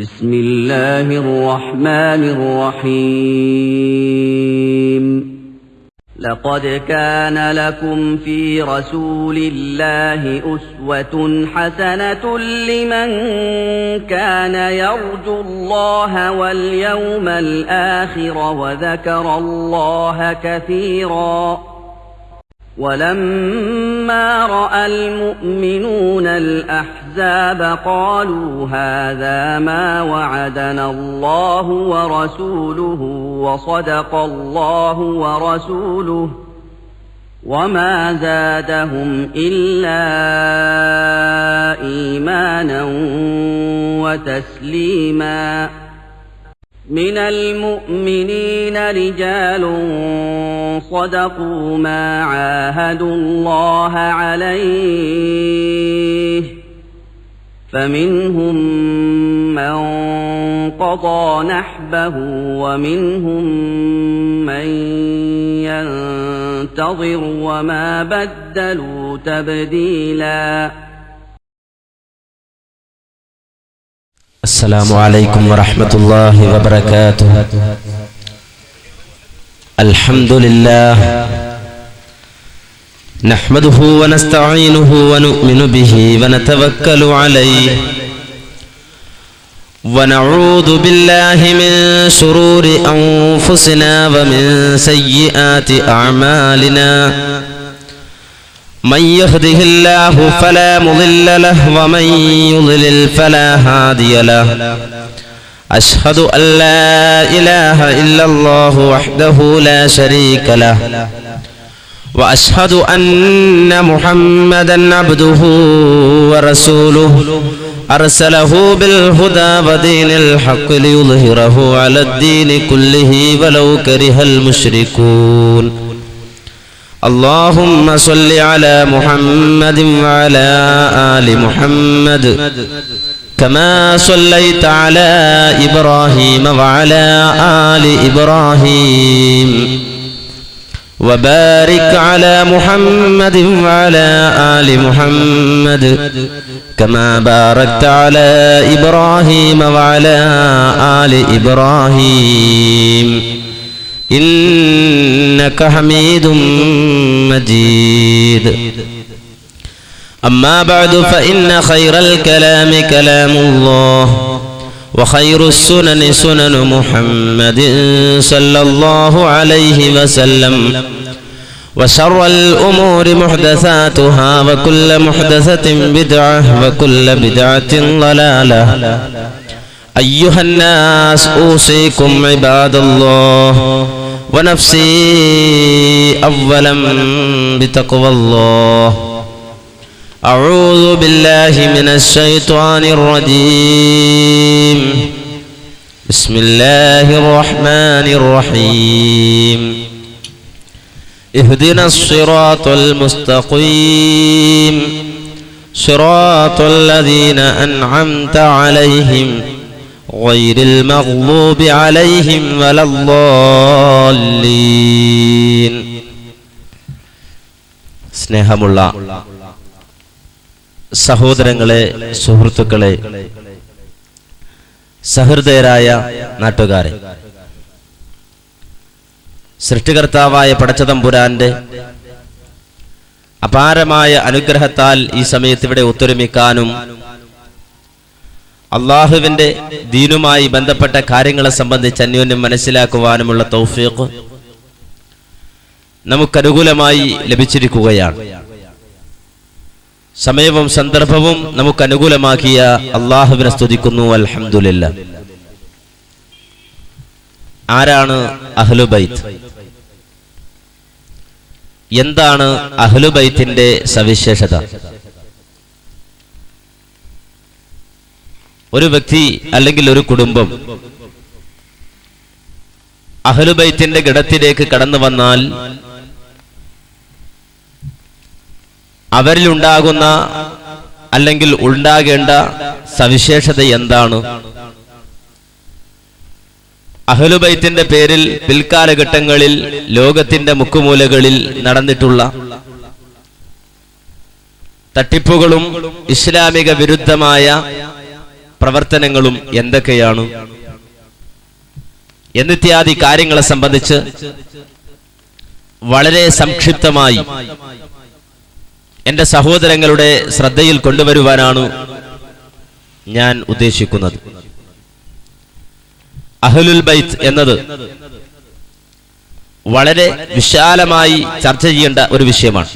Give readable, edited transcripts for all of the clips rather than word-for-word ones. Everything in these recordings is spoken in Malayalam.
بسم الله الرحمن الرحيم لقد كان لكم في رسول الله أسوة حسنة لمن كان يرجو الله واليوم الآخر وذكر الله كثيرا ولما رأى المؤمنون الأحزاب قالوا هذا ما وعدنا الله ورسوله وصدق الله ورسوله وما زادهم إلا إيمانا وتسليما من المؤمنين رجال صدقوا ما عاهدوا الله عليه فمنهم من قضى نحبه ومنهم من ينتظر وما بدلوا تبديلا. السلام عليكم ورحمة الله وبركاته. الحمد لله نحمده ونستعينه ونؤمن به ونتوكل عليه ونعوذ بالله من شرور أنفسنا ومن سيئات أعمالنا من يهده الله فلا مضل له ومن يضلل فلا هادي له أشهد أن لا إله إلا الله وحده لا شريك له وأشهد أن محمدا عبده ورسوله أرسله بالهدى ودين الحق ليظهره على الدين كله ولو كره المشركون. اللهم صل على محمد وعلى آل محمد كما صليت على إبراهيم وعلى آل إبراهيم وبارك على محمد وعلى آل محمد كما باركت على إبراهيم وعلى آل إبراهيم إنك حميد مجيد. أما بعد فإن خير الكلام كلام الله وخير السنن سنن محمد صلى الله عليه وسلم وشر الأمور محدثاتها وكل محدثة بدعة وكل بدعة ضلالة. أيها الناس أوصيكم عباد الله ونفسي أولا بتقوى الله. أعوذ بالله من الشيطان الرجيم. بسم الله الرحمن الرحيم. اهدنا الصراط المستقيم صراط الذين أنعمت عليهم غير المغضوب عليهم ولا الضالين. സ്നേഹമുള്ള സഹോദരങ്ങളെ, സുഹൃത്തുക്കളെ, സഹൃദയരായ നാട്ടുകാരെ, സൃഷ്ടികർത്താവായ പടച്ചതമ്പുരാന്റെ അപാരമായ അനുഗ്രഹത്താൽ ഈ സമയത്ത് ഇവിടെ ഒത്തൊരുമിക്കാനും അള്ളാഹുവിന്റെ ദീനുമായി ബന്ധപ്പെട്ട കാര്യങ്ങളെ സംബന്ധിച്ച് അന്യോന്യം മനസ്സിലാക്കുവാനുമുള്ള തൗഫീഖ് നമുക്കനുകൂലമായി ലഭിച്ചിരിക്കുകയാണ്. സമയവും സന്ദർഭവും നമുക്കനുകൂലമാക്കിയ അള്ളാഹുവിനെ സ്തുതിക്കുന്നു. അൽഹംദുലില്ലാഹ്. ആരാണ് അഹ്ലുബൈത്ത്? എന്താണ് അഹ്ലുബൈത്തിന്റെ സവിശേഷത? ഒരു വ്യക്തി അല്ലെങ്കിൽ ഒരു കുടുംബം അഹ്ലുബൈത്തിന്റെ ഗണത്തിലേക്ക് കടന്നു വന്നാൽ അവരിലുണ്ടാകുന്ന അല്ലെങ്കിൽ ഉണ്ടാകേണ്ട സവിശേഷത എന്താണ്? അഹ്ലുബൈത്തിന്റെ പേരിൽ പിൽക്കാലഘട്ടങ്ങളിൽ ലോകത്തിന്റെ മുക്കുമൂലകളിൽ നടന്നിട്ടുള്ള തട്ടിപ്പുകളും ഇസ്ലാമിക വിരുദ്ധമായ പ്രവർത്തനങ്ങളും എന്തൊക്കെയാണ് എന്നിത്യാദി കാര്യങ്ങളെ സംബന്ധിച്ച് വളരെ സംക്ഷിപ്തമായി എന്റെ സഹോദരങ്ങളുടെ ശ്രദ്ധയിൽ കൊണ്ടുവരുവാനാണ് ഞാൻ ഉദ്ദേശിക്കുന്നത്. അഹ്ലുൽ ബൈത്ത് എന്നത് വളരെ വിശാലമായി ചർച്ച ചെയ്യേണ്ട ഒരു വിഷയമാണ്.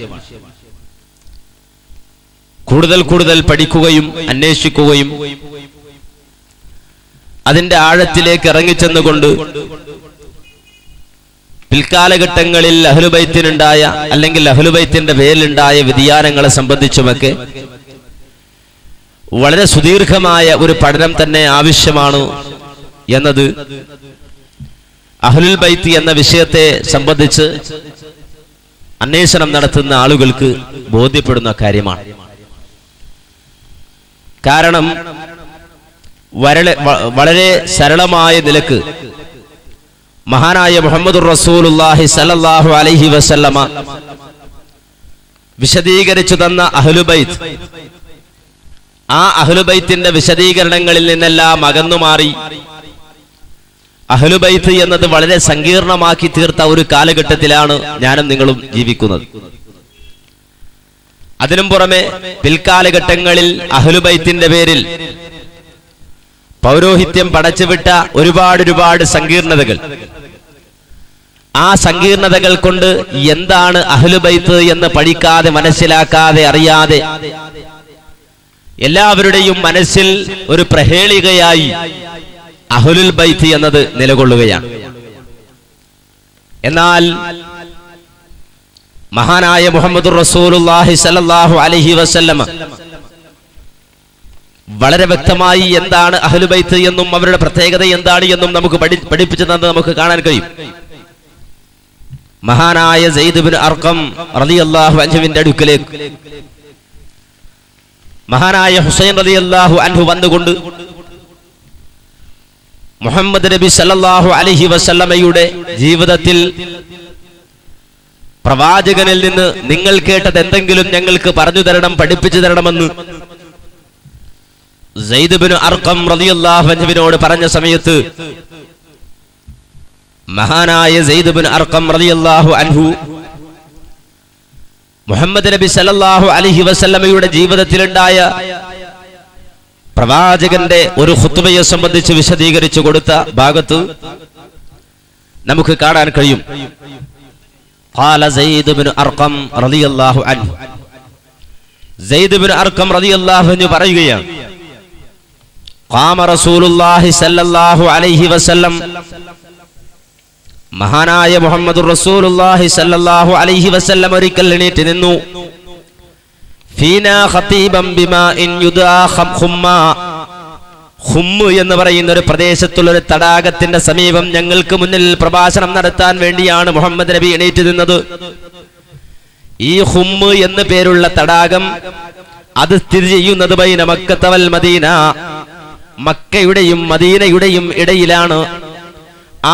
കൂടുതൽ കൂടുതൽ പഠിക്കുകയും അന്വേഷിക്കുകയും അതിന്റെ ആഴത്തിലേക്ക് ഇറങ്ങിച്ചെന്നുകൊണ്ട് പിൽക്കാലഘട്ടങ്ങളിൽ അഹ്ലുബൈത്തിനുണ്ടായ അല്ലെങ്കിൽ അഹ്ലുബൈത്തിന്റെ പേരിലുണ്ടായ വ്യതിയാനങ്ങളെ സംബന്ധിച്ചുമൊക്കെ വളരെ സുദീർഘമായ ഒരു പഠനം തന്നെ ആവശ്യമാണ് എന്നത് അഹ്ലുൽ ബൈത്ത് എന്ന വിഷയത്തെ സംബന്ധിച്ച് അന്വേഷണം നടത്തുന്ന ആളുകൾക്ക് ബോധ്യപ്പെടുന്ന കാര്യമാണ്. കാരണം വളരെ സരളമായ നിലക്ക് മഹാനായ മുഹമ്മദുർ റസൂലുള്ളാഹി സ്വല്ലല്ലാഹു അലൈഹി വസല്ലമ വിശദീകരിച്ചു തന്ന അഹ്ലുബൈത്ത്, ആ അഹ്ലുബൈത്തിന്റെ വിശദീകരണങ്ങളിൽ നിന്നെല്ലാം അകന്നുമാറി അഹ്ലുബൈത്ത് എന്നത് വളരെ സങ്കീർണമാക്കി തീർത്ത ഒരു കാലഘട്ടത്തിലാണ് ഞാനും നിങ്ങളും ജീവിക്കുന്നത്. അതിനും പുറമെ പിൽക്കാലഘട്ടങ്ങളിൽ അഹ്ലുബൈത്തിന്റെ പേരിൽ പൗരോഹിത്യം പടച്ചുവിട്ട ഒരുപാട് സങ്കീർണതകൾ, ആ സങ്കീർണതകൾ കൊണ്ട് എന്താണ് അഹ്ലുബൈത്ത് എന്ന് പഠിക്കാതെ മനസ്സിലാക്കാതെ അറിയാതെ എല്ലാവരുടെയും മനസ്സിൽ ഒരു പ്രഹേളികയായി അഹ്ലുൽ ബൈത്ത് എന്നത് നിലകൊള്ളുകയാണ്. എന്നാൽ മഹാനായ മുഹമ്മദുർ റസൂലുള്ളാഹി സ്വല്ലല്ലാഹു അലൈഹി വസല്ലമ വളരെ വ്യക്തമായി എന്താണ് അഹ്ലുൽ ബൈത്ത് എന്നും അവരുടെ പ്രത്യേകത എന്താണ് എന്നും നമുക്ക് പഠിപ്പിച്ചു തന്നത് നമുക്ക് കാണാൻ കഴിയും. മഹാനായ സയ്യിദ് ഇബ്നു അർഖം റളിയല്ലാഹു അൻഹുവിന്റെ അടുക്കലേക്ക് മഹാനായ ഹുസൈൻ റളിയല്ലാഹു അൻഹു വന്നുകൊണ്ട് മുഹമ്മദ് നബി സല്ലല്ലാഹു അലൈഹി വസല്ലമയുടെ ജീവിതത്തിൽ പ്രവാചകനിൽ നിന്ന് നിങ്ങൾ കേട്ടത് എന്തെങ്കിലും ഞങ്ങൾക്ക് പറഞ്ഞു തരണം, പഠിപ്പിച്ചു തരണമെന്ന് സയ്യിദ് ഇബ്നു അർഖം റളിയല്ലാഹു അൻഹുവിനോട് പറഞ്ഞ സമയത്ത് മഹാനായ സയ്യിദ് ഇബ്നു അർഖം റളിയല്ലാഹു അൻഹു മുഹമ്മദ് നബി സല്ലല്ലാഹു അലൈഹി വസല്ലമയുടെ ജീവിതത്തിലുണ്ടായ പ്രവാചകന്റെ ഒരു ഖുത്ബയെ സംബന്ധിച്ച് വിശദീകരിച്ചു കൊടുത്ത ഭാഗത്ത് നമുക്ക് കാണാൻ കഴിയും. ഖാല സയ്യിദ് ഇബ്നു അർഖം റളിയല്ലാഹു അൻഹു, സയ്യിദ് ഇബ്നു അർഖം റളിയല്ലാഹു അൻഹു പറയുകയാണ്, ഖാമ റസൂലുള്ളാഹി സ്വല്ലല്ലാഹു അലൈഹി വസല്ലം, മഹാനായ മുഹമ്മദുർ റസൂലുള്ളാഹി സ്വല്ലല്ലാഹു അലൈഹി വസല്ലം ഒരിക്കൽ എണീറ്റ് നിന്നു. ഫീനാ ഖതീബൻ ബിമാഇൻ യുദാ ഖുമ്മാ, ഖുമ്മ് എന്ന് പറയുന്ന ഒരു പ്രദേശത്തുള്ള ഒരു തടാകത്തിന്റെ സമീപം ഞങ്ങൾക്ക് മുന്നിൽ പ്രഭാഷണം നടത്താൻ വേണ്ടിയാണ് മുഹമ്മദ് നബി എണീറ്റ് നിന്നത്. ഈ ഖുമ്മ് എന്ന് പേരുള്ള തടാകം അത് സ്ഥിതി ചെയ്യുന്നത് ബൈന മക്കത്ത വൽ മദീന, മക്കയുടെയും മദീനയുടെയും ഇടയിലാണ്.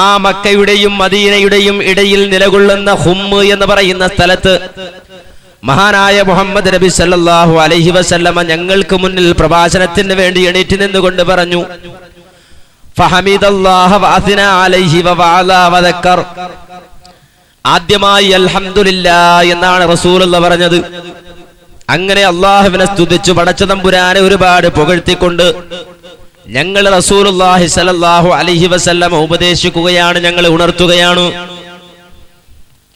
ആ മക്കയുടെയും മദീനയുടെയും ഇടയിൽ നിലകൊള്ളുന്ന ഖുമ്മ് എന്ന് പറയുന്ന സ്ഥലത്ത് മഹാനായ മുഹമ്മദ് നബി സല്ലല്ലാഹു അലൈഹി വസല്ലമ ഞങ്ങൾക്ക് മുന്നിൽ പ്രഭാഷണത്തിന് വേണ്ടി എണീറ്റ് നിന്നുകൊണ്ട് പറഞ്ഞു, ഫഹമിദല്ലാഹ വഅസ്ന അലൈഹി വവഅല വദക്കർ, ആദ്യമായി അൽഹംദുലില്ലാഹ് എന്നാണ് റസൂലുള്ളാഹി പറഞ്ഞത്. അങ്ങനെ അല്ലാഹുവിനെ സ്തുതിച്ചു പടച്ച തമ്പുരാനെ ഒരുപാട് പുകഴ്ത്തിക്കൊണ്ട് ഞങ്ങൾ റസൂലുള്ളാഹി സ്വല്ലല്ലാഹു അലൈഹി വസല്ലം ഉപദേശിക്കുകയാണ്, ഞങ്ങൾ ഉണർത്തുകയാണ്.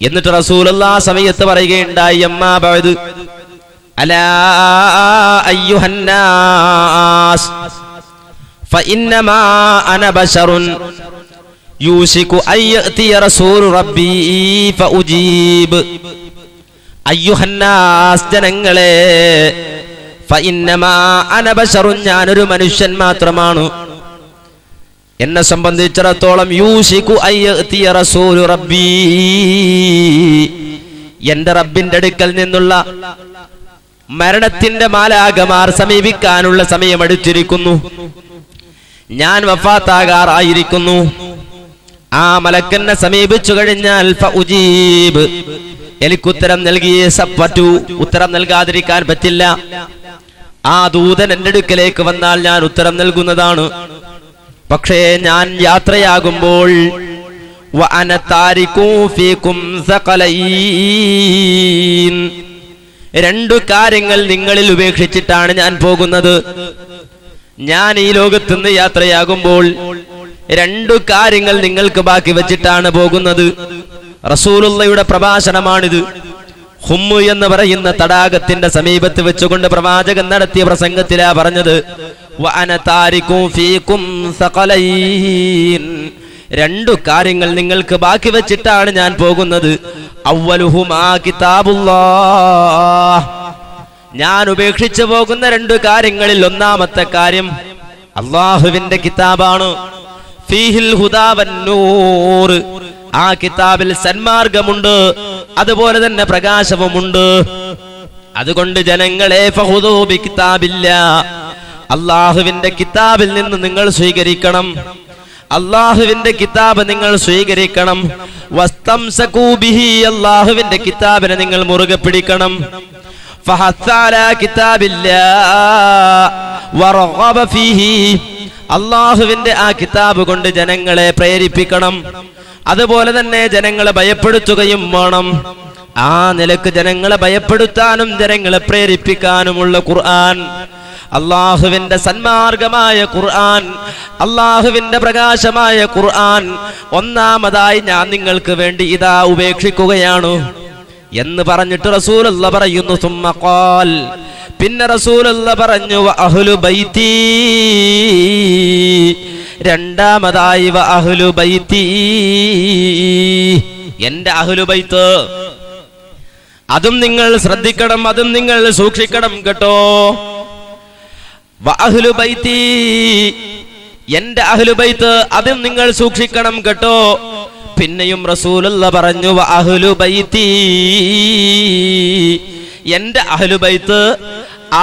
എന്നിട്ട് റസൂലുള്ളാഹി സമയത്ത് പറയുകയുണ്ടായി, അമ്മാ ബഅദ് അലാ അയ്യുഹന്നാസ് ഫഇന്നമാ അന ബശറുൻ യൂസികു അയ്യതി റസൂലു റബ്ബി ഫഉജീബ്. അയ്യുഹന്നാസ്, ജനങ്ങളെ, ഫഇന്നമാ അന ബശറുൻ, ഞാനൊരു മനുഷ്യൻ മാത്രമാണ്. എന്നെ സംബന്ധിച്ചിടത്തോളം യൂസികു അയ്യതി റസൂലു റബ്ബി, എന്റെ റബ്ബിന്റെ അടുക്കൽ നിന്നുള്ള മരണത്തിന്റെ മാലാഖമാർ സമീപിക്കാനുള്ള സമയം അടുത്തിരിക്കുന്നു. ഞാൻ വഫാത്താകാറായിരിക്കുന്നു. ആ മലക്കെന്നെ സമീപിച്ചു കഴിഞ്ഞാൽ ഫഉജീബ്, എനിക്ക് ഉത്തരം നൽകിയേ പറ്റൂ, ഉത്തരം നൽകാതിരിക്കാൻ പറ്റില്ല. ആ ദൂതൻ എൻ്റെ അടുക്കലേക്ക് വന്നാൽ ഞാൻ ഉത്തരം നൽകുന്നതാണ്. പക്ഷേ ഞാൻ യാത്രയാകുമ്പോൾ വഅന താരികൂ ഫീകും സഖലൈൻ, രണ്ടു കാര്യങ്ങൾ നിങ്ങളിൽ ഉപേക്ഷിച്ചിട്ടാണ് ഞാൻ പോകുന്നത്. ഞാൻ ഈ ലോകത്തുനിന്ന് യാത്രയാകുമ്പോൾ രണ്ടു കാര്യങ്ങൾ നിങ്ങൾക്ക് ബാക്കി വെച്ചിട്ടാണ് പോകുന്നത്. റസൂലുള്ളയുടെ പ്രഭാഷണമാണിത്. ഹുമ്മു എന്ന് പറയുന്ന തടാകത്തിന്റെ സമീപത്ത് വെച്ചുകൊണ്ട് പ്രവാചകൻ നടത്തിയ പ്രസംഗത്തിലാ പറഞ്ഞത്, വഅന താരികൂ ഫീകും സഖലൈൻ, രണ്ടു കാര്യങ്ങൾ നിങ്ങൾക്ക് ബാക്കി വെച്ചിട്ടാണ് ഞാൻ പോകുന്നത്. അവ്വലുഹുമാ കിതാബുല്ലാഹ്, ഞാൻ ഉപേക്ഷിച്ചു പോകുന്ന രണ്ടു കാര്യങ്ങളിൽ ഒന്നാമത്തെ കാര്യം അല്ലാഹുവിന്റെ കിതാബാണ്. ഫീഹിൽ ഹുദാ വന്നൂർ, ആ കിതാബിൽ സന്മാർഗമുണ്ട്, അതുപോലെ തന്നെ പ്രകാശവുമുണ്ട്. അതുകൊണ്ട് ജനങ്ങളെ ഫഖുദൂ ബികിതാബില്ലാഹ്, അല്ലാഹുവിന്റെ കിതാബിൽ നിന്ന് നിങ്ങൾ സ്വീകരിക്കണം. അല്ലാഹുവിന്റെ കിതാബ് നിങ്ങൾ സ്വീകരിക്കണം. വസ്തംസകൂ ബിഹി, അല്ലാഹുവിന്റെ കിതാബിനെ നിങ്ങൾ മുറുകെ പിടിക്കണം. ഫഹസ്സ അലാ കിതാബില്ലാഹ് വറഗബ ഫീഹി, അല്ലാഹുവിന്റെ ആ കിതാബ് കൊണ്ട് ജനങ്ങളെ പ്രേരിപ്പിക്കണം. അതുപോലെ തന്നെ ജനങ്ങളെ ഭയപ്പെടുത്തുകയും വേണം. ആ നിലക്ക് ജനങ്ങളെ ഭയപ്പെടുത്താനും ജനങ്ങളെ പ്രേരിപ്പിക്കാനുമുള്ള ഖുർആൻ, അല്ലാഹുവിന്റെ സന്മാർഗമായ ഖുർആൻ, അല്ലാഹുവിന്റെ പ്രകാശമായ ഖുർആൻ ഒന്നാമതായി ഞാൻ നിങ്ങൾക്ക് വേണ്ടി ഇതാ ഉപേക്ഷിക്കുകയാണ് എന്ന് പറഞ്ഞിട്ട് റസൂലുള്ളാഹി പറയുന്നു. സുമ്മ ഖാൽ, പിന്നെ റസൂലുള്ളാഹി പറഞ്ഞു, വ അഹ്ലു ബൈത്തി, രണ്ടാമതായി വ അഹ്ലു ബൈത്തി, എന്റെ അഹ്ലു ബൈത്ത്, അതും നിങ്ങൾ ശ്രദ്ധിക്കണം, അതും നിങ്ങൾ സൂക്ഷിക്കണം കേട്ടോ. വ അഹ്ലു ബൈത്തി, എന്റെ അഹ്ലു ബൈത്ത്, അതും നിങ്ങൾ സൂക്ഷിക്കണം കേട്ടോ. പിന്നെയും റസൂലുള്ളാഹി പറഞ്ഞു, വ അഹ്ലു ബൈത്തി, എന്റെ അഹ്ലു ബൈത്ത്,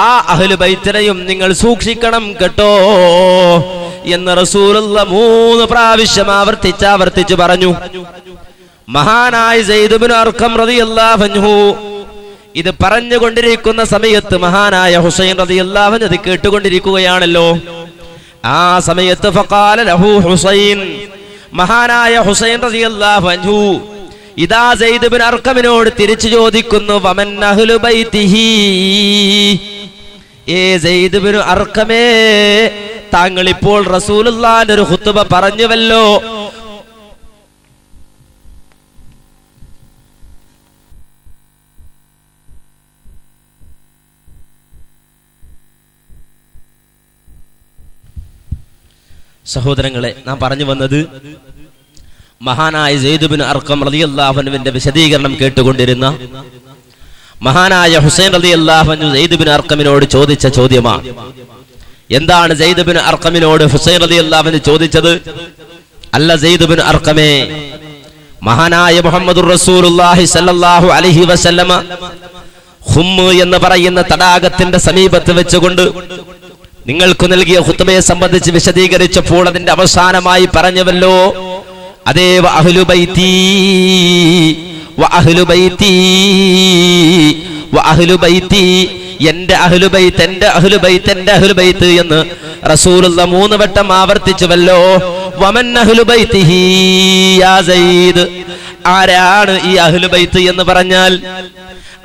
ആ അഹ്ലു ബൈത്തിനെയും നിങ്ങൾ സൂക്ഷിക്കണം കേട്ടോ എന്ന് റസൂലുള്ളാഹി 3 പ്രാവശ്യം ആവർത്തിച്ചു പറഞ്ഞു. മഹാനായ സെയ്ദ് ഇബ്നു അർഖം റളിയല്ലാഹു അൻഹു ഇത് പറഞ്ഞുകൊണ്ടിരിക്കുന്ന സമയത്ത് മഹാനായ ഹുസൈൻ റളിയല്ലാഹു അൻഹു ഇത് കേട്ടുകൊണ്ടിരിക്കുകയാണല്ലോ. ആ സമയത്ത് ഫഖാല ലഹു ഹുസൈൻ, മഹാനായ ഹുസൈൻ റളിയല്ലാഹു അൻഹു ഇദാ സെയ്ദ് ഇബ്നു അർഖമിനോട് തിരിച്ചു ചോദിക്കുന്നു, വമൻ അഹ്ലു ബൈതിഹി, ഏ സെയ്ദ് ഇബ്നു അർഖമേ, താങ്കൾ ഇപ്പോൾ റസൂലുള്ളാഹിന്റെ ഒരു ഖുത്ബ പറഞ്ഞുവല്ലോ, സഹോദരങ്ങളെ, നാം പറഞ്ഞു വന്നത് മഹാനായ സെയ്ദ് ഇബ്നു അർഖം റളിയല്ലാഹു അൻഹുവിന്റെ വിശദീകരണം കേട്ടുകൊണ്ടിരുന്ന മഹാനായ ഹുസൈൻ റളിയല്ലാഹു അൻഹു സെയ്ദ് ഇബ്നു അർഖമിനോട് ചോദിച്ച ചോദ്യമാണ്. എന്താണ് സെയ്ദ് ഇബ്നു അർഖമിനോട് ഹുസൈൻ റളിയല്ലാഹു അൻഹു ചോദിച്ചത്? അല്ല സെയ്ദ് ഇബ്നു അർഖമേ, മഹാനായ മുഹമ്മദുർ റസൂലുള്ളാഹി സ്വല്ലല്ലാഹു അലൈഹി വസല്ലമ ഹുമ്മ് എന്ന് പറയുന്ന തടാകത്തിന്റെ സമീപത്ത് വെച്ചുകൊണ്ട് നിങ്ങൾക്ക് നൽകിയ ഖുത്ബയെ സംബന്ധിച്ച് വിശദീകരിച്ചപ്പോൾ അതിന്റെ അവസാനമായി പറഞ്ഞുവല്ലോ, അതേ വ അഹ്ലു ബൈത്തി, വ അഹ്ലു ബൈത്തി, വ അഹ്ലു ബൈത്തി, എന്റെ അഹ്ലു ബൈത്ത്, എന്റെ അഹ്ലു ബൈത്ത്, എന്റെ അഹ്ലു ബൈത്ത് എന്ന് റസൂലുള്ളാഹി 3 വട്ടം ആവർത്തിച്ചുവല്ലോ. വമൻ അഹ്ലു ബൈത്തിഹി യാ സയ്യിദ്, ആരാണ് ഈ അഹ്ലു ബൈത്ത് എന്ന് പറഞ്ഞാൽ?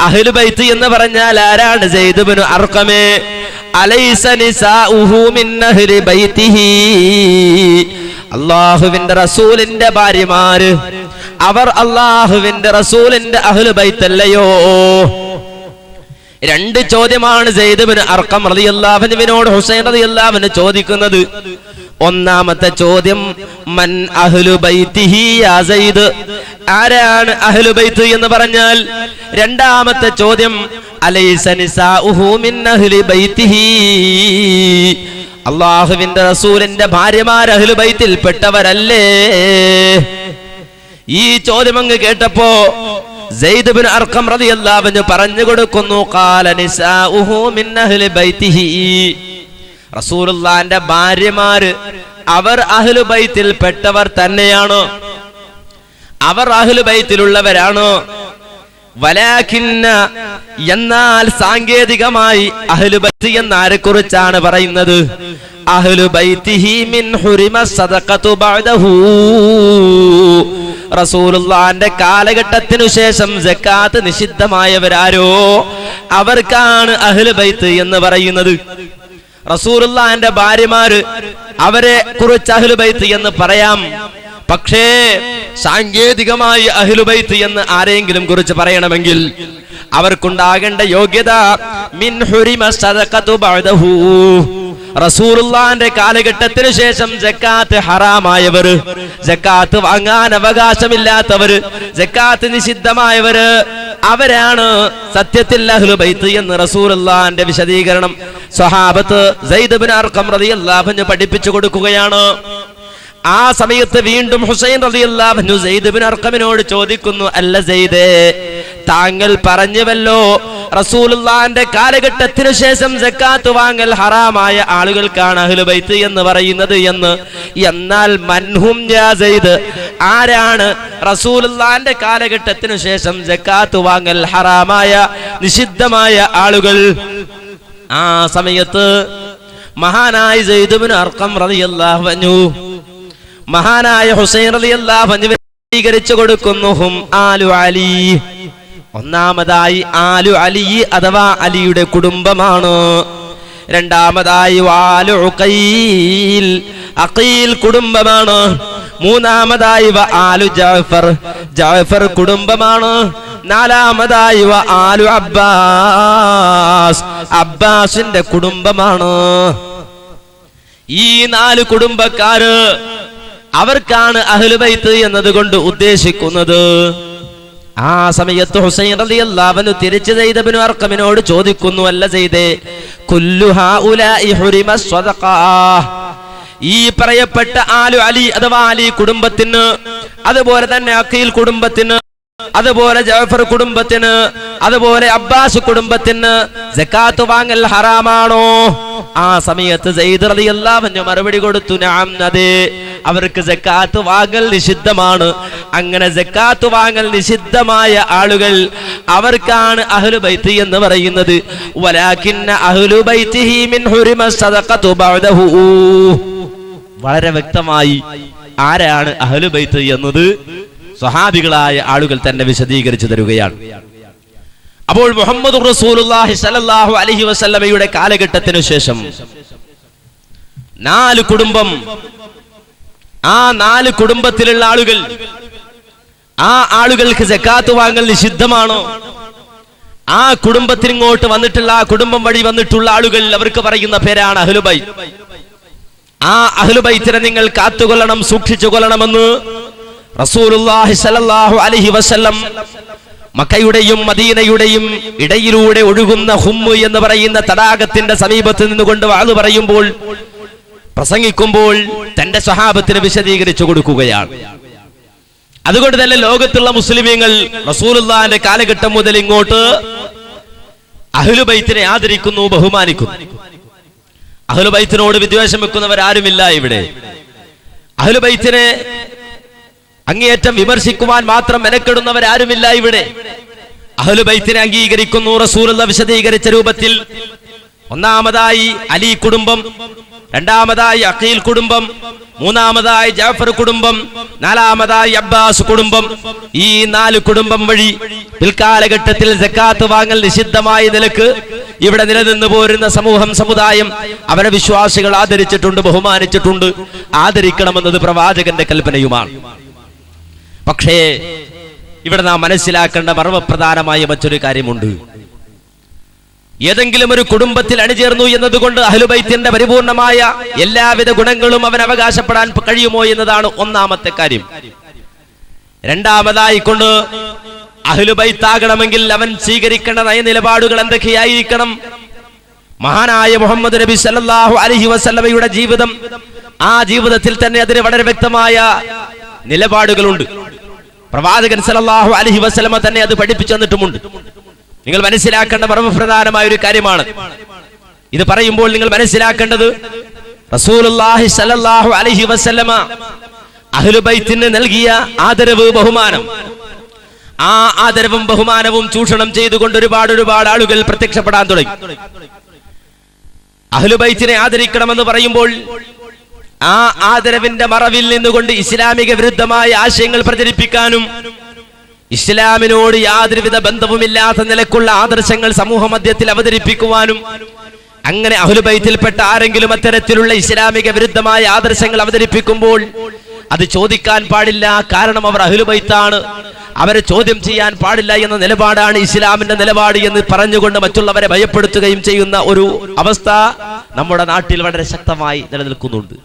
അഹ്ലു ബൈത്ത് എന്ന് പറഞ്ഞാൽ ആരാണ്? സെയ്ദ് ഇബ്നു അർഖമേ, അലൈസ നിസാഉഹു മിൻ അഹ്ലി ബൈത്തിഹി, അല്ലാഹുവിന്റെ റസൂലിന്റെ ഭാര്യമാര് അവർ അല്ലാഹുവിന്റെ റസൂലിന്റെ അഹ്ലു ബൈത്ത് അല്ലയോ? 2 ചോദ്യമാണ് സെയ്ദ് ഇബ്നു അർഖം റളിയല്ലാഹു അൻഹുവിനോട് ഹുസൈൻ റളിയല്ലാഹു അൻഹു ചോദിക്കുന്നത്. ഒന്നാമത്തെ ചോദ്യം മൻ അഹ്ലു ബൈത്തിഹി യാ സയ്യിദ്, ആരാണ് അഹ്ലു ബൈത്ത് എന്ന് പറഞ്ഞാൽ? രണ്ടാമത്തെ ചോദ്യം അലൈസ നിസാഉഹു മിൻ അഹ്ലി ബൈത്തിഹി, അല്ലാഹുവിന്റെ റസൂലിന്റെ ഭാര്യമാർ അഹ്ലു ബൈത്തിൽ പെട്ടവരല്ലേ? ഈ ചോദ്യം അങ്ങ് കേട്ടപ്പോ സെയ്ദ് ഇബ്നു അർഖം റളിയല്ലാഹു അൻഹു പറഞ്ഞു കൊടുക്കുന്നു, ഖാല നിസാഉഹു മിൻ അഹ്ലി ബൈത്തിഹി, റസൂലുള്ളാഹിന്റെ ഭാര്യമാര് അവർ അഹ്ലു ബൈത്തിൽ പെട്ടവർ തന്നെയാണ്, അവർ അഹ്ലു ബൈത്തിലുള്ളവരാണ്. വലാകിന്ന എന്നാൽ സാങ്കേതികമായി അഹ്ലു ബൈത്ത് എന്നാരെ കുറിച്ചാണ് പറയുന്നത്? അഹ്ലു ബൈത്തിഹി മിൻ ഹുരിമ സദഖതു ബഅദഹു. റസൂലുള്ളാഹിന്റെ കാലഘട്ടത്തിനു ശേഷം സക്കാത്ത് നിഷിദ്ധമായവരാരോ അവർക്കാണ് അഹ്ലു ബൈത്ത് എന്ന് പറയുന്നത്. റസൂലുള്ളാഹിന്റെ ഭാര്യമാര് അവരെ കുറിച്ച് അഹ്ലു ബൈത്ത് എന്ന് പറയാം. പക്ഷേ സാങ്കേതികമായി അഹ്ലു ബൈത്ത് എന്ന് ആരെങ്കിലും കുറിച്ച് പറയണമെങ്കിൽ അവർക്കുണ്ടാകേണ്ട യോഗ്യത മിൻ ഹുരിമ സദഖതു ബഅദഹു. റസൂലുള്ളാഹിന്റെ കാലഘട്ടത്തിനു ശേഷം സക്കാത്ത് ഹറാമായവർ, സക്കാത്ത് വാങ്ങാൻ അവകാശമില്ലാത്തവർ, സക്കാത്ത് നിഷിദ്ധമായവര് അവരാണ് സത്യത്തിൽ അഹ്ലു ബൈത്ത് എന്ന് റസൂലുള്ളാഹിന്റെ വിശദീകരണം സ്വഹാബത്ത് സയ്യിദ് ഇബ്നു അർഖം റളിയല്ലാഹു അൻഹു പഠിപ്പിച്ചു കൊടുക്കുകയാണ്. ആ സമയത്ത് വീണ്ടും ഹുസൈൻ റളിയല്ലാഹു അൻഹു സയ്യിദ് ഇബ്നു അർഖമിനോട് ചോദിക്കുന്നു, അല്ല സയ്യിദേ, താങ്കൾ പറഞ്ഞുവല്ലോ റസൂലുള്ളാഹിന്റെ കാലഘട്ടത്തിനു ശേഷം സക്കാത്ത് വാങ്ങൽ ഹറാമായ ആളുകൾക്കാണ് അഹ്ലു ബൈത്ത് എന്ന് പറയുന്നത് എന്ന്. എന്നാൽ മൻഹും യാ സയ്യിദ്, ആരാണ് റസൂലുള്ളാഹിന്റെ കാലഘട്ടത്തിനു ശേഷം സക്കാത്ത് വാങ്ങൽ ഹറാമായ നിഷിദ്ധമായ ആളുകൾ? ആ സമയത്ത് മഹാനായ സയ്യിദ് ഇബ്നു അർഖം റളിയല്ലാഹു അൻഹു മഹാനായ ഹുസൈൻ റളിയല്ലാഹു അൻഹു വിശദീകരിച്ചു കൊടുക്കുന്നു. ഹും ആലു അലി. ഒന്നാമതായി ആലു അലി അഥവാ അലിയുടെ കുടുംബമാണ്. രണ്ടാമതായി വാലു ഉഖൈൽ, അഖീൽ കുടുംബമാണ്. മൂന്നാമതായി ആലു ജഅഫർ, ജഅഫർ കുടുംബമാണ്. നാലാമതായി ആലു അബ്ബാസ്, അബ്ബാസിന്റെ കുടുംബമാണ്. ഈ 4 കുടുംബക്കാര് അവർക്കാണ് അഹ്ലു ബൈത്ത് എന്നതുകൊണ്ട് ഉദ്ദേശിക്കുന്നത്. ആ സമയത്ത് ഹുസൈൻ റളിയല്ലാഹു അൻഹു തിരിച്ച് സയ്യിദ് ഇബ്നു അർഖമിനോട് ചോദിക്കുന്നു, അല്ല സയ്യിദേ, കുല്ലു ഹൗലാഇ ഹുരിമ സ്വദഖ. ഈ പറയപ്പെട്ട ആലു അലി അഥവാ അലി കുടുംബത്തിന്, അതുപോലെ തന്നെ അഖീൽ കുടുംബത്തിന്, അതുപോലെ ജഅഫർ കുടുംബത്തിന്, അതുപോലെ അബ്ബാസ് കുടുംബത്തിന് സക്കാത്ത് വാങ്ങൽ ഹറാമാണോ? ആ സമയത്ത് സയ്യിദ് റളിയല്ലാഹു അൻഹു മറുപടി കൊടുത്തു, നഅം, അതെ, അവർക്ക് സക്കാത്ത് വാങ്ങൽ നിഷിദ്ധമാണ്. അങ്ങനെ സക്കാത്ത് വാങ്ങൽ നിഷിദ്ധമായ ആളുകൾ അവർക്കാണ് അഹ്ലു ബൈത്ത് എന്ന് പറയുന്നത്. വലാകിന്ന അഹ്ലു ബൈത്തിഹി മിൻ ഹുരിമ സദഖതു ബഅദഹു. വളരെ വ്യക്തമായി ആരാണ് അഹ്ലു ബൈത്ത് എന്നത് സ്വഹാബികളായ ആളുകൾ തന്നെ വിശദീകരിച്ചു തരുകയാണ്. അപ്പോൾ മുഹമ്മദ് റസൂലുള്ളാഹി സ്വല്ലല്ലാഹു അലൈഹി വസല്ലമയുടെ കാലഘട്ടത്തിനു ശേഷം 4 കുടുംബം, ആ 4 കുടുംബത്തിലുള്ള ആളുകൾ, ആ ആളുകൾക്ക് സക്കാത്ത് വാങ്ങൽ നിഷിദ്ധമാണോ? ആ കുടുംബത്തിന് ഇങ്ങോട്ട് വന്നിട്ടുള്ള, ആ കുടുംബം വഴി വന്നിട്ടുള്ള ആളുകൾ, അവർക്ക് പറയുന്ന പേരാണ് അഹ്ലു ബൈത്ത്. ആ അഹ്ലു ബൈത്തിനെ നിങ്ങൾ കാത്തുകൊള്ളണം, സൂക്ഷിച്ചു കൊള്ളണമെന്ന് റസൂലുള്ളാഹി സ്വല്ലല്ലാഹു അലൈഹി വസല്ലം മക്കയുടെയും മദീനയുടെയും ഇടയിലൂടെ ഒഴുകുന്ന ഹുമ്മ് എന്ന് പറയുന്ന തടാകത്തിന്റെ സമീപത്ത് നിന്നുകൊണ്ട് വാള് പറയുമ്പോൾ, പ്രസംഗിക്കുമ്പോൾ തന്റെ സ്വഹാബത്തിന് വിശദീകരിച്ചു കൊടുക്കുകയാണ്. അതുകൊണ്ട് തന്നെ ലോകത്തുള്ള മുസ്ലിമീങ്ങൾ റസൂലുള്ളാഹിന്റെ കാലഘട്ടം മുതൽ ഇങ്ങോട്ട് അഹ്ലു ബൈത്തിനെ ആദരിക്കുന്നു, ബഹുമാനിക്കുന്നു. അഹ്ലു ബൈത്തിനോട് വിദ്വേഷം വെക്കുന്നവരാരുമില്ല ഇവിടെ. അഹ്ലു ബൈത്തിനെ അങ്ങേയറ്റം വിമർശിക്കുവാൻ മാത്രം മെനക്കെടുന്നവരാരുമില്ല ഇവിടെ. അഹ്ലു ബൈത്തിനെ അംഗീകരിക്കുന്നു റസൂലുള്ളാഹി വിശദീകരിച്ച രൂപത്തിൽ. ഒന്നാമതായി അലി കുടുംബം, രണ്ടാമതായി അഖീൽ കുടുംബം, മൂന്നാമതായി ജഅഫർ കുടുംബം, നാലാമതായി അബ്ബാസ് കുടുംബം. ഈ 4 കുടുംബം വഴി പിൽക്കാലഘട്ടത്തിൽ സക്കാത്ത് വാങ്ങൽ നിഷിദ്ധമായ നിലക്ക് ഇവിടെ നിലനിന്ന് പോരുന്ന സമൂഹം, സമുദായം അവരെ വിശ്വാസികൾ ആദരിച്ചിട്ടുണ്ട്, ബഹുമാനിച്ചിട്ടുണ്ട്. ആദരിക്കണമെന്നത് പ്രവാചകന്റെ കൽപ്പനയുമാണ്. പക്ഷേ ഇവിടെ നാം മനസ്സിലാക്കേണ്ട മർമ്മപ്രധാനമായ മറ്റൊരു കാര്യമുണ്ട്. ഏതെങ്കിലും ഒരു കുടുംബത്തിൽ അണിചേർന്നു എന്നതുകൊണ്ട് അഹ്ലു ബൈത്തിന്റെ പരിപൂർണമായ എല്ലാവിധ ഗുണങ്ങളും അവൻ അവകാശപ്പെടാൻ കഴിയുമോ എന്നതാണ് ഒന്നാമത്തെ കാര്യം. രണ്ടാമതായിക്കൊണ്ട് അഹ്ലു ബൈത്താകണമെങ്കിൽ അവൻ സ്വീകരിക്കേണ്ട നയനിലപാടുകൾ എന്തൊക്കെയായിരിക്കണം? മഹാനായ മുഹമ്മദ് നബി സല്ലല്ലാഹു അലൈഹി വസല്ലമയുടെ ജീവിതം, ആ ജീവിതത്തിൽ തന്നെ അതിന് വളരെ വ്യക്തമായ നിലപാടുകളുണ്ട്. പ്രവാചകൻ സല്ലല്ലാഹു അലൈഹി വസല്ലമ തന്നെ അത് പഠിപ്പിച്ചു തന്നിട്ടുമുണ്ട്. നിങ്ങൾ മനസ്സിലാക്കേണ്ട പരമപ്രധാനമായ ഒരു കാര്യമാണ്. ഇത് പറയുമ്പോൾ നിങ്ങൾ മനസ്സിലാക്കേണ്ടത് റസൂലുള്ളാഹി സ്വല്ലല്ലാഹു അലൈഹി വസല്ലമ അഹ്ലു ബൈത്തിന് നൽകിയ ആദരവ്, ബഹുമാനം, ആ ആദരവും ബഹുമാനവും ചൂഷണം ചെയ്തുകൊണ്ട് ഒരുപാട് ആളുകൾ പ്രത്യക്ഷപ്പെടാൻ തുടങ്ങി. അഹ്ലുബൈത്തിനെ ആദരിക്കണമെന്ന് പറയുമ്പോൾ ആ ആദരവിന്റെ മറവിൽ നിന്നുകൊണ്ട് ഇസ്ലാമിക വിരുദ്ധമായ ആശയങ്ങൾ പ്രചരിപ്പിക്കാനും ഇസ്ലാമിനോട് യാതൊരുവിധ ബന്ധവുമില്ലാത്ത നിലക്കുള്ള ആദർശങ്ങൾ സമൂഹ മധ്യത്തിൽ അവതരിപ്പിക്കുവാനും, അങ്ങനെ അഹ്ലുബൈത്തിൽപ്പെട്ട ആരെങ്കിലും അത്തരത്തിലുള്ള ഇസ്ലാമിക വിരുദ്ധമായ ആദർശങ്ങൾ അവതരിപ്പിക്കുമ്പോൾ അത് ചോദിക്കാൻ പാടില്ല, കാരണം അവർ അഹ്ലുബൈത്താണ്, അവരെ ചോദ്യം ചെയ്യാൻ പാടില്ല എന്ന നിലപാടാണ് ഇസ്ലാമിന്റെ നിലപാട് എന്ന് പറഞ്ഞുകൊണ്ട് മറ്റുള്ളവരെ ഭയപ്പെടുത്തുകയും ചെയ്യുന്ന ഒരു അവസ്ഥ നമ്മുടെ നാട്ടിൽ വളരെ ശക്തമായി നിലനിൽക്കുന്നുണ്ട്.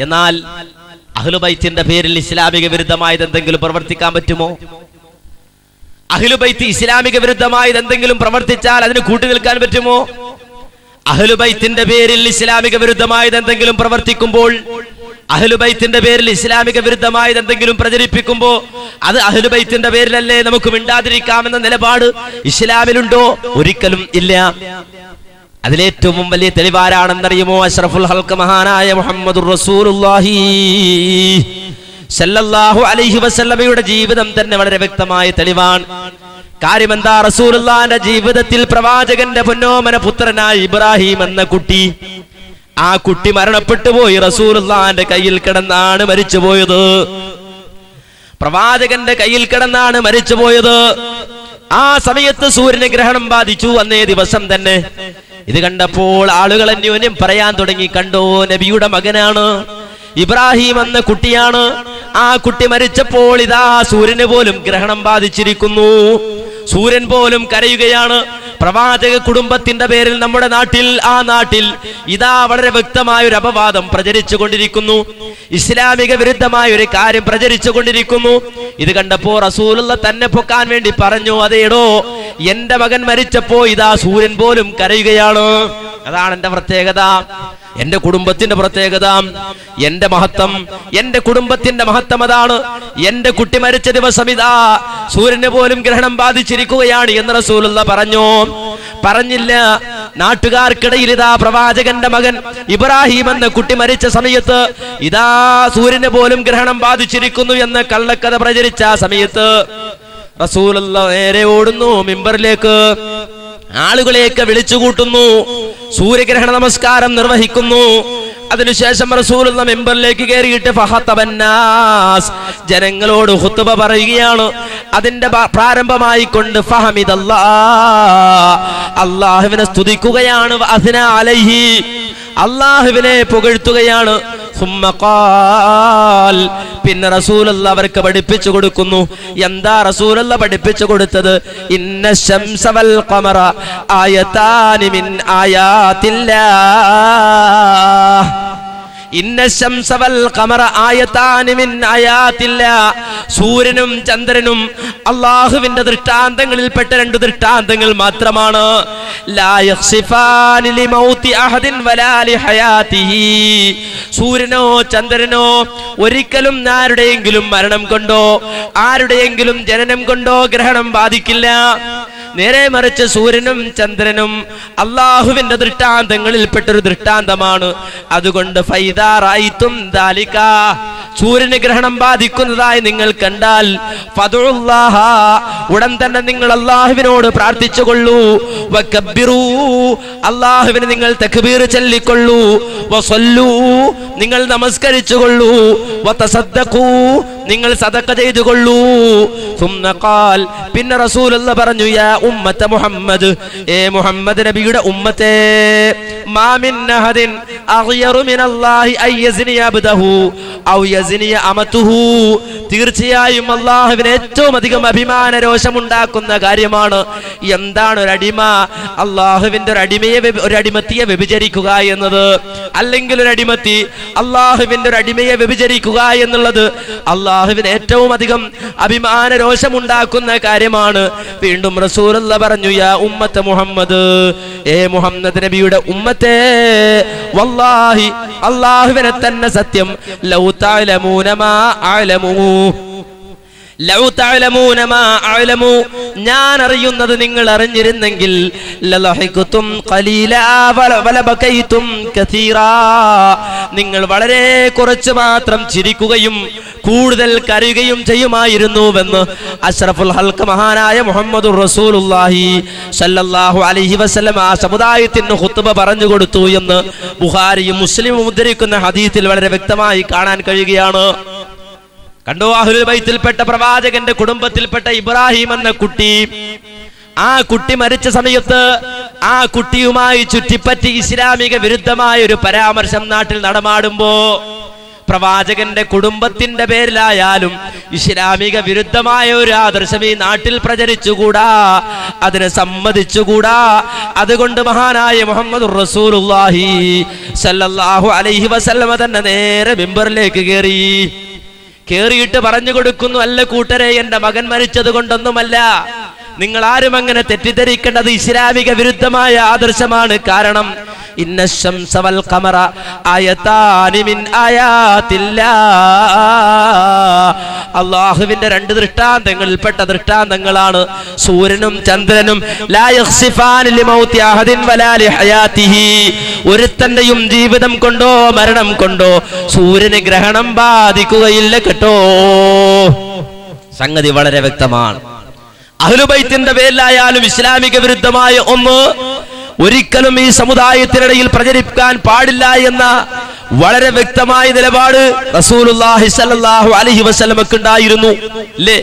എന്നാൽ അഹ്ലുബൈത്തിന്റെ പേരിൽ ഇസ്ലാമിക വിരുദ്ധമായത് എന്തെങ്കിലും പ്രവർത്തിക്കാൻ പറ്റുമോ? അഹ്ലുബൈത്ത് ഇസ്ലാമിക വിരുദ്ധമായത് എന്തെങ്കിലും പ്രവർത്തിച്ചാൽ അതിന് കൂട്ടുനിൽക്കാൻ പറ്റുമോ? അഹ്ലുബൈത്തിന്റെ പേരിൽ ഇസ്ലാമിക വിരുദ്ധമായത് എന്തെങ്കിലും പ്രവർത്തിക്കുമ്പോൾ, അഹ്ലുബൈത്തിന്റെ പേരിൽ ഇസ്ലാമിക വിരുദ്ധമായത് എന്തെങ്കിലും പ്രചരിപ്പിക്കുമ്പോ അത് അഹ്ലുബൈത്തിന്റെ പേരിലല്ലേ നമുക്ക് മിണ്ടാതിരിക്കാമെന്ന നിലപാട് ഇസ്ലാമിലുണ്ടോ? ഒരിക്കലും ഇല്ല. അതിലേറ്റവും വലിയ തെളിവാരാണെന്നറിയുമോ? അഷ്റഫുൽ ഹൽഖ് മഹാനായ മുഹമ്മദുർ റസൂലുള്ളാഹി സല്ലല്ലാഹു അലൈഹി വസല്ലമയുടെ ജീവിതം തന്നെ വളരെ വ്യക്തമായ തെളിവാണ്. കാര്യമെന്താ? റസൂലുള്ളാഹിന്റെ ജീവിതത്തിൽ പ്രവാചകന്റെ പൊന്നോമന പുത്രനായ ഇബ്രാഹിം എന്ന കുട്ടി, ആ കുട്ടി മരണപ്പെട്ടു പോയി. റസൂലുള്ളാഹിന്റെ കയ്യിൽ കിടന്നാണ് മരിച്ചുപോയത്. പ്രവാചകന്റെ കയ്യിൽ കിടന്നാണ് മരിച്ചുപോയത്. ആ സമയത്ത് സൂര്യന് ഗ്രഹണം ബാധിച്ചു. അന്നേ ദിവസം തന്നെ ഇത് കണ്ടപ്പോൾ ആളുകൾ അന്യോന്യം പറയാൻ തുടങ്ങി, കണ്ടോ, നബിയുടെ മകനാണ്, ഇബ്രാഹിം എന്ന കുട്ടിയാണ്. ആ കുട്ടി മരിച്ചപ്പോൾ ഇതാ സൂര്യന് പോലും ഗ്രഹണം ബാധിച്ചിരിക്കുന്നു, സൂര്യൻ പോലും കരയുകയാണ്. പ്രവാചക കുടുംബത്തിന്റെ പേരിൽ നമ്മുടെ നാട്ടിൽ, ആ നാട്ടിൽ ഇതാ വളരെ വ്യക്തമായ ഒരു അപവാദം പ്രചരിച്ചു കൊണ്ടിരിക്കുന്നു, ഇസ്ലാമിക വിരുദ്ധമായ ഒരു കാര്യം പ്രചരിച്ചു കൊണ്ടിരിക്കുന്നു. ഇത് കണ്ടപ്പോ റസൂലുള്ള തന്നെ പൊക്കാൻ വേണ്ടി പറഞ്ഞു, അതേടോ, എന്റെ മകൻ മരിച്ചപ്പോ ഇതാ സൂര്യൻ പോലും കരയുകയാണ്. അതാണ് എന്റെ പ്രത്യേകത, എന്റെ കുടുംബത്തിന്റെ പ്രത്യേകത, എന്റെ മഹത്വം, എന്റെ കുടുംബത്തിന്റെ മഹത്വം അതാണ്. എന്റെ കുട്ടി മരിച്ച ദിവസം ഇതാ സൂര്യന് പോലും ഗ്രഹണം ബാധിച്ചിരിക്കുകയാണ് എന്ന് റസൂലുള്ള പറഞ്ഞു. പറഞ്ഞില്ല. നാട്ടുകാർക്കിടയിൽ ഇതാ പ്രവാചകന്റെ മകൻ ഇബ്രാഹിം എന്ന കുട്ടി മരിച്ച സമയത്ത് ഇതാ സൂര്യന് പോലും ഗ്രഹണം ബാധിച്ചിരിക്കുന്നു എന്ന് കള്ളക്കഥ പ്രചരിച്ച സമയത്ത് റസൂലുള്ള നേരെ ഓടുന്നു മിമ്പറിലേക്ക്, ആളുകളെയൊക്കെ വിളിച്ചുകൂട്ടുന്നു, സൂര്യഗ്രഹണ നമസ്കാരം നിർവഹിക്കുന്നു. അതിനുശേഷം റസൂലുള്ള മെമ്പറിലേക്ക് കയറിയിട്ട് ഫഹതബന്നാസ്, ജനങ്ങളോട് ഖുത്ബ പറയുകയാണ്. അതിന്റെ പ്രാരംഭമായി കൊണ്ട് അല്ലാഹുവിനെ സ്തുതിക്കുകയാണ്, വഅസ്നാ അലൈഹി, അല്ലാഹുവിനെ പുകഴ്ത്തുകയാണ്. പിന്നെ റസൂലുള്ള അവർക്ക് പഠിപ്പിച്ചു കൊടുക്കുന്നു. എന്താ റസൂലുള്ള പഠിപ്പിച്ചു കൊടുത്തത്? ഇന്ന ശംസ വൽ ഖമറ ആയതാനി മിൻ ആയാതില്ലാഹ്, ഇന്ന ശംസ വൽ ഖമറ ആയതാനി മിൻ ആയാതില്ലാഹ്, സൂര്യനും ചന്ദ്രനും അല്ലാഹുവിന്റെ ദൃഷ്ടാന്തങ്ങളിൽപ്പെട്ട രണ്ട് ദൃഷ്ടാന്തങ്ങൾ മാത്രമാണ്. ലാ യഖ്സിഫാനി ലിമൗതി അഹദിൻ വലാ ലിഹയാതിഹി, സൂര്യനോ ചന്ദ്രനോ ഒരിക്കലും ആരുടെയെങ്കിലും മരണം കൊണ്ടോ ആരുടെയെങ്കിലും ജനനം കൊണ്ടോ ഗ്രഹണം ബാധിക്കില്ല. നേരെ മറിച്ച് സൂര്യനും ചന്ദ്രനും അല്ലാഹുവിന്റെ ദൃഷ്ടാന്തങ്ങളിൽപ്പെട്ടൊരു ദൃഷ്ടാന്തമാണ്. അതുകൊണ്ട് ഫൈദാ റഅയ്തും ദാലിക, സൂര്യന് ഗ്രഹണം ബാധിക്കുന്നതായി നിങ്ങൾ കണ്ടാൽ ഫദുല്ലാഹ, ഉടൻ തന്നെ നിങ്ങൾ അല്ലാഹുവിനോട് പ്രാർത്ഥിച്ചുകൊള്ളൂ. വകബ്ബിറൂ, അല്ലാഹുവിനെ നിങ്ങൾ തക്ബീർ ചൊല്ലിക്കൊള്ളൂ. വസല്ലൂ, നിങ്ങൾ നമസ്കരിച്ചുകൊള്ളൂ. വതസദ്ദഖൂ, നിങ്ങൾ സദഖ ചെയ്തുകൊള്ളൂ. സുമ്മ ഖാൽ, പിന്നെ റസൂലുള്ള പറഞ്ഞു, യാ ഉമ്മത മുഹമ്മദ്, ഏ മുഹമ്മദ് നബിയുടെ ഉമ്മത്തെ, മാ മിൻ അഹദിൻ അഗ്യറു മിനല്ലാഹി അയ്യസ്നി അബ്ദഹു ഔ യസ്നി അമതുഹു, തീർച്ചയായും അല്ലാഹുവിന് ഏറ്റവും അധികം അഭിമാന രോഷമുണ്ടാക്കുന്ന കാര്യമാണ്. എന്താണ് ഒരു അടിമ? അല്ലാഹുവിന്റെ ഒരു അടിമത്തിയെ വ്യഭിചരിക്കുക എന്നത്, അല്ലെങ്കിൽ ഒരു അടിമത്തി അല്ലാഹുവിന്റെ ഒരു അടിമയെ വ്യഭിചരിക്കുക എന്നുള്ളത് അല്ലാഹുവിന് ഏറ്റവും അധികം അഭിമാന രോഷമുണ്ടാക്കുന്ന കാര്യമാണ്. വീണ്ടും റസൂലുള്ള പറഞ്ഞു, യാ ഉമ്മത്ത മുഹമ്മദ്, ഏ മുഹമ്മദ് നബിയുടെ ഉമ്മത്തെ, വല്ലാഹി, അല്ലാഹുവിനെ തന്നെ സത്യം, ലൗ തഅലമൂന മാ അഅലമു, ലൗ തഅലമൂന മാ അഅലമു, ഞാൻ അറിയുന്നത് നിങ്ങൾ അറിഞ്ഞിരുന്നെങ്കിൽ ലളഹിഖതും ഖലീലാ വലബകൈതും കസീറാ, നിങ്ങൾ വളരെ കുറച്ച് മാത്രം ചിരിക്കുകയും കൂടുതൽ കരയുകയും ചെയ്യുമായിരുന്നുവെന്ന് അഷ്റഫുൽ ഹൽഖ് മഹാനായ മുഹമ്മദുർ റസൂലുള്ളാഹി സല്ലല്ലാഹു അലൈഹി വസല്ലം ആ സമുദായത്തിന് ഖുത്ബ പറഞ്ഞു കൊടുത്തു എന്ന് ബുഖാരിയും മുസ്ലിമും ഉദ്ധരിക്കുന്ന ഹദീസിൽ വളരെ വ്യക്തമായി കാണാൻ കഴിയുകയാണ്. കണ്ടോ, അഹ്ലുൽ ബൈത്തിൽപ്പെട്ട പ്രവാചകന്റെ കുടുംബത്തിൽപ്പെട്ട ഇബ്രാഹിം എന്ന കുട്ടി, ആ കുട്ടി മരിച്ച സമയത്ത് ആ കുട്ടിയുമായി ചുറ്റിപ്പറ്റി ഇസ്ലാമിക വിരുദ്ധമായ ഒരു പരാമർശം നാട്ടിൽ നടമാടുമ്പോ പ്രവാചകന്റെ കുടുംബത്തിന്റെ പേരിലായാലും ഇസ്ലാമിക വിരുദ്ധമായ ഒരു ആദർശം ഈ നാട്ടിൽ പ്രചരിച്ചുകൂടാ, അതിനെ സമ്മതിച്ചുകൂടാ. അതുകൊണ്ട് മഹാനായ മുഹമ്മദുർ റസൂലുള്ളാഹി സല്ലല്ലാഹു അലൈഹി വസല്ലമ തന്നെ നേരെ മിമ്പറിലേക്ക് കേറിയിട്ട് പറഞ്ഞു കൊടുക്കുന്നു, അല്ല കൂട്ടരെ, എന്റെ മകൻ മരിച്ചത് കൊണ്ടൊന്നുമല്ല, നിങ്ങൾ ആരും അങ്ങനെ തെറ്റിദ്ധരിക്കേണ്ടത് ഇസ്ലാമിക വിരുദ്ധമായ ആദർശമാണ്. കാരണം ഇന്ന ശംസ വൽ ഖമറ ആയതാനി മിൻ ആയാതില്ലാഹ്, അല്ലാഹുവിന്റെ രണ്ട് ദൃഷ്ടാന്തങ്ങളിൽപ്പെട്ട ദൃഷ്ടാന്തങ്ങളാണ് സൂര്യനും ചന്ദ്രനും. ലാ യഖ്സിഫാനി ലിമൗതി അഹദിൻ വലാ ലിഹയാതിഹി, ഒരുത്തന്റെയും ജീവിതം കൊണ്ടോ മരണം കൊണ്ടോ സൂര്യന് ഗ്രഹണം ബാധിക്കുകയില്ല കേട്ടോ. സംഗതി വളരെ വ്യക്തമാണ്. അഹ്ലുബൈത്തിന്റെ പേരിലായാലും ഇസ്ലാമിക വിരുദ്ധമായ ഒന്ന് ഒരിക്കലും ഈ സമുദായത്തിനിടയിൽ പ്രചരിക്കാൻ പാടില്ല എന്ന വളരെ വ്യക്തമായ നിലപാട് റസൂലുള്ളാഹി സ്വല്ലല്ലാഹു അലൈഹി വസല്ലമക്ക് ഉണ്ടായിരുന്നു അല്ലേ?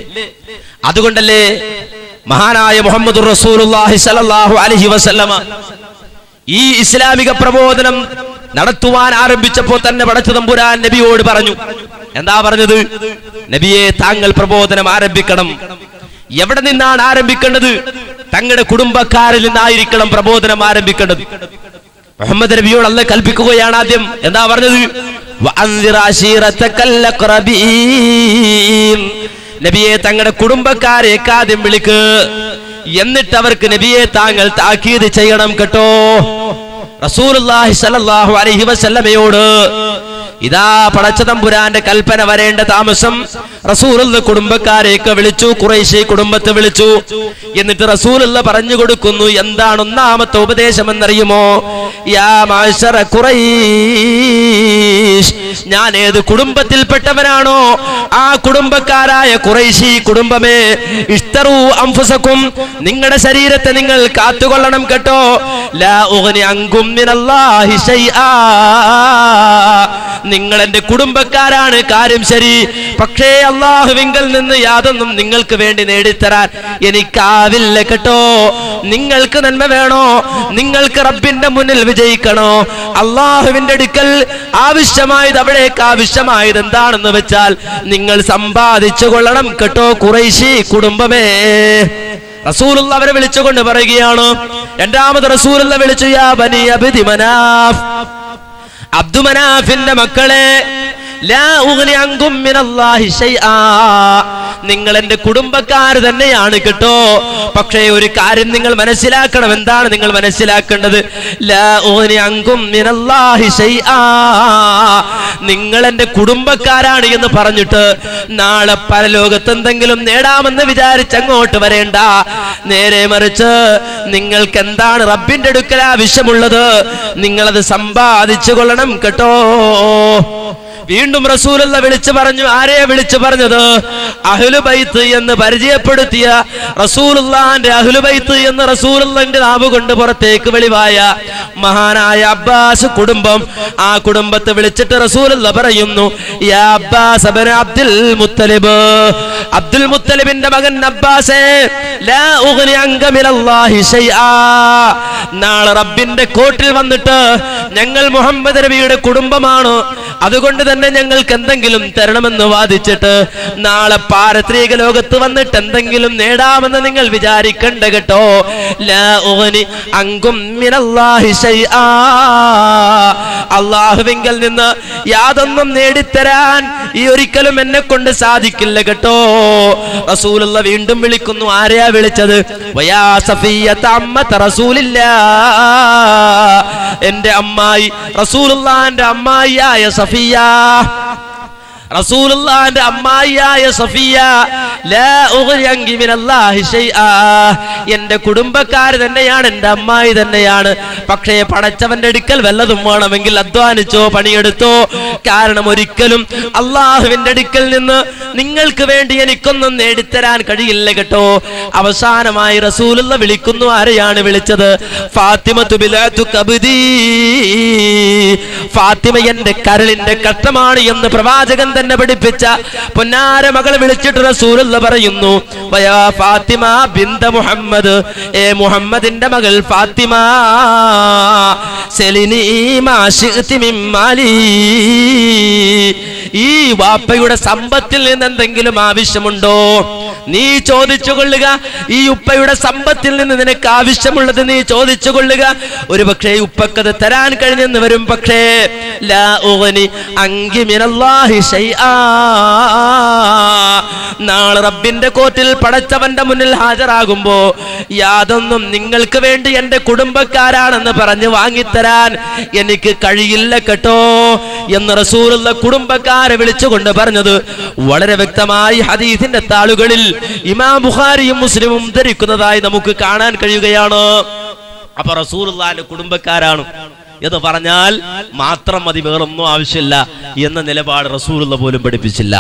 അതുകൊണ്ടല്ലേ മഹാനായ മുഹമ്മദുർ റസൂലുള്ളാഹി സ്വല്ലല്ലാഹു അലൈഹി വസല്ലമ ഈ ഇസ്ലാമിക പ്രബോധനം നടത്തുവാൻ ആരംഭിച്ചപ്പോൾ തന്നെ പടച്ച തമ്പുരാൻ നബിയോട് പറഞ്ഞു. എന്താ പറഞ്ഞത്? നബിയെ, താങ്കൾ പ്രബോധനം ആരംഭിക്കണം. എവിടെ നിന്നാണ് ആരംഭിക്കേണ്ടത്? തങ്ങളുടെ കുടുംബക്കാരിൽ നിന്നായിരിക്കണം പ്രബോധനം ആരംഭിക്കേണ്ടത്. മുഹമ്മദ് നബിയോട് അല്ലാഹു കൽപ്പിക്കുകയാണ് ആദ്യം. എന്താ പറഞ്ഞത്? വഅൻസിർ അശീറതകൽ അഖ്റബീൻ, നബിയെ തങ്ങളുടെ കുടുംബക്കാരെ ആദ്യം വിളിക്ക്, എന്നിട്ട് അവർക്ക് നബിയെ താങ്കൾ താക്കീത് ചെയ്യണം കേട്ടോ. റസൂലുള്ളാഹി സ്വല്ലല്ലാഹു അലൈഹി വസല്ലമയോട് ഇതാ പടച്ച തമ്പുരാന്റെ കൽപ്പന വരേണ്ട താമസം റസൂലുള്ള കുടുംബക്കാരെയൊക്കെ വിളിച്ചു, ഖുറൈശി കുടുംബത്തെ വിളിച്ചു. എന്നിട്ട് റസൂലുള്ള പറഞ്ഞു കൊടുക്കുന്നു, എന്താണ് ഒന്നാമത്തെ ഉപദേശം എന്നറിയുമോ? യാ മഅ്ശറ ഖുറൈശ്, ഞാൻ ഏത് കുടുംബത്തിൽപ്പെട്ടവനാണോ ആ കുടുംബക്കാരായ ഖുറൈശി കുടുംബമേ, ഇഷ്തറൂ അൻഫുസകും, നിങ്ങളുടെ ശരീരത്തെ നിങ്ങൾ കാത്തുകൊള്ളണം കേട്ടോ. ലാ ഉഗ്നി അൻകും മിനല്ലാഹി ശൈആ, നിങ്ങൾ എന്റെ കുടുംബക്കാരാണ്, കാര്യം ശരി, പക്ഷേ അല്ലാഹുവിങ്കൽ നിന്ന് യാതൊന്നും നിങ്ങൾക്ക് വേണ്ടി നേടിത്തരാൻ എനിക്കാവില്ല കേട്ടോ. നിങ്ങൾക്ക് നന്മ വേണോ? നിങ്ങൾക്ക് റബ്ബിന്റെ മുന്നിൽ വിജയിക്കണോ? അല്ലാഹുവിന്റെ അടുക്കൽ ആവശ്യമായത്, അവിടേക്ക് ആവശ്യമായത് എന്താണെന്ന് വെച്ചാൽ നിങ്ങൾ സമ്പാദിച്ചു കൊള്ളണം കേട്ടോ ഖുറൈശി കുടുംബമേ. റസൂലുള്ള അവരെ വിളിച്ചുകൊണ്ട് പറയുകയാണ്. രണ്ടാമത് റസൂലുള്ള വിളിച്ചു, യാ ബനി അബ്ദി മനാഫ്, അബ്ദുമനാഫിന്റെ മക്കളെ, ലാ ഉഗ്നി അൻകും മിനല്ലാഹി ശൈആ, നിങ്ങൾ എന്റെ കുടുംബക്കാർ തന്നെയാണ് കേട്ടോ. പക്ഷേ ഒരു കാര്യം നിങ്ങൾ മനസ്സിലാക്കണം. എന്താണ് നിങ്ങൾ മനസ്സിലാക്കേണ്ടത്? ലാ ഉഗ്നി അൻകും മിനല്ലാഹി ശൈആ, നിങ്ങൾ എന്റെ കുടുംബക്കാരാണ് എന്ന് പറഞ്ഞിട്ട് നാളെ പരലോകത്ത് എന്തെങ്കിലും നേടാമെന്ന് വിചാരിച്ച് അങ്ങോട്ട് വരേണ്ട. നേരെ മറിച്ച് നിങ്ങൾക്ക് എന്താണ് റബ്ബിന്റെ അടുക്കൽ ആവശ്യമുള്ളത്, നിങ്ങളത് സമ്പാദിച്ചു കൊള്ളണം കേട്ടോ. വീണ്ടും റസൂലുള്ള വിളിച്ചു പറഞ്ഞു. ആരെയെ വിളിച്ചു പറഞ്ഞത്? അഹ്ലുബൈത്ത് എന്ന് പരിചയപ്പെടുത്തിയ റസൂലുള്ളാഹിന്റെ അഹ്ലുബൈത്ത് എന്ന് റസൂലുള്ളാഹിന്റെ നാവ് കൊണ്ട് പുറത്തേക്ക് വെളിവായ മഹാനായ അബ്ബാസ് കുടുംബം. ആ കുടുംബത്തെ വിളിച്ചിട്ട് റസൂലുള്ള പറയുന്നു, യാ അബ്ബാസ് ഇബ്നു അബ്ദുൽ മുത്തലിബ്, അബ്ദുൽ മുത്തലിബിന്റെ മകൻ അബ്ബാസേ, ലാ ഉഗ്നി അൻക മിനല്ലാഹി ശൈആ, നാളെ റബ്ബിന്റെ കോർട്ടിൽ വന്നിട്ട് ഞങ്ങൾ മുഹമ്മദ് നബിയുടെ കുടുംബമാണ്, അതുകൊണ്ട് തന്നെ ഞങ്ങൾക്ക് എന്തെങ്കിലും തരണമെന്ന് വാദിച്ചിട്ട് നാളെ പാരത്രിക ലോകത്ത് വന്നിട്ട് എന്തെങ്കിലും നേടാമെന്ന് നിങ്ങൾ വിചാരിക്കണ്ട കേട്ടോ. ലാ ഉഗ്നി അൻകും മിനല്ലാഹി ശൈആ, അല്ലാഹുവിങ്കൽ നിന്ന് യാതൊന്നും നേടിത്തരാൻ ഈ ഒരിക്കലും എന്നെ കൊണ്ട് സാധിക്കില്ല കേട്ടോ. റസൂലുള്ള വീണ്ടും വിളിക്കുന്നു. ആരെയാ വിളിച്ചത്? വയാ സഫിയ്യത അമ്മത റസൂലില്ലാഹ്, എന്റെ അമ്മായി, റസൂലുള്ളാഹിന്റെ അമ്മായിയായ സഫിയ. റസൂലുള്ളാഹിന്റെ അമ്മായിയായ സഫിയ ലാ ഉഗ്നി അൻകി മിനല്ലാഹി ശൈആ, എന്റെ കുടുംബക്കാർ തന്നെയാണ്, എന്റെ അമ്മായി തന്നെയാണ്. പക്ഷേ പടച്ചവന്റെ അടുക്കൽ വല്ലതും വേണമെങ്കിൽ അധ്വാനിച്ചോ, പണിയെടുത്തോ. കാരണം ഒരിക്കലും അള്ളാഹുവിന്റെ അടുക്കൽ നിന്ന് നിങ്ങൾക്ക് വേണ്ടി എനിക്കൊന്നും നേടിത്തരാൻ കഴിയില്ല കേട്ടോ. അവസാനമായി റസൂലുള്ള വിളിക്കുന്നു. ആരെയാണ് വിളിച്ചത്? ഫാത്തിമത്തു ബിലാതു കബ്ദി, ഫാത്തിമ എന്റെ കരളിന്റെ കഷ്ടമാണ് എന്ന് പ്രവാചകൻ തന്നെ പഠിപ്പിച്ച പൊന്നാര മകളെ വിളിച്ചിട്ട് റസൂലുള്ള പറയുന്നു, വയാ ഫാത്തിമ ബിന്ത മുഹമ്മദ്, ഏ മുഹമ്മദിന്റെ മകൾ ഫാത്തിമ, സലിനി മാ ശിഅ്തി മിൻ മാലി, ഈ വാപ്പയുടെ സമ്പത്തിൽ നിന്ന് എന്തെങ്കിലും ആവശ്യമുണ്ടോ നീ ചോദിച്ചു കൊള്ളുക. ഈ ഉപ്പയുടെ സമ്പത്തിൽ നിന്ന് നിനക്ക് ആവശ്യമുള്ളത് നീ ചോദിച്ചു കൊള്ളുക. ഒരു പക്ഷേ ഉപ്പക്കത് തരാൻ കഴിഞ്ഞെന്ന് വരും. പക്ഷേ ലാ ഉഗ്നി അൻകി മിനല്ലാഹി ശൈആ, നാളെ റബ്ബിന്റെ കോർട്ടിൽ പടച്ചവന്റെ മുന്നിൽ ഹാജരാകുമ്പോ യാതൊന്നും നിങ്ങൾക്ക് വേണ്ടി എന്റെ കുടുംബക്കാരാണെന്ന് പറഞ്ഞ് വാങ്ങിത്തരാൻ എനിക്ക് കഴിയില്ല കേട്ടോ എന്ന് റസൂലുള്ള കുടുംബക്കാരെ വിളിച്ചുകൊണ്ട് പറഞ്ഞത് വളരെ വ്യക്തമായി ഹദീസിന്റെ താളുകളിൽ ഇമാം ബുഖാരിയും മുസ്ലിമും ധരിക്കുന്നതായി നമുക്ക് കാണാൻ കഴിയുകയാണ്. അപ്പൊ റസൂലുള്ളാഹിന്റെ കുടുംബക്കാരാണ് എന്ന് പറഞ്ഞാൽ മാത്രം മതി, വേറൊന്നും ആവശ്യമില്ല എന്ന നിലപാട് റസൂലുള്ള പോലും പഠിപ്പിച്ചില്ല.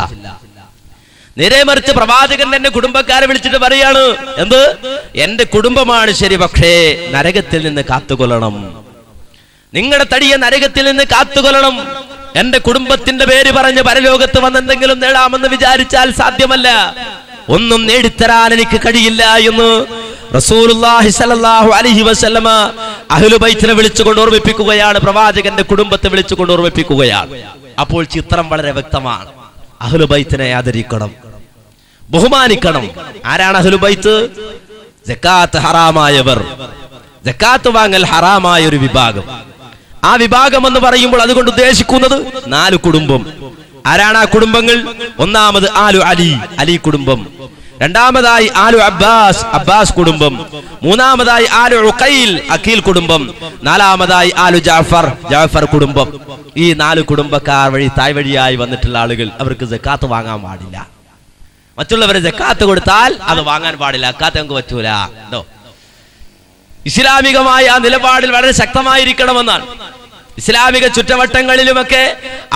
നേരെ മറിച്ച് പ്രവാചകൻ എന്റെ കുടുംബക്കാരെ വിളിച്ചിട്ട് പറയാണ്, എന്ത്? എന്റെ കുടുംബമാണ് ശരി, പക്ഷേ നരകത്തിൽ നിന്ന് കാത്തുകൊള്ളണം, നിങ്ങളുടെ തടിയെ നരകത്തിൽ നിന്ന് കാത്തുകൊള്ളണം. എന്റെ കുടുംബത്തിന്റെ പേര് പറഞ്ഞ് പരലോകത്ത് വന്നെന്തെങ്കിലും നേടാമെന്ന് വിചാരിച്ചാൽ സാധ്യമല്ല, ഒന്നും നേടിത്തരാൻ എനിക്ക് കഴിയില്ല എന്ന് റസൂലുള്ളാഹി സ്വല്ലല്ലാഹു അലൈഹി വസല്ലമ അഹ്ലു ബൈത്തിനെ വിളിച്ചുകൊണ്ട് ഓർമ്മിപ്പിക്കുകയാണ്, പ്രവാചകന്റെ കുടുംബത്തെ വിളിച്ചുകൊണ്ട് ഓർമ്മിപ്പിക്കുകയാണ്. അപ്പോൾ ചിത്രം വളരെ വ്യക്തമാണ്. അഹ്ലു ബൈത്തിനെ ആദരിക്കണം, ബഹുമാനിക്കണം. ആരാണ് അഹ്ലു ബൈത്ത്? സകാത്ത് ഹറാമായവർ, സകാത്ത് വാങ്ങൽ ഹറാമായ ഒരു വിഭാഗം. ആ വിഭാഗം എന്ന് പറയുമ്പോൾ അതുകൊണ്ട് ഉദ്ദേശിക്കുന്നത് 4 കുടുംബം. ആരാണ് ആ കുടുംബങ്ങൾ? ഒന്നാമത് ആലു അലി, അലി കുടുംബം. രണ്ടാമതായി ആലു അബ്ബാസ്, അബ്ബാസ് കുടുംബം. മൂന്നാമതായി ആലു ഉഖൈൽ, അഖീൽ കുടുംബം. നാലാമതായി ആലു ജാഫർ, ജാഫർ കുടുംബം. ഈ 4 കുടുംബക്കാർ വഴി തായ്വഴിയായി വന്നിട്ടുള്ള ആളുകൾ, അവർക്ക് സക്കാത്ത് വാങ്ങാൻ പാടില്ല. മറ്റുള്ളവരെ സക്കാത്ത് കൊടുത്താൽ അത് വാങ്ങാൻ പാടില്ല, സക്കാത്ത് നമുക്ക് പറ്റൂല. എന്തോ ഇസ്ലാമികമായ ആ നിലപാടിൽ വളരെ ശക്തമായിരിക്കണമെന്നാണ്. ഇസ്ലാമിക ചുറ്റവട്ടങ്ങളിലുമൊക്കെ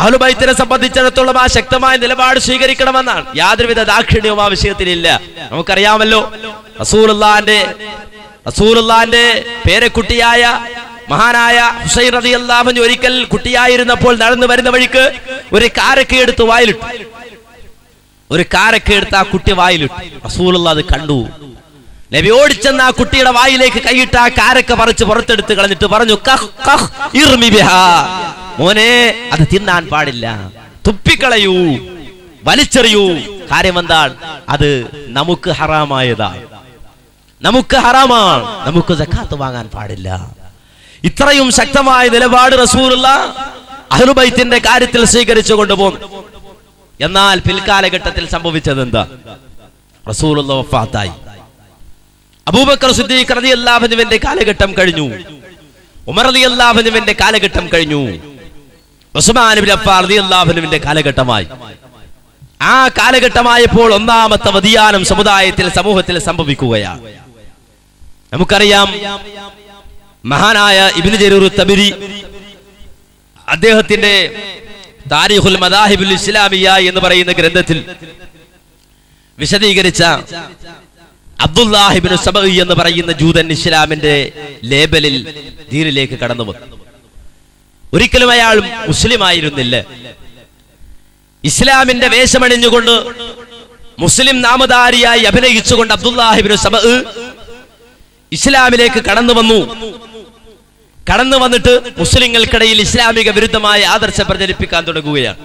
അഹ്ലു ബൈത്തിനെ സംബന്ധിച്ചിടത്തോളം ആ ശക്തമായ നിലപാട് സ്വീകരിക്കണമെന്നാണ്. യാതൊരുവിധ ദാക്ഷിണ്യവും ആ വിഷയത്തിലില്ല. നമുക്കറിയാമല്ലോ, റസൂലുള്ളാഹിന്റെ പേരക്കുട്ടിയായ മഹാനായ ഹുസൈൻ റളിയല്ലാഹു അൻഹു ഒരിക്കൽ കുട്ടിയായിരുന്നപ്പോൾ നടന്നു വരുന്ന വഴിക്ക് ഒരു കാരക്ക എടുത്ത് വായിലിട്ടു. ഒരു കാരക്ക എടുത്ത് ആ കുട്ടി വായിലിട്ടു. റസൂലുള്ളാഹി അത് കണ്ടു. നബി ഓടിച്ചെന്ന് ആ കുട്ടിയുടെ വായിലേക്ക് കൈയിട്ട് ആ കാരക്ക പറിച്ച് പുറത്തെടുത്ത് കളഞ്ഞിട്ട് പറഞ്ഞു, കഹ് കഹ് ഇർമി ബിഹാ, മോനെ അത് തിന്നാൻ പാടില്ല, തുപ്പിക്കളയൂ, വലിച്ചെറിയൂ. കാര്യം എന്താണ്? അത് നമുക്ക് ഹറാമായതാണ്, നമുക്ക് ഹറാമാണ്, നമുക്ക് സക്കാത്ത് വാങ്ങാൻ പാടില്ല. ഇത്രയും ശക്തമായ നിലപാട് റസൂലുള്ളാഹി അഹ്ലു ബൈത്തിന്റെ കാര്യത്തിൽ സ്വീകരിച്ചു കൊണ്ടുപോകും. എന്നാൽ പിൽക്കാലഘട്ടത്തിൽ സംഭവിച്ചത് എന്താ? റസൂലുള്ളാഹി വഫാത്തായി. അബൂബക്കർ സിദ്ദീഖ് റളിയല്ലാഹു അൻഹുവിന്റെ കാലഘട്ടം കഴിഞ്ഞു, ഉമർ റളിയല്ലാഹു അൻഹുവിന്റെ കാലഘട്ടം കഴിഞ്ഞു, ഉസ്മാൻ ഇബ്നു അഫ്ഫാൻ റളിയല്ലാഹു അൻഹുവിന്റെ കാലഘട്ടമായി. ആ കാലഘട്ടമായപ്പോൾ ഒന്നാമത്തെ വ്യതിയാനം സമുദായത്തിൽ, സമൂഹത്തിൽ സംഭവിക്കുകയാണ്. നമുക്കറിയാം, മഹാനായ ഇബ്നു ജരീർ തബരി അദ്ദേഹത്തിന്റെ താരീഖുൽ മദാഹിബുൽ ഇസ്ലാമിയ്യ എന്ന് പറയുന്ന ഗ്രന്ഥത്തിൽ വിശദീകരിച്ച അബ്ദുല്ലാഹ് ഇബ്നു സബഈ എന്ന് പറയുന്ന ജൂതൻ ഇസ്ലാമിന്റെ ലേബലിൽ ദീനിലേക്ക് കടന്നു വന്നു. ഒരിക്കലും അയാൾ മുസ്ലിം ആയിരുന്നില്ല. ഇസ്ലാമിന്റെ വേഷമണിഞ്ഞുകൊണ്ട് മുസ്ലിം നാമധാരിയായി അഭിനയിച്ചുകൊണ്ട് അബ്ദുല്ലാഹ് ഇബ്നു സബഈ ഇസ്ലാമിലേക്ക് കടന്നു വന്നു. കടന്നു വന്നിട്ട് മുസ്ലിങ്ങൾക്കിടയിൽ ഇസ്ലാമിക വിരുദ്ധമായ ആദർശം പ്രചരിപ്പിക്കാൻ തുടങ്ങുകയാണ്.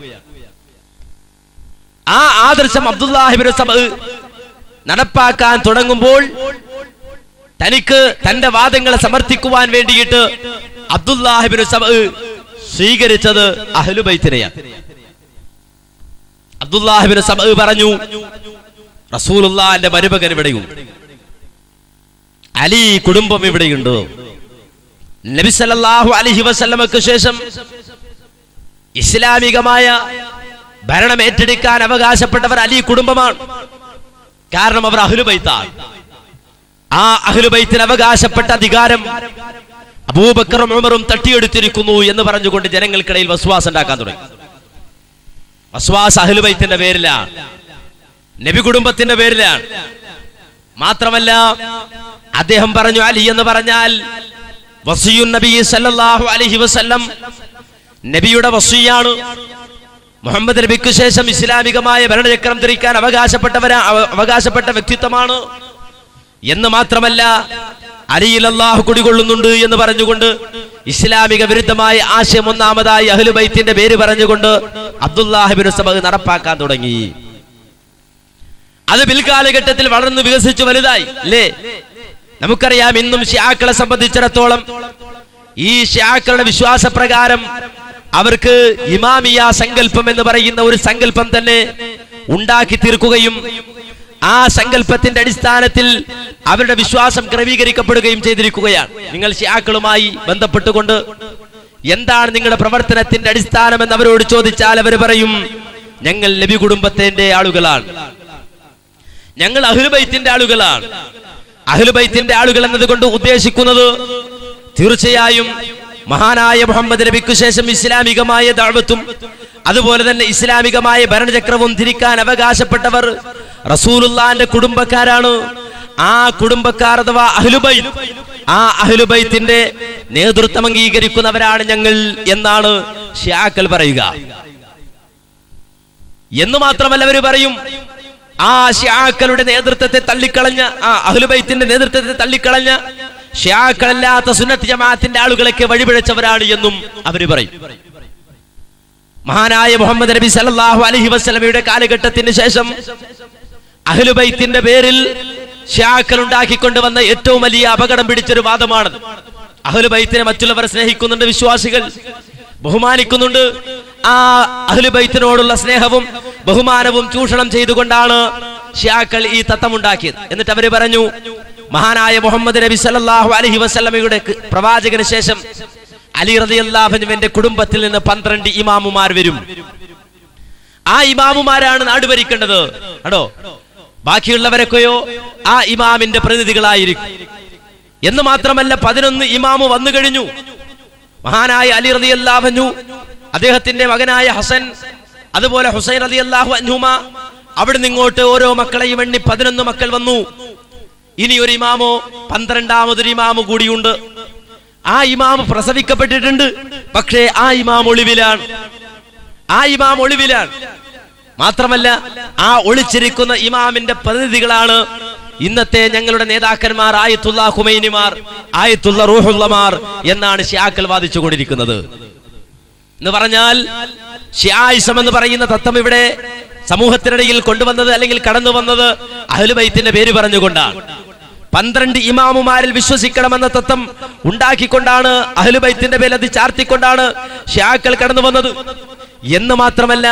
ആ ആദർശം അബ്ദുല്ലാഹ് ഇബ്നു സബഈ നടപ്പാക്കാൻ തുടങ്ങുമ്പോൾ തനിക്ക് തന്റെ വാദങ്ങളെ സമർത്ഥിക്കുവാൻ വേണ്ടിയിട്ട് അബ്ദുല്ലാഹ് ഇബ്നു സബഈ സ്വീകരിച്ചത് അഹ്ലു ബൈത്തിനെയാണ്. അബ്ദുല്ലാഹ് ഇബ്നു സബഈ പറഞ്ഞു, റസൂലുള്ളാഹിന്റെ മരുമകൻ ഇവിടെയുണ്ട്, അലി കുടുംബം ഇവിടെയുണ്ട്. നബി സല്ലല്ലാഹു അലൈഹി വസല്ലമക്ക് ശേഷം ഇസ്ലാമികമായ ഭരണം ഏറ്റെടുക്കാൻ അവകാശപ്പെട്ടവർ അലി കുടുംബമാണ്. കാരണം അവർ അഹ്ലുബൈത്താണ്. ആ അഹ്ലുബൈത്തിന് അവകാശപ്പെട്ട അധികാരം അബൂബക്കറും ഉമറും തട്ടിയെടുത്തിരിക്കുന്നു എന്ന് പറഞ്ഞുകൊണ്ട് ജനങ്ങൾക്കിടയിൽ വസ്വാസ് ഉണ്ടാക്കാൻ തുടങ്ങി. വസ്വാസ് അഹ്ലുബൈത്തിന്റെ പേരിലാണ്, നബി കുടുംബത്തിന്റെ പേരിലാണ്. മാത്രമല്ല അദ്ദേഹം പറഞ്ഞു, അലി എന്ന് പറഞ്ഞാൽ വസിയുൻ നബി സല്ലല്ലാഹു അലൈഹി വസല്ലം, നബിയുടെ വസിയാണ്. മുഹമ്മദ് നബിക്ക് ശേഷം ഇസ്ലാമികമായ ഭരണചക്രം തിരിക്കാൻ അവകാശപ്പെട്ട വ്യക്തിത്വമാണ് എന്ന് മാത്രമല്ല, അലിയിൽ അല്ലാഹു കുടികൊള്ളുന്നുണ്ട് എന്ന് പറഞ്ഞുകൊണ്ട് ഇസ്ലാമിക വിരുദ്ധമായ ആശയം ഒന്നാമതായി അഹ്ലുബൈത്തിന്റെ പേര് പറഞ്ഞുകൊണ്ട് അബ്ദുല്ലാഹ് ഇബ്നു സബഅ നടപ്പാക്കാൻ തുടങ്ങി. അത് പിൽക്കാലഘട്ടത്തിൽ വളർന്നു വികസിച്ചു വലുതായി അല്ലേ? നമുക്കറിയാം, ഇന്നും ശിയാക്കളെ സംബന്ധിച്ചിടത്തോളം ഈ ശിയാക്കളുടെ വിശ്വാസപ്രകാരം അവർക്ക് ഇമാമിയ സങ്കല്പം എന്ന് പറയുന്ന ഒരു സങ്കല്പം തന്നെ ഉണ്ടാക്കി തീർക്കുകയും ആ സങ്കല്പത്തിന്റെ അടിസ്ഥാനത്തിൽ അവരുടെ വിശ്വാസം ക്രമീകരിക്കപ്പെടുകയും ചെയ്തിരിക്കുകയാണ്. നിങ്ങൾ ശിയാക്കളുമായി ബന്ധപ്പെട്ടുകൊണ്ട് എന്താണ് നിങ്ങളുടെ പ്രവർത്തനത്തിന്റെ അടിസ്ഥാനം എന്ന് അവരോട് ചോദിച്ചാൽ അവർ പറയും, ഞങ്ങൾ നബി കുടുംബത്തിന്റെ ആളുകളാണ്, ഞങ്ങൾ അഹ്ലുബൈത്തിന്റെ ആളുകളാണ്. അഹ്ലുബൈത്തിന്റെ ആളുകൾ എന്നതുകൊണ്ട് ഉദ്ദേശിക്കുന്നത് തീർച്ചയായും മഹാനായ മുഹമ്മദ് നബിക്ക് ശേഷം ഇസ്ലാമികമായ ദഅവത്തും അതുപോലെ തന്നെ ഇസ്ലാമികമായ ഭരണചക്രവും തിരിക്കാൻ അവകാശപ്പെട്ടവർ റസൂലുള്ളാഹിന്റെ കുടുംബക്കാരാണ്. ആ കുടുംബക്കാർ അഥവാ അഹ്ലുബൈത്ത്, ആ അഹ്ലുബൈത്തിന്റെ നേതൃത്വം അംഗീകരിക്കുന്നവരാണ് ഞങ്ങൾ എന്നാണ് ശിയാക്കൾ പറയുക. എന്ന് മാത്രമല്ല അവർ പറയും, ആ ശിയാക്കളുടെ നേതൃത്വത്തെ തള്ളിക്കളഞ്ഞ, ആ അഹ്ലുബൈത്തിന്റെ നേതൃത്വത്തെ തള്ളിക്കളഞ്ഞ ശിയാക്കളല്ലാത്ത സുന്നത്ത് ജമാഅത്തിന്റെ ആളുകളൊക്കെ വഴിപിഴച്ചവരാണ് എന്നും അവര് പറയും. മഹാനായ മുഹമ്മദ് നബി സല്ലല്ലാഹു അലൈഹി വസല്ലമയുടെ കാലഘട്ടത്തിന് ശേഷം അഹ്ലുബൈത്തിന്റെ പേരിൽ ശിയാക്കൾ ഉണ്ടാക്കിക്കൊണ്ടുവന്ന ഏറ്റവും വലിയ അപകടം പിടിച്ചൊരു വാദമാണ്. അഹ്ലുബൈത്തിനെ മറ്റുള്ളവർ സ്നേഹിക്കുന്നുണ്ട്, വിശ്വാസികൾ ബഹുമാനിക്കുന്നുണ്ട്. ആ അഹ്ലുബൈത്തിനോടുള്ള സ്നേഹവും ബഹുമാനവും ചൂഷണം ചെയ്തുകൊണ്ടാണ് ശിയാക്കൾ ഈ തത്വമുണ്ടാക്കിയത്. എന്നിട്ട് അവര് പറഞ്ഞു, മഹാനായ മുഹമ്മദ് നബി സല്ലല്ലാഹു അലൈഹി വസല്ലമയുടെ പ്രവാചകന് ശേഷം അലി റളിയല്ലാഹു അൻഹുവിന്റെ കുടുംബത്തിൽ നിന്ന് 12 ഇമാമുമാർ വരും. ആ ഇമാമുമാരാണ് നാട് ഭരിക്കേണ്ടത് കേട്ടോ. ബാക്കിയുള്ളവരൊക്കെയോ ആ ഇമാമിന്റെ പ്രതിനിധികളായിരിക്കും. എന്ന് മാത്രമല്ല 11 ഇമാമു വന്നു കഴിഞ്ഞു. മഹാനായ അലി റളിയല്ലാഹു അൻഹു, അദ്ദേഹത്തിന്റെ മകനായ ഹസൻ, അതുപോലെ ഹുസൈൻ റളിയല്ലാഹു അൻഹുമ, അവിടുന്ന് ഇങ്ങോട്ട് ഓരോ മക്കളെയും എണ്ണി 11 മക്കൾ വന്നു. ഇനി ഒരു ഇമാമോ 12ാമതൊരു ഇമാമു കൂടിയുണ്ട്. ആ ഇമാമ് പ്രസവിക്കപ്പെട്ടിട്ടുണ്ട്, പക്ഷേ ആ ഇമാം ഒളിവിലാണ്. ആ ഇമാം ഒളിവിലാണ്. മാത്രമല്ല ആ ഒളിച്ചിരിക്കുന്ന ഇമാമിന്റെ പ്രതിനിധികളാണ് ഇന്നത്തെ ഞങ്ങളുടെ നേതാക്കന്മാർ, ആയത്തുള്ള ഖുമൈനിമാർ, ആയത്തുള്ള റൂഹുള്ളമാർ എന്നാണ് ശിയാക്കൾ വാദിച്ചു കൊണ്ടിരിക്കുന്നത്. എന്ന് പറഞ്ഞാൽ ശിയായിസം എന്ന് പറയുന്ന തത്വം ഇവിടെ സമൂഹത്തിനിടയിൽ കൊണ്ടുവന്നത് അല്ലെങ്കിൽ കടന്നു വന്നത് അഹ്ലുബൈത്തിന്റെ പേര് പറഞ്ഞുകൊണ്ടാണ്. 12 ഇമാമുമാരിൽ വിശ്വസിക്കണമെന്ന തത്വം ഉണ്ടാക്കിക്കൊണ്ടാണ്, അഹ്ലുബൈത്തിന്റെ പേരിൽ അത് ചാർത്തിക്കൊണ്ടാണ് ശിയാക്കൾ കടന്നു വന്നത്. എന്ന് മാത്രമല്ല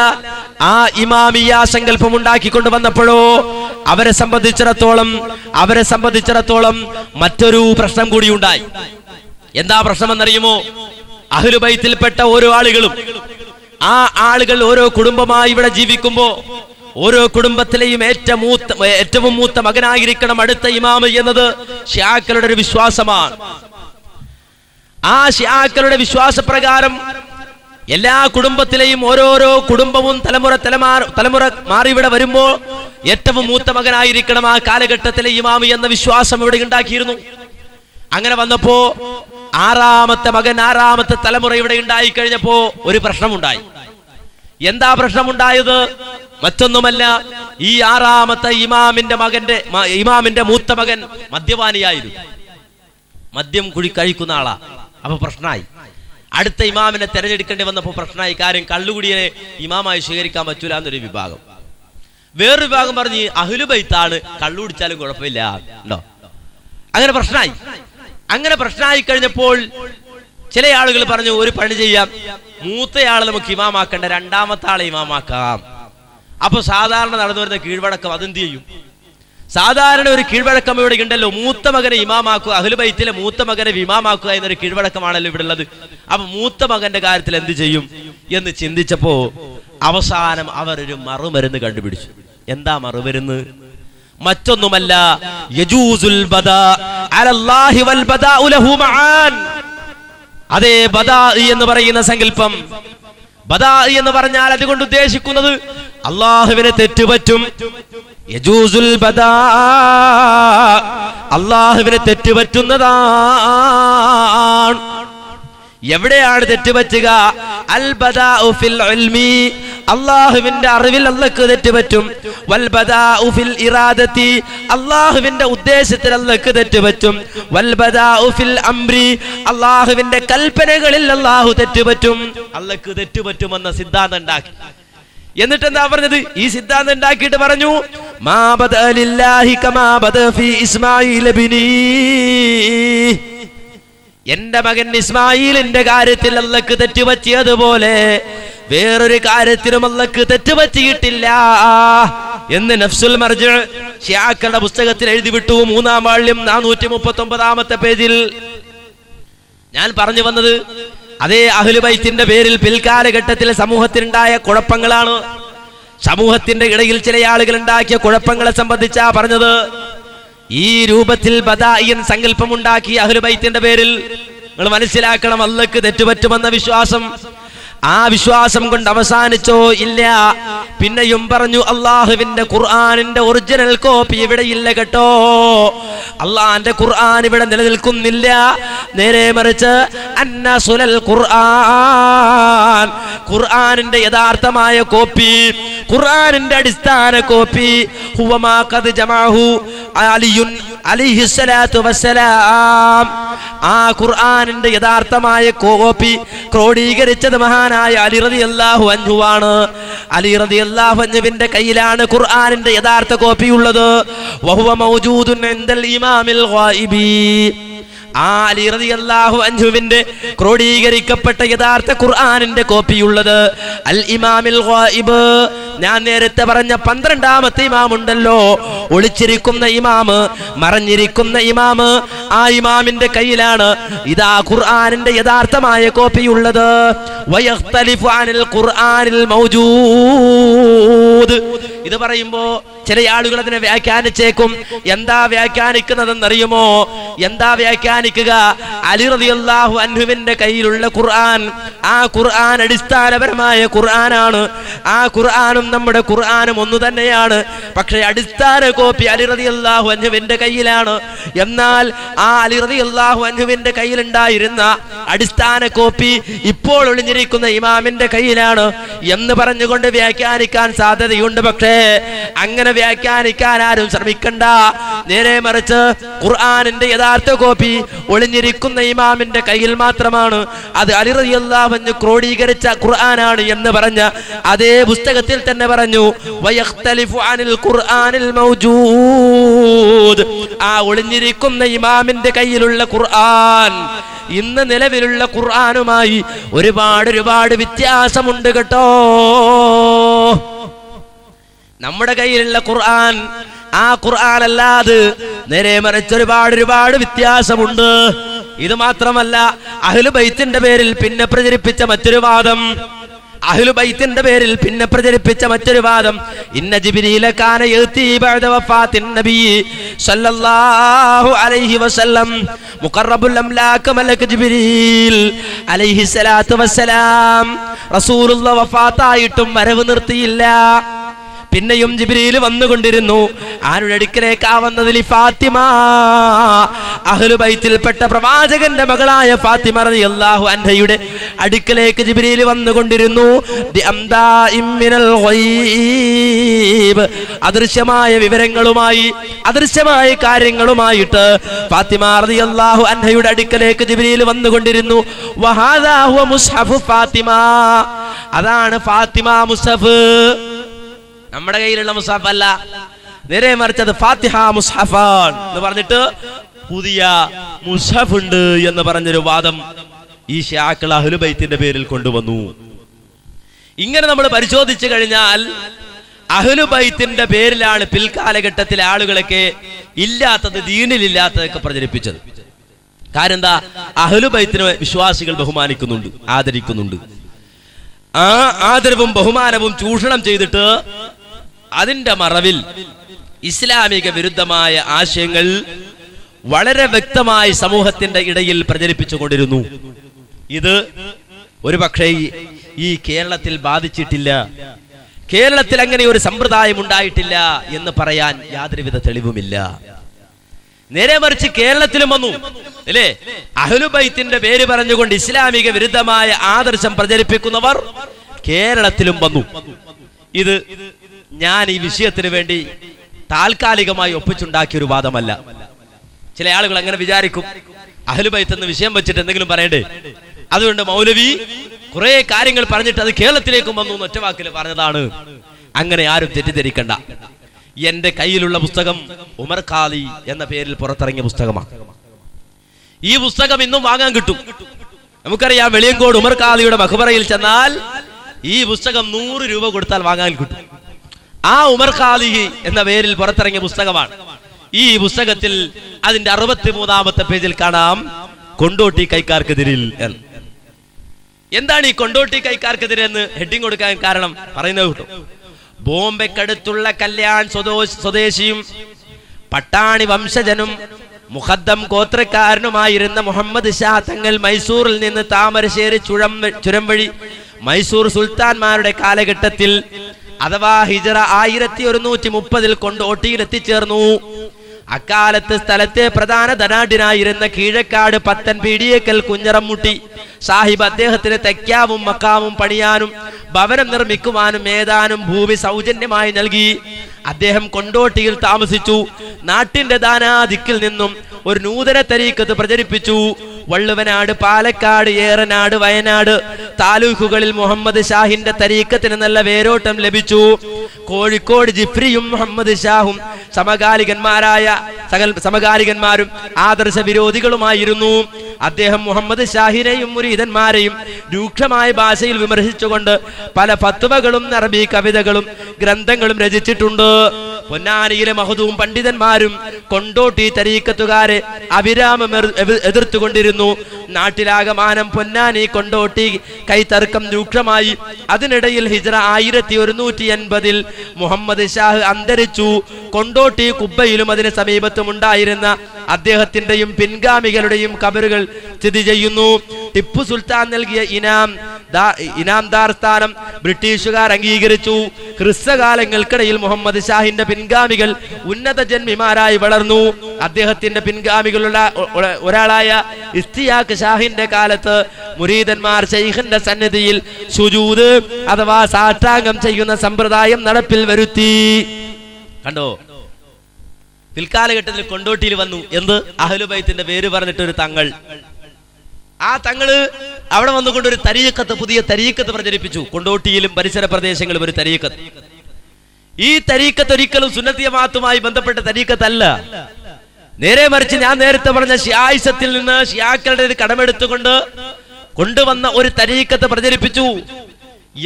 ആ ഇമാമിയ സങ്കല്പം ഉണ്ടാക്കിക്കൊണ്ട് വന്നപ്പോഴോ അവരെ സംബന്ധിച്ചിടത്തോളം മറ്റൊരു പ്രശ്നം കൂടി ഉണ്ടായി. എന്താ പ്രശ്നമെന്നറിയുമോ? അഹ്ലുബൈത്തിൽപ്പെട്ട ഓരോ ആളുകളും, ആ ആളുകൾ ഓരോ കുടുംബമായി ഇവിടെ ജീവിക്കുമ്പോ ഓരോ കുടുംബത്തിലെയും ഏറ്റവും മൂത്ത മകനായിരിക്കണം അടുത്ത ഇമാമ് എന്നത് ശിയാക്കളുടെ ഒരു വിശ്വാസമാണ്. ആ ശിയാക്കളുടെ വിശ്വാസപ്രകാരം എല്ലാ കുടുംബത്തിലെയും ഓരോരോ കുടുംബവും തലമുറ മാറി ഇവിടെ വരുമ്പോ ഏറ്റവും മൂത്ത മകനായിരിക്കണം ആ കാലഘട്ടത്തിലെ ഇമാമ് എന്ന വിശ്വാസം ഇവിടെ ഉണ്ടാക്കിയിരുന്നു. അങ്ങനെ വന്നപ്പോ ആറാമത്തെ തലമുറ ഇവിടെ ഉണ്ടായി കഴിഞ്ഞപ്പോ ഒരു പ്രശ്നമുണ്ടായി. എന്താ പ്രശ്നമുണ്ടായത്? മറ്റൊന്നുമല്ല, ഈ 6ാമത്തെ ഇമാമിന്റെ മൂത്ത മകൻ മദ്യപാനിയായിരുന്നു, മദ്യം കഴിക്കുന്ന ആളാ. അപ്പൊ പ്രശ്നമായി. അടുത്ത ഇമാമിനെ തെരഞ്ഞെടുക്കേണ്ടി വന്നപ്പോ പ്രശ്നമായി. കാര്യം കള്ളുകുടിയെ ഇമാമായി സ്വീകരിക്കാൻ പറ്റൂല എന്നൊരു വിഭാഗം. വേറൊരു വിഭാഗം പറഞ്ഞ് അഹ്ലുബൈത്താണ്, കള്ളുകുടിച്ചാലും കുഴപ്പമില്ല ഉണ്ടോ. അങ്ങനെ പ്രശ്നമായി കഴിഞ്ഞപ്പോൾ ചില ആളുകൾ പറഞ്ഞു, ഒരു പണി ചെയ്യാം, മൂത്തയാളെ നമുക്ക് ഇമാമാക്കണ്ട, 2ാമത്തെ ആളെ ഇമാമാക്കാം. അപ്പൊ സാധാരണ നടന്നു വരുന്ന കീഴ്വഴക്കം അതെന്ത് ചെയ്യും? സാധാരണ ഒരു കീഴ്വഴക്കം ഇവിടെ ഉണ്ടല്ലോ, മൂത്ത മകനെ ഇമാമാക്കുക, അഹ്ലുബൈത്തിലെ മൂത്ത മകനെ ഇമാമാക്കുക എന്നൊരു കീഴ്വഴക്കമാണല്ലോ ഇവിടെ ഉള്ളത്. അപ്പൊ മൂത്ത മകന്റെ കാര്യത്തിൽ എന്ത് ചെയ്യും എന്ന് ചിന്തിച്ചപ്പോ അവസാനം അവരൊരു മറുമരുന്ന് കണ്ടുപിടിച്ചു. എന്താ മറുമരുന്ന്? മറ്റൊന്നുമല്ല, യജൂസുൽ ബദാ അലല്ലാഹി വൽ ബദാഉ ലഹു മആൻ. അതേ ബദാ എന്ന് പറയുന്ന സങ്കല്പം, ബദാ എന്ന് പറഞ്ഞാൽ അതുകൊണ്ട് ഉദ്ദേശിക്കുന്നത് അള്ളാഹുവിനെ തെറ്റുപറ്റും. യജൂസുൽ ബദാ, അള്ളാഹുവിനെ തെറ്റുപറ്റുന്നതാണ്. എവിടെയാണ് തെറ്റുപറ്റുക? അൽ ബദാഉ ഫിൽ ഇൽമി, അള്ളാഹുവിന്റെ അറിവിൽ അല്ലാഹ്ക്ക് തെറ്റുപറ്റും. വൽ ബദാഉ ഫിൽ ഇറാദത്തി, അള്ളാഹുവിന്റെ ഉദ്ദേശത്തിൽ അല്ലാഹ്ക്ക് തെറ്റുപറ്റും. വൽ ബദാഉ ഫിൽ അംരി, അള്ളാഹുവിന്റെ കൽപ്പനകളിൽ അല്ലാഹു തെറ്റുപറ്റും. അല്ലാഹ്ക്ക് തെറ്റുപറ്റുമെന്ന സിദ്ധാന്തം ഉണ്ടാക്കി. എന്നിട്ട് എന്താ പറഞ്ഞത്? ഈ സിദ്ധാന്തം ഉണ്ടാക്കിയിട്ട് പറഞ്ഞു, മാ ബദഅ ലില്ലാഹി കമാ ബദഅ ഫീ ഇസ്മാഈൽ ഇബ്നി, എന്റെ മകൻ ഇസ്മായിലിന്റെ കാര്യത്തിൽ അല്ലാഹ്ക്ക് തെറ്റുപറ്റിയതുപോലെ വേറൊരു കാര്യത്തിലും അല്ലാഹ്ക്ക് തെറ്റുപറ്റിയിട്ടില്ല എന്ന് നഫ്സുൽ മർജ് ശിയാക്കളുടെ പുസ്തകത്തിൽ എഴുതിവിട്ടു. 3-ാം വാള്യം 439-ാമത്തെ പേജിൽ. ഞാൻ പറഞ്ഞു വന്നത് അതേ അഹ്ലു ബൈത്തിന്റെ പേരിൽ പിൽക്കാലഘട്ടത്തിൽ സമൂഹത്തിനുണ്ടായ കുഴപ്പങ്ങളാണ്. സമൂഹത്തിന്റെ ഇടയിൽ ചില ആളുകൾ ഉണ്ടാക്കിയ കുഴപ്പങ്ങളെ സംബന്ധിച്ചാ പറഞ്ഞത്. ഈ രൂപത്തിൽ ബദാഇൻ സങ്കല്പം ഉണ്ടാക്കി അഹ്ലു ബൈത്തിന്റെ പേരിൽ. നിങ്ങൾ മനസ്സിലാക്കണം, അല്ലാഹ്ക്ക് തെറ്റുപറ്റുമെന്ന വിശ്വാസം, ആ വിശ്വാസം കൊണ്ട് അവസാനിച്ചോ? ഇല്ല. പിന്നെയും പറഞ്ഞു, അള്ളാഹുവിന്റെ ഖുർആനിന്റെ ഒറിജിനൽ കോപ്പി ഇവിടെ ഇല്ല കേട്ടോ. അള്ളാഹിന്റെ ഖുർആൻ ഇവിടെ നിലനിൽക്കുന്നില്ല. നേരെ മറിച്ച് അന്നസുലൽ ഖുർആൻ, ഖുർആനിന്റെ യഥാർത്ഥമായ കോപ്പി, ഖുർആനിന്റെ അടിസ്ഥാന കോപ്പി, ഹുവ മാ ഖദ് ജമഅഹു അലിയുൻ അലൈഹിസ്സലാത്തു വസ്സലാം, ആ ഖുർആനിന്റെ യഥാർത്ഥമായ കോപ്പി ക്രോഡീകരിച്ചത് മഹാനായ അലി റളിയല്ലാഹു അൻഹുവാണ്. അലി റളിയല്ലാഹു അൻഹുവിന്റെ കയ്യിലാണ് ഖുർആനിന്റെ യഥാർത്ഥ കോപ്പി ഉള്ളത്. വഹുവ മൗജൂദുൻ ഇൻദൽ ഇമാമിൽ ഗായിബി, ആ അലി റളിയല്ലാഹു അൻഹുവിന്റെ ക്രോഡീകരിക്കപ്പെട്ട യഥാർത്ഥ ഖുർആനിന്റെ കോപ്പിയുള്ളത് അൽ ഇമാമിൽ ഗായിബ്. ഞാൻ നേരത്തെ പറഞ്ഞ 12-ാമത്തെ ഇമാം ഉണ്ടല്ലോ, ഒളിച്ചിരിക്കുന്ന ഇമാമ്, മറഞ്ഞിരിക്കുന്ന ഇമാമ്, ആ ഇമാമിന്റെ കയ്യിലാണ് ഇതാ ഖുർആനിന്റെ യഥാർത്ഥമായ കോപ്പിയുള്ളത്. വയഖ്തലിഫു അനിൽ ഖുർആനിൽ മൗജൂദ്. ഇത് പറയുമ്പോ ചില ആളുകൾ അതിനെ വ്യാഖ്യാനിച്ചേക്കും. എന്താ വ്യാഖ്യാനിക്കുന്നതെന്നറിയുമോ? എന്താ വ്യാഖ്യാനിക്കുക? അലി റളിയല്ലാഹു അൻഹുവിന്റെ കയ്യിലുള്ള ഖുർആൻ, ആ ഖുർആൻ അടിസ്ഥാനപരമായ ഖുർആനാണ്. ആ ഖുർആനും നമ്മുടെ ഖുർആനും ഒന്നു തന്നെയാണ്. പക്ഷേ അടിസ്ഥാന കോപ്പി അലി റളിയല്ലാഹു അൻഹുവിന്റെ കയ്യിലാണ്. എന്നാൽ ആ അലി റളിയല്ലാഹു അൻഹുവിന്റെ കയ്യിലുണ്ടായിരുന്ന അടിസ്ഥാന കോപ്പി ഇപ്പോൾ ഒളിഞ്ഞിരിക്കുന്ന ഇമാമിന്റെ കയ്യിലാണ് എന്ന് പറഞ്ഞുകൊണ്ട് വ്യാഖ്യാനിക്കാൻ സാധ്യതയുണ്ട്. പക്ഷേ അങ്ങനെ വ്യാഖ്യാനിക്കാൻ ആരും ശ്രമിക്കണ്ട. നേരെ മറിച്ച് ഖുർആനിന്റെ യഥാർത്ഥ കോപ്പി ഒളിഞ്ഞിരിക്കുന്ന ഇമാമിന്റെ കയ്യിൽ മാത്രമാണ്. അത് അലി റളിയല്ലാഹു അൻഹു ക്രോഡീകരിച്ച ഖുർആനാണ് എന്ന് പറഞ്ഞ അതേ പുസ്തകത്തിൽ തന്നെ പറഞ്ഞു, വയഖ്തലിഫു അനിൽ ഖുർആനിൽ മൗജൂദ്, ആ ഒളിഞ്ഞിരിക്കുന്ന ഇമാമിന്റെ കയ്യിലുള്ള ഖുർആൻ ഇന്ന് നിലവിലുള്ള ഖുർആനുമായി ഒരുപാട് വ്യത്യാസമുണ്ട് കേട്ടോ. നമ്മുടെ കയ്യിലുള്ള ഖുർആൻ ആ ഖുർആൻ അല്ലാതെ നേരെ മറിച്ച് ഒരുപാട് വ്യത്യാസമുണ്ട്. ഇത് മാത്രമല്ല, അഹ്ലു ബൈത്തിന്റെ പേരിൽ പിന്നെ പ്രചരിപ്പിച്ച മറ്റൊരു വാദം, ഇന്ന ജിബ്രീല കാന യഅതി ബഅദ വഫാത്തിൻ നബി സല്ലല്ലാഹു അലൈഹി വസല്ലം മുഖറബുൽ അംലാക മലക് ജിബ്രീൽ അലൈഹി സ്വലാത്തു വസ്സലാം. റസൂലുള്ളാഹി വഫാത്തായിട്ടും വരവ് നിർത്തിയില്ല. പിന്നെയും ജിബ്രീൽ വന്നുകൊണ്ടിരുന്നു. ആരുടെ അടുക്കലേക്കാ വന്നത്? ഫാത്തിമ, അഹ്ലു ബൈത്തിൽപ്പെട്ട പ്രവാചകന്റെ മകളായ ഫാത്തിമ റളിയല്ലാഹു അൻഹയുടെ അടുക്കലേക്ക് ജിബ്രീൽ വന്നുകൊണ്ടിരുന്നു. അദൃശ്യമായ വിവരങ്ങളുമായി, അദൃശ്യമായ കാര്യങ്ങളുമായിട്ട് ഫാത്തിമ റളിയല്ലാഹു അൻഹയുടെ അടുക്കലേക്ക് ജിബ്രീൽ വന്നുകൊണ്ടിരുന്നു. വഹാദാ ഹുവ മുസ്ഹഫ് ഫാത്തിമ, അതാണ് ഫാത്തിമ മുസ്ഹഫ്. നമ്മുടെ കയ്യിലുള്ള മുസ്ഹഫ് അല്ല, നേരെ മറിച്ചത് ഫാത്തിഹ മുസ്ഹഫാൻ എന്ന് പറഞ്ഞിട്ട് പുതിയ മുസ്ഹഫ് ഉണ്ട് എന്ന് പറഞ്ഞൊരു വാദം ഈ ശിയാക്കൾ അഹ്ലു ബൈത്തിന്റെ പേരിൽ കൊണ്ടുവന്നു. ഇങ്ങനെ നമ്മൾ പരിശോധിച്ചു കഴിഞ്ഞാൽ അഹ്ലു ബൈത്തിന്റെ പേരിലാണ് പിൽക്കാലഘട്ടത്തിലെ ആളുകളൊക്കെ ഇല്ലാത്തത്, ദീനിലില്ലാത്തതൊക്കെ പ്രചരിപ്പിച്ചത്. കാരണം എന്താ? അഹ്ലു ബൈത്തിനെ വിശ്വാസികൾ ബഹുമാനിക്കുന്നുണ്ട്, ആദരിക്കുന്നുണ്ട്. ആ ആദരവും ബഹുമാനവും ചൂഷണം ചെയ്തിട്ട് അതിന്റെ മറവിൽ ഇസ്ലാമിക വിരുദ്ധമായ ആശയങ്ങൾ വളരെ വ്യക്തമായി സമൂഹത്തിന്റെ ഇടയിൽ പ്രചരിപ്പിച്ചുകൊണ്ടിരുന്നു. ഇത് ഒരു പക്ഷേ ഈ കേരളത്തിൽ ബാധിച്ചിട്ടില്ല, കേരളത്തിൽ അങ്ങനെ ഒരു സമ്പ്രദായം ഉണ്ടായിട്ടില്ല എന്ന് പറയാൻ യാതൊരുവിധ തെളിവുമില്ല. നേരെ മറിച്ച് കേരളത്തിലും വന്നു അല്ലേ? അഹ്ലുബൈത്തിന്റെ പേര് പറഞ്ഞുകൊണ്ട് ഇസ്ലാമിക വിരുദ്ധമായ ആദർശം പ്രചരിപ്പിക്കുന്നവർ കേരളത്തിലും വന്നു. ഇത് ഞാൻ ഈ വിഷയത്തിന് വേണ്ടി താൽക്കാലികമായി ഒപ്പിച്ചുണ്ടാക്കിയ ഒരു വാദമല്ല. ചില ആളുകൾ അങ്ങനെ വിചാരിക്കും, അഹ്ലുബൈത്ത് എന്ന വിഷയം വെച്ചിട്ട് എന്തെങ്കിലും പറയണ്ടേ, അതുകൊണ്ട് മൗലവി കുറെ കാര്യങ്ങൾ പറഞ്ഞിട്ട് അത് കേരളത്തിലേക്കും വന്നു എന്ന് ഒറ്റവാക്കിൽ പറഞ്ഞതാണ്. അങ്ങനെ ആരും തെറ്റിദ്ധരിക്കണ്ട. എന്റെ കയ്യിലുള്ള പുസ്തകം ഉമർ ഖാലി എന്ന പേരിൽ പുറത്തിറങ്ങിയ പുസ്തകമാണ്. ഈ പുസ്തകം ഇന്നും വാങ്ങാൻ കിട്ടും. നമുക്കറിയാം, വെളിയങ്കോട് ഉമർ ഖാലിയുടെ മഖ്ബറയിൽ ചെന്നാൽ ഈ പുസ്തകം 100 രൂപ കൊടുത്താൽ വാങ്ങാൻ കിട്ടും. ആ ഉമർ ഖാലി എന്ന പേരിൽ പുറത്തിറങ്ങിയ പുസ്തകമാണ്. ഈ പുസ്തകത്തിൽ അതിന്റെ 63-ാമത്തെ പേജിൽ കാണാം കൊണ്ടോട്ടി കൈക്കാർക്കെതിരിൽ എന്ന്. എന്താണ് ഈ കൊണ്ടോട്ടി കൈക്കാർക്കെതിരെന്ന് ഹെഡിങ് കൊടുക്കാൻ കാരണം പറയുന്നത് കേട്ടോ. ബോംബെക്കടുത്തുള്ള കല്യാൺ സ്വദേശിയും പട്ടാണി വംശജനും മുഖദ്ദം ഗോത്രക്കാരനുമായിരുന്ന മുഹമ്മദ് ഷാ തങ്ങൾ മൈസൂറിൽ നിന്ന് താമരശ്ശേരി ചുരം വഴി മൈസൂർ സുൽത്താൻമാരുടെ കാലഘട്ടത്തിൽ അഥവാ ഹിജറ 1130 കൊണ്ടോട്ടിയിൽ എത്തിച്ചേർന്നു. അക്കാലത്ത് സ്ഥലത്തെ പ്രധാന ധനാഢ്യനായിരുന്ന കീഴക്കാട് പത്തൻ പീഡിയേക്കൽ കുഞ്ഞറംമുട്ടി സാഹിബ് അദ്ദേഹത്തിന് തെക്കാവും മക്കാവും പണിയാനും ഭവനം നിർമ്മിക്കുവാനും ഏതാനും ഭൂമി സൗജന്യമായി നൽകി. അദ്ദേഹം കൊണ്ടോട്ടിയിൽ താമസിച്ചു. നാട്ടിന്റെ ദാനാദിക്കിൽ നിന്നും ഒരു നൂതന തരീക്കത്ത് പ്രചരിപ്പിച്ചു. വള്ളുവനാട്, പാലക്കാട്, ഏറനാട്, വയനാട് താലൂക്കുകളിൽ മുഹമ്മദ് ഷാഹിന്റെ തരീക്കത്തിന് നല്ല വേരോട്ടം ലഭിച്ചു. കോഴിക്കോട് ജിഫ്രിയും മുഹമ്മദ് ഷാഹും സമകാലികന്മാരും ആദർശ വിരോധികളുമായിരുന്നു. അദ്ദേഹം മുഹമ്മദ് ഷാഹിനെയും മുരീദന്മാരെയും രൂക്ഷമായ ഭാഷയിൽ വിമർശിച്ചുകൊണ്ട് പല ഫത്വകളും അറബി കവിതകളും ഗ്രന്ഥങ്ങളും രചിച്ചിട്ടുണ്ട്. പൊന്നാനിയിലെ മഹദൂം പണ്ഡിതന്മാരും കൊണ്ടോട്ടി തരീക്കത്തുകാരെ അവിരാമം എതിർത്തുകൊണ്ടിരുന്നു. നാട്ടിലാകമാനം പൊന്നാനി കൊണ്ടോട്ടി കൈതർക്കം രൂക്ഷമായി. അതിനിടയിൽ ഹിജ്റ 1180 മുഹമ്മദ് ഷാഹ് അന്തരിച്ചു. കൊണ്ടോട്ടി കുബ്ബയിലും അതിന് സമീപത്തും ഉണ്ടായിരുന്ന അദ്ദേഹത്തിന്റെയും പിൻഗാമികളുടെയും ഖബറുകൾ സ്ഥിതി ചെയ്യുന്നു. ടിപ്പു സുൽത്താൻ നൽകിയ ഇനാംദാർ സ്ഥാനം ബ്രിട്ടീഷുകാർ അംഗീകരിച്ചു. ക്രിസ്തകാലങ്ങൾക്കിടയിൽ മുഹമ്മദ് ഷാഹിന്റെ പിൻഗാമികൾ ഉന്നത ജന്മിമാരായി വളർന്നു. അദ്ദേഹത്തിന്റെ പിൻഗാമികളുള്ള ഒരാളായ ഇസ്തിയാഖ് ഷാഹിന്റെ കാലത്ത് മുരീദന്മാർ ശൈഖിന്റെ സന്നിധിയിൽ സുജൂദ് അഥവാ സാഷ്ടാംഗം ചെയ്യുന്ന സമ്പ്രദായം നടപ്പിൽ വരുത്തി. കണ്ടോ, പിൽക്കാലഘട്ടത്തിൽ കൊണ്ടോട്ടിയിൽ വന്നു എന്ത്? അഹ്ലുബൈത്തിന്റെ പേര് പറഞ്ഞിട്ടൊരു തങ്ങൾ. ആ തങ്ങള് അവിടെ വന്നുകൊണ്ട് ഒരു തരീഖത്ത്, പുതിയ തരീഖത്ത് പ്രചരിപ്പിച്ചു. കൊണ്ടോട്ടിയിലും പരിസര പ്രദേശങ്ങളിലും ഒരു തരീഖത്ത്. ഈ തരീഖത്ത് ഒരിക്കലും സുന്നത്തി ജമാഅത്തുമായി ബന്ധപ്പെട്ട തരീഖത്തല്ല. നേരെ മറിച്ച് ഞാൻ നേരത്തെ പറഞ്ഞ ഷിയായിസത്തിൽ നിന്ന് ഷിയാക്കളുടെ കടമെടുത്തുകൊണ്ട് കൊണ്ടുവന്ന ഒരു തരീഖത്ത് പ്രചരിപ്പിച്ചു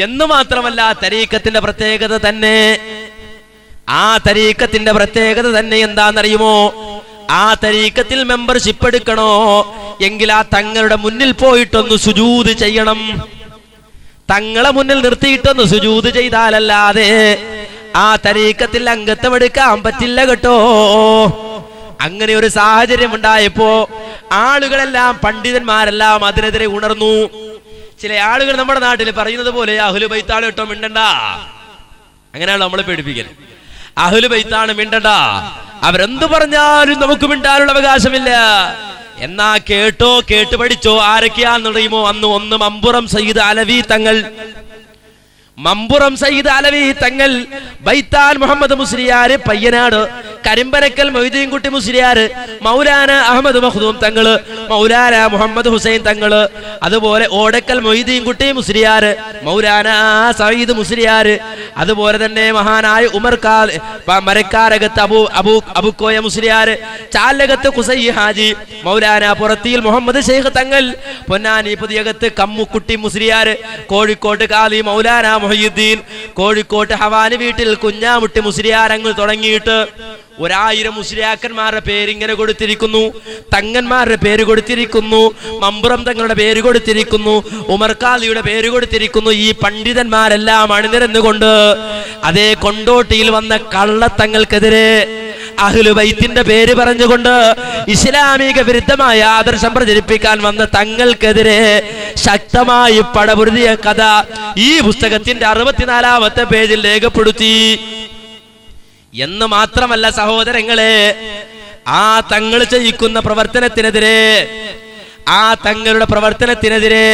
എന്ന് മാത്രമല്ല, തരീഖത്തിന്റെ പ്രത്യേകത തന്നെ എന്താണെന്നറിയുമോ? ആ തരീഖത്തിൽ മെമ്പർഷിപ്പ് എടുക്കണോ എങ്കിൽ ആ തങ്ങളുടെ മുന്നിൽ പോയിട്ടൊന്ന് സുജൂദ് ചെയ്യണം. തങ്ങളെ മുന്നിൽ നിർത്തിയിട്ടൊന്ന് സുജൂദ് ചെയ്താലല്ലാതെ ആ തരീഖത്തിൽ അംഗത്വം എടുക്കാൻ പറ്റില്ല കേട്ടോ. അങ്ങനെ ഒരു സാഹചര്യം ഉണ്ടായപ്പോ ആളുകളെല്ലാം, പണ്ഡിതന്മാരെല്ലാം അതിനെതിരെ ഉണർന്നു. ചില ആളുകൾ നമ്മുടെ നാട്ടിൽ പറയുന്നത് പോലെ അഹ്ലു ബൈത്താണ് കേട്ടോ, മിണ്ടണ്ട. അങ്ങനെയാണ് നമ്മളെ പേടിപ്പിക്കൽ. അഹ്ലു ബൈത്താണ്, മിണ്ടണ്ട, അവരെന്ത് പറഞ്ഞാലും നമുക്ക് മിണ്ടാനുള്ള അവകാശമില്ല. എന്നാ കേട്ടോ, കേട്ട് പഠിച്ചോ. ആരൊക്കെയാണെന്നറിയുമോ? അന്ന് ഒന്ന് മമ്പുറം സയ്യിദ് അലവി തങ്ങൾ, ബൈത്താൻ മുഹമ്മദ് മുസ്ലിയാര് പയ്യനാട്, കരിമ്പനക്കൽ മൊയ്തീൻകുട്ടി മുസ്ലിയാര്, മൗലാന അഹമ്മദ് മഖ്ദൂം തങ്ങള്, മൗലാന മുഹമ്മദ് ഹുസൈൻ തങ്ങള്, അതുപോലെ ഓടക്കൽ മൊയ്തീൻകുട്ടി മുസ്ലിയാര്, മൗലാന സയ്യിദ് മുസ്ലിയാര്, അതുപോലെ തന്നെ മഹാനായ ഉമർ മരക്കാരകത്ത് അബുക്കോയ മുസ്ലിയാര്, ചാലകത്ത് കുസൈ ഹാജി, മൗലാന പുറത്തിയിൽ മുഹമ്മദ് ശൈഖ് തങ്ങൾ, പൊന്നാനി പുതിയകത്ത് കമ്മുക്കുട്ടി മുസ്ലിയാര്, കോഴിക്കോട്ട് കാലി മൗലാന മുഹയ്യിദ്ദീൻ, കോഴിക്കോട്ട് ഹവാനി വീട്ടിൽ കുഞ്ഞാമുട്ടി മുസ്ലിയാരങ്ങൾ തുടങ്ങിയിട്ട് 1000 മുസ്ലിയാക്കന്മാരുടെ പേരിങ്ങനെ കൊടുത്തിരിക്കുന്നു, തങ്ങന്മാരുടെ പേര് കൊടുത്തിരിക്കുന്നു, മമ്പുറം തങ്ങളുടെ പേര് കൊടുത്തിരിക്കുന്നു, ഉമർ ഖാദിയുടെ പേര് കൊടുത്തിരിക്കുന്നു. ഈ പണ്ഡിതന്മാരെല്ലാം അണിനിരന്നുകൊണ്ട് അതേ കൊണ്ടോട്ടിയിൽ വന്ന കള്ളത്തങ്ങൾക്കെതിരെ അഹ്ലു ബൈത്തിന്റെ പേര് പറഞ്ഞുകൊണ്ട് ഇസ്ലാമിക വിരുദ്ധമായ ആദർശം പ്രചരിപ്പിക്കാൻ വന്ന തങ്ങൾക്കെതിരെ ശക്തമായി പടപൊരുതിയ കഥ ഈ പുസ്തകത്തിന്റെ 64-ാമത്തെ പേജിൽ രേഖപ്പെടുത്തി. എന്ന് മാത്രമല്ല സഹോദരങ്ങളെ, ആ തങ്ങൾ ചെയ്യിക്കുന്ന പ്രവർത്തനത്തിനെതിരെ, ആ തങ്ങളുടെ പ്രവർത്തനത്തിനെതിരെ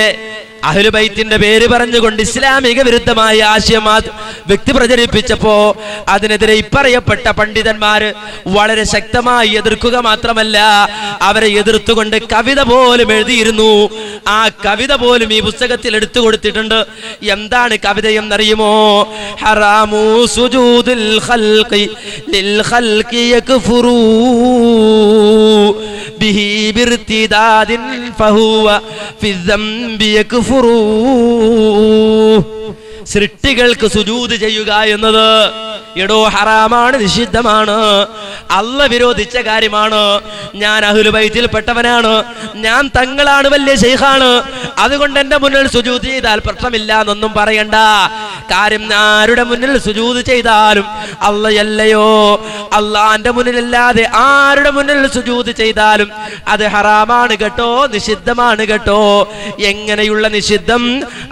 അഹ്ലു ബൈത്തിന്റെ പേര് പറഞ്ഞുകൊണ്ട് ഇസ്ലാമിക വിരുദ്ധമായ ആശയം വ്യക്തി പ്രചരിപ്പിച്ചപ്പോ അതിനെതിരെ ഇപ്പറയപ്പെട്ട പണ്ഡിതന്മാര് വളരെ ശക്തമായി എതിർക്കുക മാത്രമല്ല, അവരെ എതിർത്തുകൊണ്ട് കവിത പോലും എഴുതിയിരുന്നു. ആ കവിത പോലും ഈ പുസ്തകത്തിൽ എടുത്തു കൊടുത്തിട്ടുണ്ട്. എന്താണ് കവിത എന്നറിയുമോ? ഹറാമു സുജൂദുൽ ഖൽഖി ലിൽ ഖൽഖി യക്ഫുറൂ ബിഹി ബിർതിദാദിൻ ഫഹുവ ഫിദ്ദംബി യക്ഫുറൂ. സൃഷ്ടികൾക്ക് സുജൂദ് ചെയ്യുക എന്നത് എടോ ഹറാമാണ്, നിഷിദ്ധമാണ്, അല്ല വിരോധിച്ച കാര്യമാണ്. ഞാൻ അഹ്ലു ബൈത്തിൽ പെട്ടവനാണ്, ഞാൻ തങ്ങളാണ്, വലിയ ശൈഖാണ്, അതുകൊണ്ട് എന്റെ മുന്നിൽ സുജൂദ് ചെയ്താൽ പ്രശ്നമില്ല എന്നൊന്നും പറയണ്ട. കാര്യം ആരുടെ മുന്നിൽ സുജൂദ് ചെയ്താലും അല്ലയല്ലയോ, അള്ളാന്റെ മുന്നിലല്ലാതെ ആരുടെ മുന്നിൽ സുജൂദ് ചെയ്താലും അത് ഹറാമാണ് കേട്ടോ, നിഷിദ്ധമാണ് കേട്ടോ. എങ്ങനെയുള്ള നിഷിദ്ധം?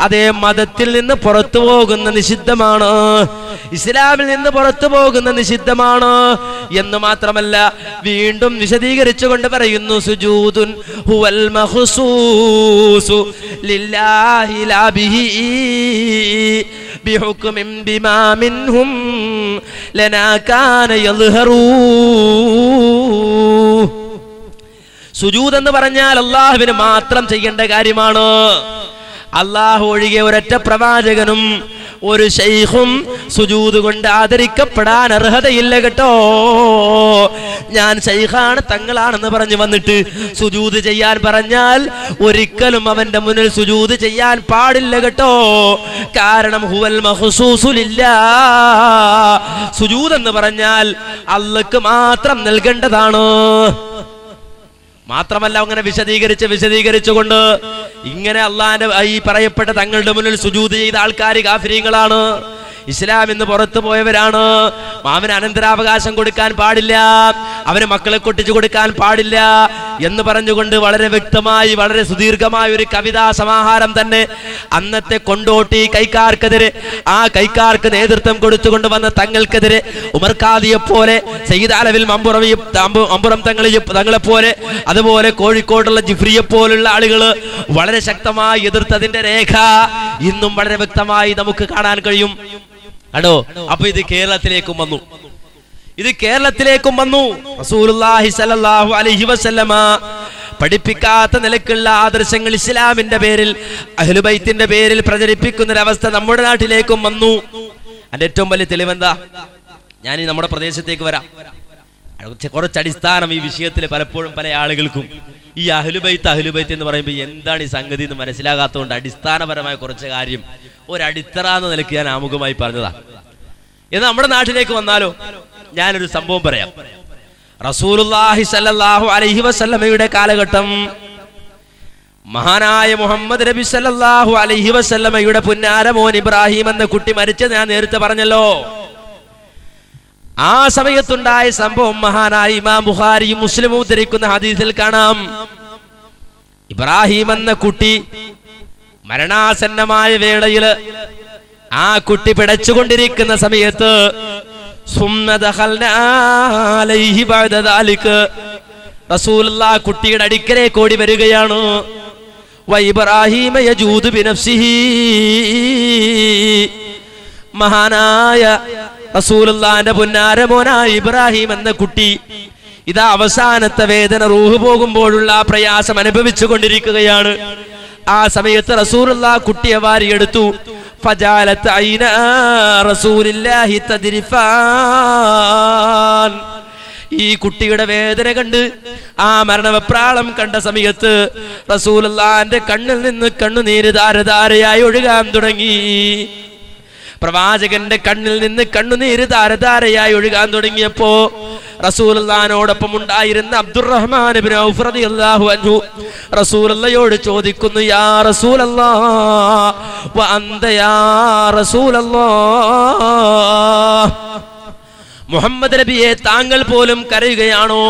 അതേ മതത്തിൽ നിന്ന് പുറത്തു പോകുന്ന നിഷിദ്ധമാണ്, ഇസ്ലാമിൽ നിന്ന് പുറത്തു പോകുന്ന നിഷിദ്ധമാണ്. എന്ന് മാത്രമല്ല, വീണ്ടും വിശദീകരിച്ചുകൊണ്ട് പറയുന്നു, സുജൂദുൻ ഹുവൽ മഖ്സൂസു ലില്ലാഹി ലാ ബിഹി ബിഹുക്മിൻ ബിമാ മിൻഹും ലനാ കാന യദ്ഹറൂ. സുജൂദ് എന്ന് പറഞ്ഞാൽ അല്ലാഹുവിന് മാത്രം ചെയ്യേണ്ട കാര്യമാണ്. അല്ലാഹു ഒഴികെ ഒരൊറ്റ പ്രവാചകനും ഒരു ശൈഖും സുജൂദ് കൊണ്ട് ആദരിക്കപ്പെടാൻ അർഹതയില്ല കേട്ടോ. ഞാൻ ശൈഖാണ്, തങ്ങളാണെന്ന് പറഞ്ഞു വന്നിട്ട് സുജൂദ് ചെയ്യാൻ പറഞ്ഞാൽ ഒരിക്കലും അവന്റെ മുന്നിൽ സുജൂദ് ചെയ്യാൻ പാടില്ല കേട്ടോ. കാരണം ഹുവൽ മഖ്സൂസു ലില്ലാഹ്, സുജൂദ് എന്ന് പറഞ്ഞാൽ അല്ലാഹ്ക്ക് മാത്രം നൽകേണ്ടതാണ്. മാത്രമല്ല, അങ്ങനെ വിശദീകരിച്ചുകൊണ്ട് ഇങ്ങനെ അള്ളാന്റെ ഈ പറയപ്പെട്ട തങ്ങളുടെ മുന്നിൽ സുജൂദ് ചെയ്ത ആൾക്കാർ കാഫിരീങ്ങളാണ്, ഇസ്ലാം എന്ന് പുറത്തു പോയവരാണ്, അവന് അനന്തരാവകാശം കൊടുക്കാൻ പാടില്ല, അവന് മക്കളെ കൊട്ടിച്ചു കൊടുക്കാൻ പാടില്ല എന്ന് പറഞ്ഞുകൊണ്ട് വളരെ വ്യക്തമായി വളരെ സുദീർഘമായ ഒരു കവിതാ സമാഹാരം തന്നെ അന്നത്തെ കൊണ്ടോട്ടി കൈക്കാർക്കെതിരെ, ആ കൈക്കാർക്ക് നേതൃത്വം കൊടുത്തുകൊണ്ട് വന്ന തങ്ങൾക്കെതിരെ ഉമർ ഖാദിയെ പോലെ, സയ്യിദ് അലവിൽ മമ്പുറം തങ്ങളെ പോലെ, അതുപോലെ കോഴിക്കോടുള്ള ജിഫ്രിയെ പോലുള്ള ആളുകൾ വളരെ ശക്തമായി എതിർത്തതിന്റെ രേഖ ഇന്നും വളരെ വ്യക്തമായി നമുക്ക് കാണാൻ കഴിയും. ആണോ? അപ്പൊ ഇത് കേരളത്തിലേക്കും വന്നു. റസൂലുള്ളാഹി സ്വല്ലല്ലാഹു അലൈഹി വസല്ലമ പഠിപ്പിക്കാത്ത നിലക്കുള്ള ആദർശങ്ങൾ ഇസ്ലാമിന്റെ പേരിൽ, അഹ്ലു ബൈത്തിന്റെ പേരിൽ പ്രചരിപ്പിക്കുന്ന ഒരവസ്ഥ നമ്മുടെ നാട്ടിലേക്കും വന്നു. അതിന്റെ ഏറ്റവും വലിയ തെളിവെന്താ? ഞാൻ നമ്മുടെ പ്രദേശത്തേക്ക് വരാം. കുറച്ച് അടിസ്ഥാനം ഈ വിഷയത്തിൽ പലപ്പോഴും പല ആളുകൾക്കും ഈ അഹ്ലുബൈത്ത് എന്ന് പറയുമ്പോൾ എന്താണ് ഈ സംഗതി എന്ന് മനസ്സിലാകാത്തതുകൊണ്ട് അടിസ്ഥാനപരമായ കുറച്ച് കാര്യം ഒരടിത്തറ എന്ന നിലയ്ക്ക് ഞാൻ ആമുഖമായി പറഞ്ഞതാ. എന്നാൽ നമ്മുടെ നാട്ടിലേക്ക് വന്നാലോ, ഞാനൊരു സംഭവം പറയാം. റസൂലുള്ളാഹി സ്വല്ലല്ലാഹു അലൈഹി വസല്ലമയുടെ കാലഘട്ടം, മഹാനായ മുഹമ്മദ് നബി സല്ലല്ലാഹു അലൈഹി വസല്ലമയുടെ പുന്നാര മോൻ ഇബ്രാഹിം എന്ന കുട്ടി മരിച്ചത് ഞാൻ നേരത്തെ പറഞ്ഞല്ലോ. ആ സമയത്തുണ്ടായ സംഭവം മഹാനായ ഇമാം ബുഖാരിയും മുസ്ലിമും ഉദ്ധരിക്കുന്ന ഹദീസിൽ കാണാം. ഇബ്രാഹിം എന്ന കുട്ടി മരണാസന്നമായ വേളയില് ആ കുട്ടി പിടച്ചുകൊണ്ടിരിക്കുന്ന സമയത്ത് റസൂലുള്ളാഹി കുട്ടിയുടെ അടുക്കലേക്ക് ഓടി വരികയാണ്. മഹാനായ റസൂലുള്ളാഹിന്റെ പുന്നാര മോനായ ഇബ്രാഹിം എന്ന കുട്ടി ഇതാ അവസാനത്തെ വേദന, റൂഹ് പോകുമ്പോഴുള്ള പ്രയാസം അനുഭവിച്ചു കൊണ്ടിരിക്കുകയാണ്. ആ സമയത്ത് റസൂലുള്ളാഹി കുട്ടിയെ വാരിയെടുത്തു. ഫജാലത്ത് ഐന റസൂലില്ലാഹി തദ്രിഫാൻ. ഈ കുട്ടിയുടെ വേദന കണ്ട്, ആ മരണവെപ്രാളം കണ്ട സമയത്ത് റസൂലുള്ളാഹിന്റെ കണ്ണിൽ നിന്ന് കണ്ണുനീര് ധാരധാരയായി ഒഴുകാൻ തുടങ്ങി. പ്രവാചകന്റെ കണ്ണിൽ നിന്ന് കണ്ണുനീര് ധാരധാരയായി ഒഴുകാൻ തുടങ്ങിയപ്പോ റസൂലുള്ളാഹിനോടൊപ്പം ഉണ്ടായിരുന്ന അബ്ദുറഹ്മാൻ ഇബ്നു ഔഫ് റളിയല്ലാഹു അൻഹു റസൂലുള്ളാഹിയോട് ചോദിക്കുന്നു, യാ റസൂലല്ലാഹ് വ അന്ത യാ റസൂലല്ലാഹ്, മുഹമ്മദ് നബിയെ താങ്കൾ പോലും കരയുകയാണോ?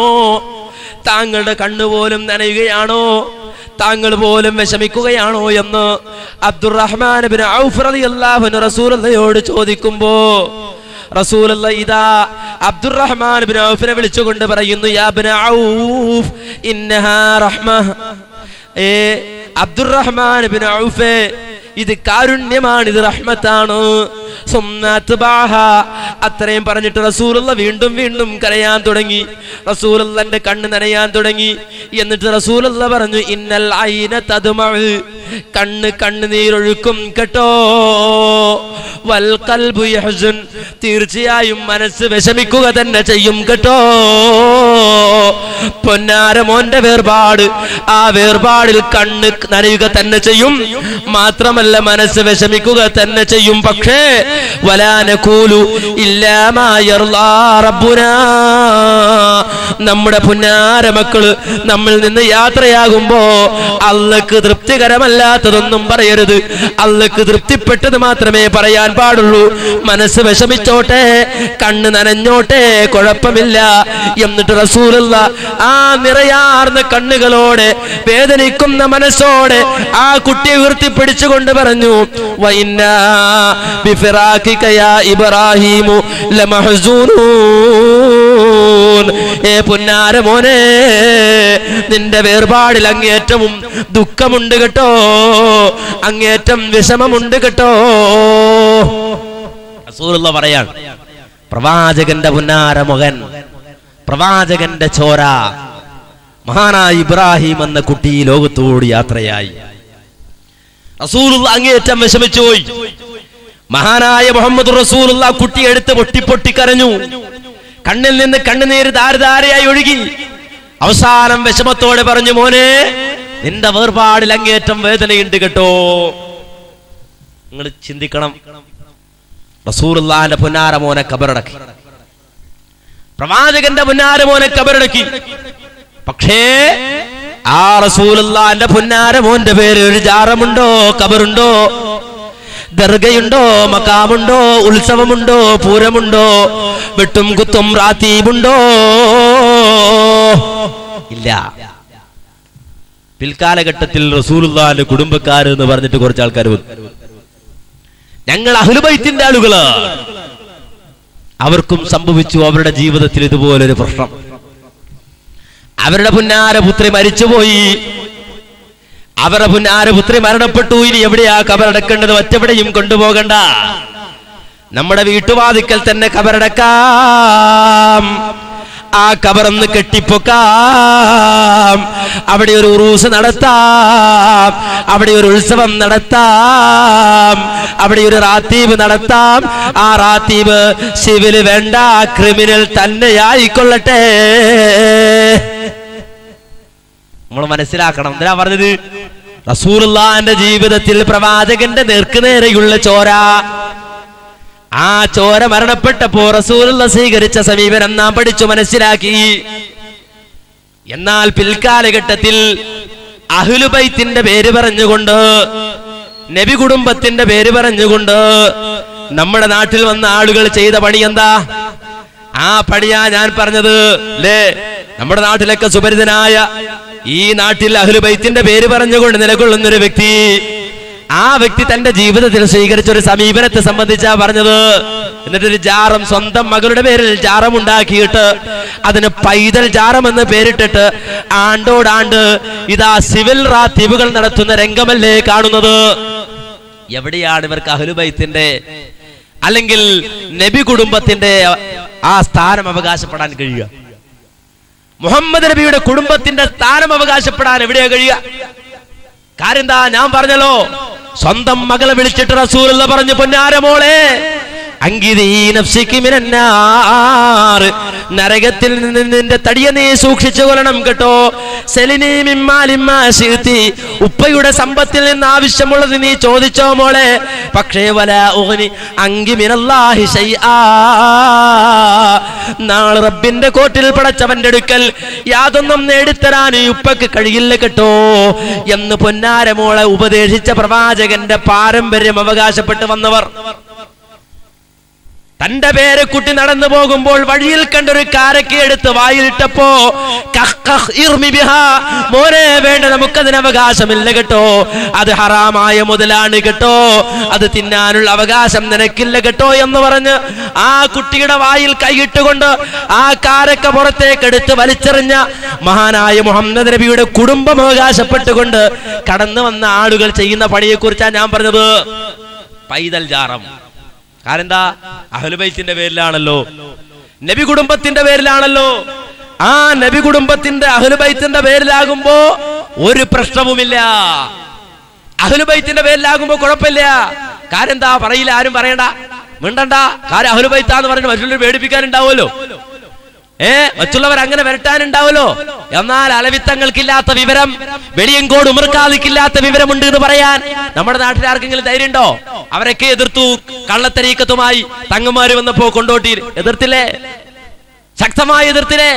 താങ്കളുടെ കണ്ണുപോലും നനയുകയാണോ? താങ്കൾ പോലും വിഷമിക്കുകയാണോ എന്ന് അബ്ദുറഹ്മാൻ ഇബ്നു ഔഫ് റളിയല്ലാഹു അൻഹു റസൂലുള്ളാഹിയോട് ചോദിക്കുമ്പോ റസൂലുള്ളാഹി ഇദാ അബ്ദുറഹ്മാൻ ഇബ്നു ഔഫിനെ വിളിച്ചുകൊണ്ട് പറയുന്നു, യാ ഇബ്നു ഔഫ് ഇന്നഹാ റഹ്മ. അബ്ദുറഹ്മാൻ ഇബ്നു ഔഫ്, ഇത് കാരുണ്യമാണ്, ഇത് റഹ്മത്താണ്. അത്രയും പറഞ്ഞിട്ട് റസൂലുള്ള വീണ്ടും വീണ്ടും കരയാൻ തുടങ്ങി. റസൂലുള്ളാഹിന്റെ കണ്ണ് നനയാൻ തുടങ്ങി. എന്നിട്ട് റസൂലുള്ള പറഞ്ഞു, ഇന്നൽ ഐന തദ്മഉ, കണ്ണുനീരൊഴുക്കും കേട്ടോ. വൽ ഖൽബു യഹ്സൻ, തീർച്ചയായും മനസ്സ് വിഷമിക്കുക തന്നെ ചെയ്യും കേട്ടോ. പൊന്നാര മോന്റെ വേർപാട്, ആ വേർപാടിൽ കണ്ണ് നനയുക തന്നെ ചെയ്യും, മാത്രമല്ല മനസ്സ് വിഷമിക്കുക തന്നെ ചെയ്യും. പക്ഷേ വലാ നഖൂലു ഇല്ലാ മാ യർളാ റബ്ബുനാ, നമ്മുടെ പുന്നാര മക്കള് നമ്മിൽ നിന്ന് യാത്രയാകുമ്പോ അല്ലാഹ്ക്ക് തൃപ്തികരമല്ലാത്തതൊന്നും പറയരുത്. അല്ലാഹ്ക്ക് തൃപ്തിപ്പെട്ടത് മാത്രമേ പറയാൻ പാടുള്ളൂ. മനസ്സ് വിഷമിച്ചോട്ടെ, കണ്ണ് നനഞ്ഞോട്ടെ, കുഴപ്പമില്ല. എന്നിട്ട് റസൂലുള്ളാഹി ആ നിറയാർന്ന കണ്ണുകളോടെ, വേദനിക്കുന്ന മനസ്സോടെ ആ കുട്ടിയെ ഉയർത്തിപ്പിടിച്ചുകൊണ്ട് പറഞ്ഞു, വഇന്നാ ബിഫിറാഖിക യാ ഇബ്രാഹീമു ലമഹ്സൂനൂൻ, ഏ പുന്നാര മോനെ, നിന്റെ വേർപാടിൽ അങ്ങേറ്റവും ദുഃഖമുണ്ട് കേട്ടോ, അങ്ങേറ്റം വിഷമമുണ്ട് കേട്ടോ. റസൂലുള്ളാഹി പറയാണ്, പ്രവാചകന്റെ പുന്നാര മകൻ, പ്രവാചകന്റെ ചോര, മഹാനായ ഇബ്രാഹിം എന്ന കുട്ടി ലോകത്തോട് യാത്രയായി. റസൂലുള്ളാഹി അങ്ങേറ്റം വിഷമിച്ചു പോയി. മഹാനായ മുഹമ്മദ് റസൂലുള്ളാഹി കുട്ടി എടുത്ത് പൊട്ടി കരഞ്ഞു. കണ്ണിൽ നിന്ന് കണ്ണുനീര് ധാരധാരയായി ഒഴുകി. അവസാനം വിഷമത്തോടെ പറഞ്ഞു, മോനെ, നിന്റെ വേർപാടിൽ അങ്ങേറ്റം വേദനയുണ്ട് കേട്ടോ. നിങ്ങൾ ചിന്തിക്കണം, റസൂലുള്ളാഹിന്റെ പുന്നാര മോനെ ഖബറടക്കി, പ്രവാചകന്റെ പുന്നാര മോനെ ഖബറടക്കി. പക്ഷേ ആ റസൂലുള്ളാഹിന്റെ പുന്നാര മോന്റെ പേര് ഒരു ജാറമുണ്ടോ, ഖബറുണ്ടോ, ദർഗയുണ്ടോ, മക്കാമുണ്ടോ, ഉത്സവമുണ്ടോ, പൂരമുണ്ടോ, വെട്ടും കുത്തും റാത്തീബുണ്ടോ? ഇല്ല. പിൽക്കാലഘട്ടത്തിൽ റസൂലുള്ളാഹിന്റെ കുടുംബക്കാർ എന്ന് പറഞ്ഞിട്ട് കുറച്ച് ആൾക്കാർ വന്നു. ഞങ്ങൾ അഹ്ലു ബൈത്തിന്റെ ആളുകള്. അവർക്കും സംഭവിച്ചു അവരുടെ ജീവിതത്തിൽ ഇതുപോലൊരു പ്രശ്നം. അവരുടെ പുന്നാരപുത്രി മരിച്ചുപോയി. അവരുടെ പുന്നാരപുത്രി മരണപ്പെട്ടു. ഇനി എവിടെയാ ഖബറടക്കേണ്ടത്? ഒറ്റെവിടെയും കൊണ്ടുപോകണ്ട, നമ്മുടെ വീട്ടുവാതിക്കൽ തന്നെ ഖബറടക്കാം. ആ ഖബറൊന്ന് കെട്ടിപ്പൊക്കാം, അവിടെ ഒരു ഉറൂസ് നടത്താം, അവിടെ ഒരു ഉത്സവം നടത്താം, അവിടെ ഒരു റാത്തീബ് നടത്താം. ആ റാത്തീബ് സിവിൽ വേണ്ട, ക്രിമിനൽ തന്നെയായിക്കൊള്ളട്ടെ. നമ്മൾ മനസ്സിലാക്കണം. എന്തിനാ പറഞ്ഞത്? റസൂലുള്ളാഹിന്റെ ജീവിതത്തിൽ പ്രവാചകന്റെ നേർക്കുനേരെയുള്ള ചോര, ആ ചോര മരണപ്പെട്ടപ്പോ റസൂലുള്ളാഹി സ്വീകരിച്ച സമീപനം നാം പഠിച്ചു മനസ്സിലാക്കി. എന്നാൽ പിൽക്കാലഘട്ടത്തിൽ അഹ്ലു ബൈത്തിന്റെ പേര് പറഞ്ഞുകൊണ്ട്, നബി കുടുംബത്തിന്റെ പേര് പറഞ്ഞുകൊണ്ട് നമ്മുടെ നാട്ടിൽ വന്ന ആളുകൾ ചെയ്ത പണി എന്താ? ആ പണിയാ ഞാൻ പറഞ്ഞത് അല്ലേ? നമ്മുടെ നാട്ടിലൊക്കെ സുപരിചിതനായ, ഈ നാട്ടിൽ അഹ്ലു ബൈത്തിന്റെ പേര് പറഞ്ഞുകൊണ്ട് നിലകൊള്ളുന്നൊരു വ്യക്തി, ആ വ്യക്തി തന്റെ ജീവിതത്തിൽ സ്വീകരിച്ച ഒരു സമീപനത്തെ സംബന്ധിച്ചാ പറഞ്ഞത്. എന്നിട്ടൊരു ജാറം, സ്വന്തം മകളുടെ പേരിൽ ജാറം ഉണ്ടാക്കിയിട്ട് അതിന് പൈതൽ ജാറം എന്ന് പേരിട്ടിട്ട് ആണ്ടോടാണ്ട് ഇതാ സിവിൽ റാത്തീബുകൾ നടത്തുന്ന രംഗമല്ലേ കാണുന്നത്? എവിടെയാണ് ഇവർക്ക് അഹ്ലു ബൈത്തിന്റെ അല്ലെങ്കിൽ നബി കുടുംബത്തിന്റെ ആ സ്ഥാനം അവകാശപ്പെടാൻ കഴിയുക? മുഹമ്മദ് നബിയുടെ കുടുംബത്തിന്റെ സ്ഥാനം അവകാശപ്പെടാൻ എവിടെയാ കഴിയുക? കാര്യം എന്താ? ഞാൻ പറഞ്ഞല്ലോ, സ്വന്തം മകളെ വിളിച്ചിട്ട് റസൂലുള്ള പറഞ്ഞു, പൊന്നാര മോളെ, നരകത്തിൽ നിന്ന് നിന്റെ തടിയെ നീ സൂക്ഷിച്ചു കൊള്ളണം കേട്ടോ. സെലിനി മിമ്മാലിമ്മാ ശിഅ്തി, ഉപ്പയുടെ സമ്പത്തിൽ നിന്ന് ആവശ്യമുള്ളത് നീ ചോദിച്ചോ മോളെ, പക്ഷേ വലാ ഉഗ്നി അൻകി മിനല്ലാഹി ശൈആ, നാളെ റബ്ബിന്റെ കോട്ടിൽ പടച്ചവന്റെ അടുക്കൽ യാതൊന്നും നേടിത്തരാൻ ഈ ഉപ്പക്ക് കഴിയില്ല കേട്ടോ എന്ന് പൊന്നാരമോളെ ഉപദേശിച്ച പ്രവാചകന്റെ പാരമ്പര്യം അവകാശപ്പെട്ട് വന്നവർ. തന്റെ പേരെ കുട്ടി നടന്നു പോകുമ്പോൾ വഴിയിൽ കണ്ടൊരു കാരക്ക എടുത്ത് വായിലിട്ടപ്പോ മോനെ വേണ്ട, നമുക്കതിന് അവകാശമില്ല കേട്ടോ, അത് ഹറാമായ മുതലാണ് കേട്ടോ, അത് തിന്നാനുള്ള അവകാശം നിനക്കില്ല കേട്ടോ എന്ന് പറഞ്ഞ് ആ കുട്ടിയുടെ വായിൽ കൈയിട്ടുകൊണ്ട് ആ കാരക്ക പുറത്തേക്ക് എടുത്ത് വലിച്ചെറിഞ്ഞ മഹാനായ മുഹമ്മദ് നബിയുടെ കുടുംബം അവകാശപ്പെട്ടുകൊണ്ട് കടന്നു വന്ന ആളുകൾ ചെയ്യുന്ന പണിയെ കുറിച്ചാണ് ഞാൻ പറഞ്ഞത്. പൈതൽ ജാറം. കാരണം എന്താ? അഹ്ലുബൈത്തിന്റെ പേരിലാണല്ലോ, നബി കുടുംബത്തിന്റെ പേരിലാണല്ലോ. ആ നബി കുടുംബത്തിന്റെ അഹ്ലുബൈത്തിന്റെ പേരിലാകുമ്പോ ഒരു പ്രശ്നവുമില്ല. അഹ്ലുബൈത്തിന്റെ പേരിലാകുമ്പോ കുഴപ്പമില്ല. കാരണം എന്താ? പറയില്ല, ആരും പറയണ്ട, മിണ്ടണ്ട. കാര്യം അഹ്ലുബൈത്താന്ന് പറഞ്ഞ് മറ്റുള്ളവർ പേടിപ്പിക്കാനുണ്ടാവുമല്ലോ, മറ്റുള്ളവർ അങ്ങനെ വരട്ടാനുണ്ടാവുമല്ലോ. എന്നാൽ അലവിത്തങ്ങൾക്കില്ലാത്ത വിവരം, വെളിയങ്കോട് ഉമർക്കാദിക്കില്ലാത്ത വിവരമുണ്ട് എന്ന് പറയാൻ നമ്മുടെ നാട്ടിൽ ആർക്കെങ്കിലും ധൈര്യം ഉണ്ടോ? അവരൊക്കെ എതിർത്തു. കള്ളത്തരീക്കത്തുമായി തങ്ങന്മാര് വന്നപ്പോ കൊണ്ടോട്ടി എതിർത്തില്ലേ? ശക്തമായി എതിർത്തില്ലേ?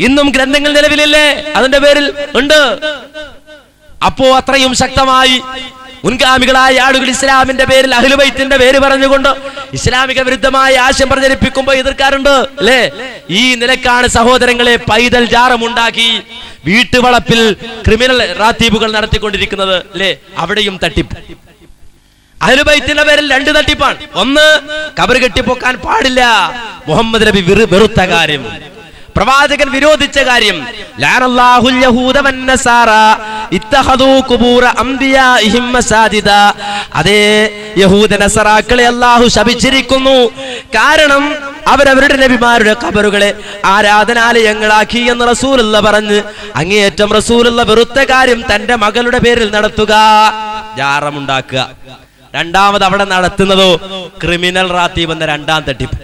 ഇന്നും ഗ്രന്ഥങ്ങൾ നിലവിലില്ലേ? അതിന്റെ പേരിൽ ഉണ്ട്. അപ്പോ അത്രയും ശക്തമായി മുൻഗാമികളായ ആളുകൾ ഇസ്ലാമിന്റെ പേരിൽ അഹ്ലുബൈത്തിന്റെ പേര് പറഞ്ഞുകൊണ്ട് ഇസ്ലാമിക വിരുദ്ധമായ ആശയം പ്രചരിപ്പിക്കുമ്പോൾ എതിർക്കാറുണ്ട് അല്ലേ? ഈ നിലക്കാണ് സഹോദരങ്ങളെ പൈതൽ ജാറമുണ്ടാക്കി വീട്ടുവളപ്പിൽ ക്രിമിനൽ റാത്തീബുകൾ നടത്തിക്കൊണ്ടിരിക്കുന്നത് അല്ലേ? അവിടെയും തട്ടിപ്പ്. അഹ്ലുബൈത്തിന്റെ പേരിൽ രണ്ട് തട്ടിപ്പാണ്. ഒന്ന്, ഖബർ കെട്ടിപ്പൊക്കാൻ പാടില്ല, മുഹമ്മദ് നബി വെറുത്ത കാര്യം, പ്രവാചകൻ വിരോധിച്ച കാര്യം. ലഅനല്ലാഹുൽ യഹൂദ വന്നസാറ ഇത്തഖദൂ ഖുബൂറ അംബിയാഇഹിം മസാജിദ. അതേ യഹൂദ നസറാക്കളെ അല്ലാഹു ശപിച്ചിരിക്കുന്നു. കാരണം അവരവരുടെ നബിമാരുടെ ഖബറുകളെ ആരാധനാലയങ്ങളാക്കി എന്ന് റസൂലുള്ള പറഞ്ഞ് അങ്ങേയറ്റം റസൂലുള്ള വെറുത്ത കാര്യം തന്റെ മകളുടെ പേരിൽ നടത്തുക, ജാറമുണ്ടാക്കുക. രണ്ടാമത് അവിടെ നടത്തുന്നതോ ക്രിമിനൽ റാത്തീബ് എന്ന രണ്ടാം തട്ടിപ്പ്.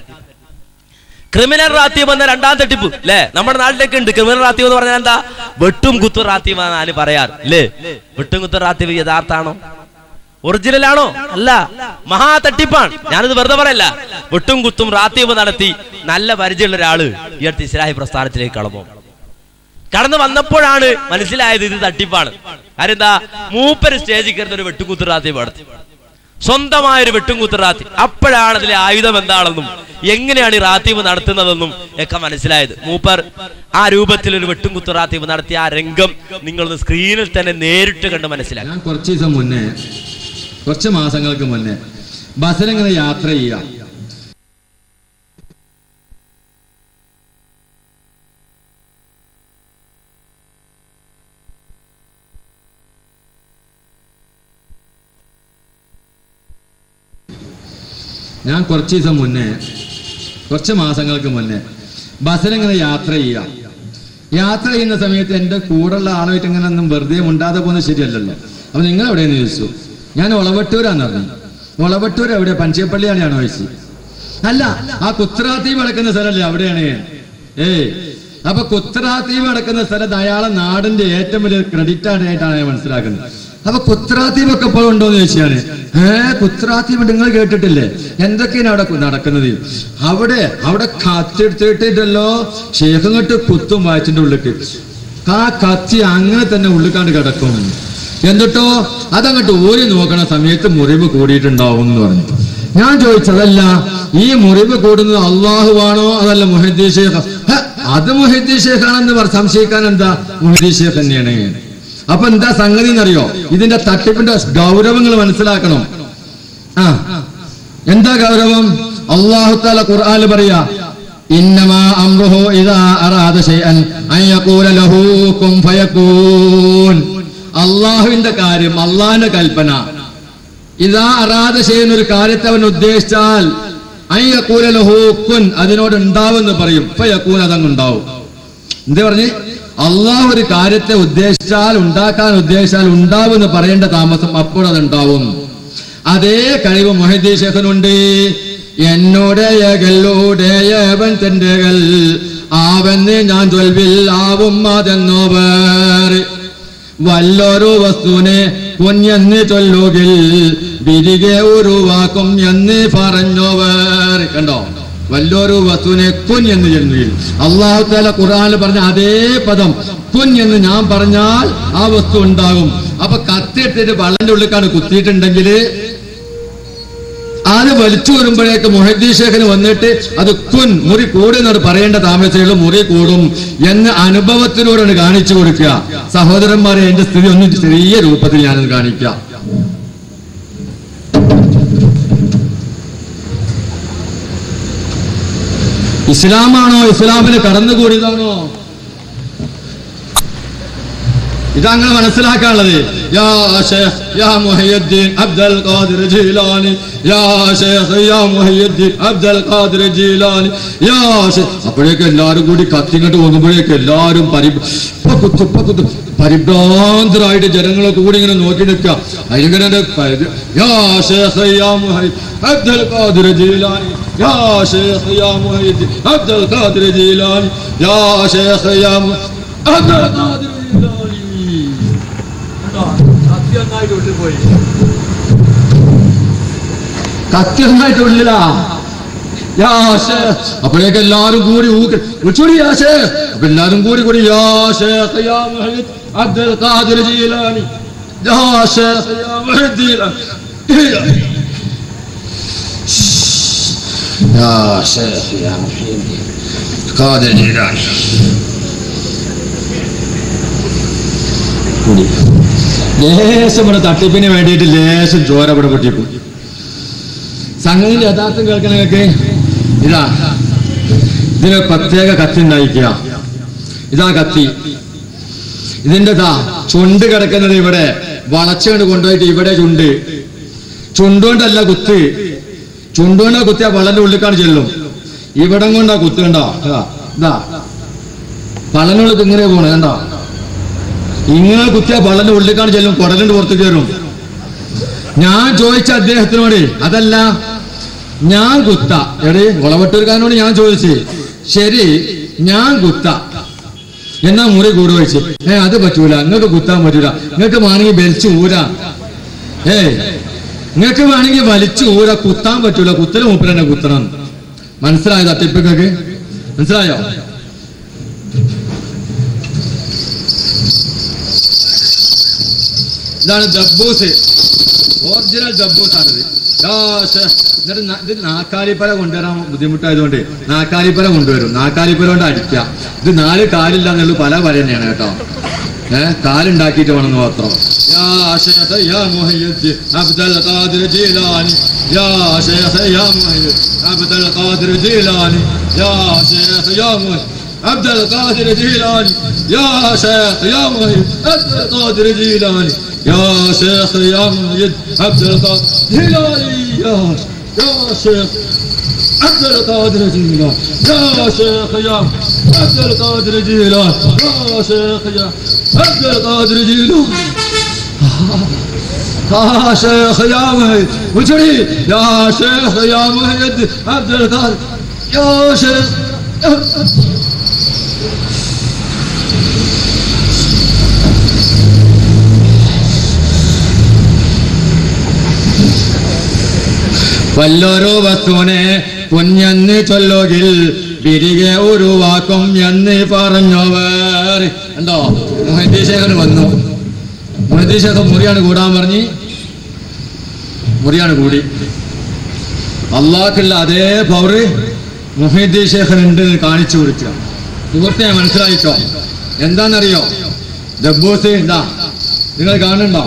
ക്രിമിനൽ റാത്തീബ് എന്ന രണ്ടാം തട്ടിപ്പ് അല്ലേ? നമ്മുടെ നാട്ടിലേക്ക് ഉണ്ട്. ക്രിമിനൽ റാത്തീബ് എന്ന് പറഞ്ഞാൽ എന്താ? വെട്ടും കുത്തും റാത്തീബ് എന്നാണ് പറയാറ് അല്ലേ? വെട്ടും കുത്തും റാത്തീബ് യഥാർത്ഥാണോ? ഒറിജിനൽ ആണോ? അല്ല, മഹാ തട്ടിപ്പാണ്. ഞാനിത് വെറുതെ പറയല്ല. വെട്ടും കുത്തും റാത്തീബ് നടത്തി നല്ല പരിചയമുള്ള ഒരാള് ഈ അടുത്ത് ഇസ്ലാഹി പ്രസ്ഥാനത്തിലേക്ക് കടന്നു വന്നപ്പോഴാണ് മനസ്സിലായത് ഇത് തട്ടിപ്പാണ്. കാര്യം എന്താ? മൂപ്പര് സ്റ്റേജിൽ കയറുന്ന ഒരു വെട്ടുകുത്ത് റാത്തീബ് നടത്തി, സ്വന്തമായൊരു വെട്ടുംകുത്ത് റാത്തീബ്. അപ്പോഴാണ് അതിലെ ആയുധം എന്താണെന്നും എങ്ങനെയാണ് ഈ റാത്തീബ് നടത്തുന്നതെന്നും ഒക്കെ മനസ്സിലായത്. മൂപ്പർ ആ രൂപത്തിൽ ഒരു വെട്ടുംകുത്ത് റാത്തീബ് നടത്തിയ ആ രംഗം നിങ്ങളൊന്ന് സ്ക്രീനിൽ തന്നെ നേരിട്ട് കണ്ട് മനസ്സിലാക്കി. ഞാൻ കുറച്ച് മാസങ്ങൾക്ക് മുന്നേ ബസ്സിലിങ്ങനെ യാത്ര ചെയ്യാം. കുറച്ച് മാസങ്ങൾക്ക് മുന്നേ ബസ്സിലിങ്ങനെ യാത്ര ചെയ്യുന്ന സമയത്ത് എൻ്റെ കൂടെയുള്ള ആളുമായിട്ട് ഇങ്ങനെ ഒന്നും വെറുതെ മുണ്ടാതെ പോകുന്നത് ശരിയല്ലല്ലോ. അപ്പൊ നിങ്ങൾ എവിടെയെന്ന് ചോദിച്ചു. ഞാൻ ഒളവട്ടൂരാന്ന് പറഞ്ഞു. ഒളവട്ടൂർ എവിടെ? പഞ്ചേപ്പള്ളിയാണ് ഞാൻ ചോദിച്ചു. അല്ല, ആ കുത്രാത്തീബ് നടക്കുന്ന സ്ഥലമല്ലേ അവിടെയാണ്. അപ്പൊ കുത്രാത്തീബ് നടക്കുന്ന സ്ഥലത്ത് അയാളെ നാടിന്റെ ഏറ്റവും വലിയ ക്രെഡിറ്റ് ആയിട്ടാണ് ഞാൻ മനസ്സിലാക്കുന്നത്. അപ്പൊ കുത്രാത്തീബ് ഒക്കെ ഇപ്പോൾ ഉണ്ടോന്ന് ചോദിച്ചാണ്. കുത്രാത്തീബ് നിങ്ങൾ കേട്ടിട്ടില്ലേ? എന്തൊക്കെയാണ് അവിടെ നടക്കുന്നത്? അവിടെ കത്തിട്ടിട്ടല്ലോ ഷേഖങ്ങട്ട് കുത്തും വായിച്ചിന്റെ ഉള്ളിക്ക്. ആ കത്തി അങ്ങനെ തന്നെ ഉള്ളിക്കാണ്ട് കിടക്കും. എന്നിട്ടോ അതങ്ങോട്ട് ഊരി നോക്കണ സമയത്ത് മുറിവ് കൂടിയിട്ടുണ്ടാവും എന്ന് പറഞ്ഞു. ഞാൻ ചോദിച്ചതല്ല, ഈ മുറിവ് കൂടുന്നത് അള്ളാഹുവാണോ അതല്ല മുഹദ്ദീ ഷേഖ്? അത് മുഹദ്ദീ ഷേഖാണെന്ന് സംശയിക്കാൻ എന്താ? മുഹദ്ദീ ഷേഖ് തന്നെയാണ്. അപ്പൊ എന്താ സംഗതി എന്നറിയോ? ഇതിന്റെ തട്ടിപ്പിന്റെ ഗൗരവങ്ങൾ മനസ്സിലാക്കണം. എന്താ ഗൗരവം? അല്ലാഹു തആല ഖുർആനിൽ പറയാ, ഇന്നമാ അംറുഹു ഇദാ അറാദ ശൈഅൻ അൻ യഖൂല ലഹു കുൻ ഫയകൂൻ. അള്ളാഹുവിന്റെ കാര്യം, അള്ളാഹിന്റെ കൽപ്പന, ഇദാ അറാദ ശൈഅൻ, ഒരു കാര്യത്തെ അവൻ ഉദ്ദേശിച്ചാൽ അൻ യഖൂല ലഹു കുൻ, അതിനോട് ഉണ്ടാവുമെന്ന് പറയും. ഫയകൂൻ, അതങ്ങ് ഉണ്ടാവും. എന്താ പറഞ്ഞ്? അള്ളാഹു ഒരു കാര്യത്തെ ഉദ്ദേശിച്ചാൽ, ഉണ്ടാക്കാൻ ഉദ്ദേശിച്ചാൽ ഉണ്ടാവുമെന്ന് പറയേണ്ട താമസം, അപ്പോൾ അതുണ്ടാവും. അതേ കഴിവ് മുഹദ്ദീ ഷേഖിനുണ്ട്. എന്നോടേയവൻ തന്റെകൾ ആവെന്ന് ഞാൻ ചൊൽവിൽ ആവും അതെന്നോവർ വല്ലൊരു വസ്തുവിനെ കുഞ്ഞെന്ന് ചൊല്ലുകിൽ വിരികെ ഉരുവാക്കും എന്ന് പറഞ്ഞവർ. കണ്ടോ, വല്ലൊരു വസ്തുവിനെ കുഞ്ഞെന്ന് ചൊല്ലുകിൽ അല്ലാഹു തആല ഖുർആനിൽ പറഞ്ഞ അതേ പദം കുഞ്ഞെന്ന് ഞാൻ പറഞ്ഞാൽ ആ വസ്തു ഉണ്ടാകും. അപ്പൊ കത്തിയിട്ടിട്ട് വള്ളന്റെ ഉള്ളിലേക്കാണ് കുത്തിയിട്ടുണ്ടെങ്കിൽ അത് വലിച്ചു വരുമ്പോഴേക്ക് മുഹദ്ദീസ് ശൈഖിന് വന്നിട്ട് അത് കുൻ മുറി കൂടും എന്നാണ് പറയേണ്ട താമസമുള്ള മുറി കൂടും എന്ന് അനുഭവത്തിലൂടെയാണ് കാണിച്ചു കൊടുക്കുക. സഹോദരന്മാരെ, എന്റെ സ്ഥിതി ഒന്നും ചെറിയ രൂപത്തിൽ ഞാനത് കാണിക്കാം. ഇസ്ലാമാണോ, ഇസ്ലാമിന് കടന്നുകൂടിയതാണോ, ഇതങ്ങനെ മനസ്സിലാക്കാനുള്ളത്. യാ ശൈഖ് യാ മുഹയ്യിദ്ദീൻ അബ്ദുൽ ഖാദിർ ജീലാനി, യാ ശൈഖ് യാ മുഹയ്യിദ്ദീൻ അബ്ദുൽ ഖാദിർ ജീലാനി, യാ ശൈഖ്. അപ്പോഴേക്ക് എല്ലാവരും കൂടി കത്തിങ്ങോട്ട് പോകുമ്പോഴേക്ക് എല്ലാവരും പരിഭ്രാന്തരായിട്ട് ജനങ്ങളെ കൂടി ഇങ്ങനെ നോക്കി നിൽക്കുക. അതിങ്ങനെ യാ ശൈഖ് യാ മുഹയ്യിദ്ദീൻ അബ്ദുൽ ഖാദിർ ജീലാനി, യാ ശൈഖ് യാ മുഹയ്യിദ്ദീൻ അബ്ദുൽ ഖാദിർ ജീലാനി, യാ ശൈഖ് യാ അബ്ദുൽ ഖാദിർ കത്തിയൊന്നായിട്ട് ഉള്ളിലാ. അപ്പോഴേക്ക് എല്ലാരും കൂടി വിളിച്ചോടി യാ ശൈഖ്. അപ്പൊ എല്ലാരും കൂടി യാ ശൈഖ് യാ മുഹയ്യിദ് അബ്ദുൽ ഖാദിർ ജീലാനി, യാ ശൈഖ് യാ മുഹയ്യിദ് യാ ശൈഖ് യാ മുഹയ്യിദ് ഖാദിർ ജീലാനി. ലേശം ഇവിടെ തട്ടിപ്പിന് വേണ്ടിയിട്ട് ലേശം ചോര ഇവിടെ പൊട്ടിപ്പോ. സംഗതിന്റെ യഥാർത്ഥം കേൾക്കണൊക്കെ ഇതാ, ഇതിന് പ്രത്യേക കത്തി ഉണ്ടായിരിക്കുക. ഇതാ കത്തി. ഇതിന്റെ ചുണ്ട് കിടക്കുന്നത് ഇവിടെ വളച്ചുകൊണ്ട് കൊണ്ടുപോയിട്ട് ഇവിടെ ചുണ്ടുകൊണ്ടല്ല കുത്ത്. ചുണ്ടുകൊണ്ടാ കുത്തിയാ വളന്റെ ഉള്ളിക്കാണ് ചെല്ലും. ഇവിടം കൊണ്ടാ കുത്തുകണ്ടോ. ഇതാ വളനുള്ളിൽ ഇങ്ങനെ പോണേ കണ്ടോ. ഇങ്ങനെ കുത്തിയാ വളന്റെ ഉള്ളിക്കാണ് ചെല്ലും, കുടലിന്റെ പുറത്ത് കയറും. ഞാൻ ചോദിച്ച അദ്ദേഹത്തിനോട് അതല്ല ഞാൻ കുത്ത എടേ വളവട്ടൂർക്കാരനോട് ഞാൻ ചോദിച്ചു, ശരി ഞാൻ കുത്ത എന്നാ മുറി കൂട് വെച്ച്. അത് പറ്റൂല, നിങ്ങൾക്ക് കുത്താൻ പറ്റൂല, നിങ്ങൾക്ക് വേണമെങ്കിൽ വലിച്ചു ഊരാ. നിങ്ങൾക്ക് വേണമെങ്കിൽ വലിച്ചു ഊരാ, കുത്താൻ പറ്റൂല, കുത്തല് മൂപ്പരെന്നെ കുത്തണം. മനസ്സിലായോ തട്ടിപ്പൊക്കെ? മനസ്സിലായോ? ഇതാണ് ദബ്ബൂസ്, ഒറിജിനൽ ദബ്ബൂസാണിത്. ഇത് നാക്കാലിപ്പല കൊണ്ടുവരാൻ ബുദ്ധിമുട്ടായതുകൊണ്ട് നാക്കാലിപ്പല കൊണ്ടുവരും. നാക്കാലിപ്പല കൊണ്ട് അടിക്കുക. ഇത് 4 കാലില്ല എന്നുള്ള പല തന്നെയാണ് കേട്ടോ. കാലുണ്ടാക്കിയിട്ട് വേണമെന്ന് മാത്രം. യാ ശൈഖ് യാ മുഹയ്യിദ് അബ്ദുൽ ഖാദിർ ജീലാനി, യാ ശൈഖ് യാ മുഹയ്യിദ് അബ്ദുൽ ഖാദിർ ജീലാനി, യാ ശൈഖ് യാ മുഹയ്യിദ് അബ്ദുൽ ഖാദിർ ജീലാനി, യാ ശൈഖ് യാ മുഹയ്യിദ് അബ്ദുൽ ഖാദിർ ജീലാനി, യാ ശൈഖ് യാ മുഹയ്യിദ് അബ്ദുൽ ഖാദിർ ജീലാനി, യാ ശൈഖ് അബ്ദുൽ ഖാദിർ ജീലാനി, യാ ശൈഖ് യാ അബ്ദുൽ ഖാദിർ ജീലാനി, യാ ശൈഖ് യാ അബ്ദുൽ ഖാദിർ ജീലാനി, യാ ശൈഖ് യാ മുഹയ്യിദ് വിളിച്ചോടി, യാ ശൈഖ് യാ മുഹയ്യിദ് അബ്ദുൽ ഖാദിർ, യാ ശൈഖ്. വല്ലൊരു വസ്തുവിനെ കുഞ്ഞെന്ന് ചൊല്ലുകിൽ വിരികെ ഉരുവാക്കും എന്ന് പറഞ്ഞവർ. ഉണ്ടോ? മുഹദ്ദീസ് ശൈഖ് വന്നു. മുഹദ്ദീസ് ശൈഖ് മുറിയാണ് കൂടാൻ പറഞ്ഞ് മുറിയാണ് കൂടി. അള്ളാഹ്ക്കുള്ള അതേ പവർ മുഹദ്ദീസ് ശൈഖിനുണ്ട് കാണിച്ചു കൊടുക്കുക. സുഹൃത്തെ മനസ്സിലായിട്ടോ? എന്താണെന്നറിയോ? ദബ്ബൂസ് എന്താ നിങ്ങൾ കാണുന്നുണ്ടോ?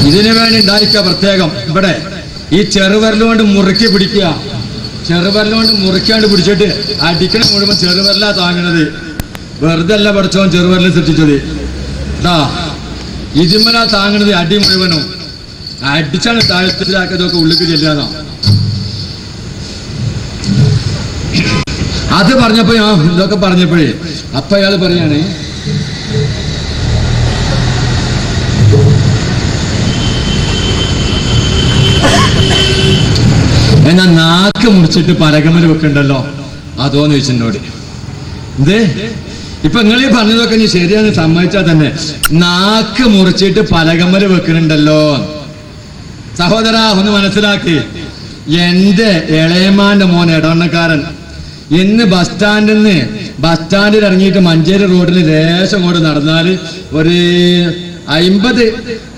ഇതിനു വേണ്ടി ഉണ്ടായിരിക്കുക പ്രത്യേകം. ഇവിടെ ഈ ചെറുവിരലുകൊണ്ട് മുറുക്കി പിടിക്കുക. ചെറുവിരലുകൊണ്ട് മുറുക്കാണ്ട് പിടിച്ചിട്ട് അടിക്കണ മുഴുവൻ ചെറുവിരലാ താങ്ങണത്. വെറുതെ അല്ല പഠിച്ചോൻ ചെറുവിരൽ സൃഷ്ടിച്ചത്. ഇതിമലാ താങ്ങണത് അടി മുഴുവനും. അടിച്ചാണ് താഴത്തിലാക്കിയതൊക്കെ ഉള്ളിക്ക് ചെല്ലാന്നോ. അത് പറഞ്ഞപ്പോ ഇതൊക്കെ പറഞ്ഞപ്പോഴേ അപ്പൊ അയാൾ പറയാണ് എന്നാ നാക്ക് മുറിച്ചിട്ട് പലകമല് വെക്കണ്ടല്ലോ, അതോന്ന് ചോദിച്ചെന്നോട്. ഇത് ഇപ്പൊ നിങ്ങൾ ഈ പറഞ്ഞതൊക്കെ നീ ശരിയാന്ന് സമ്മതിച്ചാൽ തന്നെ നാക്ക് മുറിച്ചിട്ട് പലകമല് വെക്കുന്നുണ്ടല്ലോ. സഹോദര ഒന്ന് മനസ്സിലാക്കി. എന്റെ ഇളയമാന്റെ മോൻ ഇടവണ്ണക്കാരൻ ഇന്ന് ബസ് സ്റ്റാൻഡിൽ ഇറങ്ങിയിട്ട് മഞ്ചേരി റോഡിൽ ലേശം കൊണ്ട് നടന്നാൽ ഒരു 50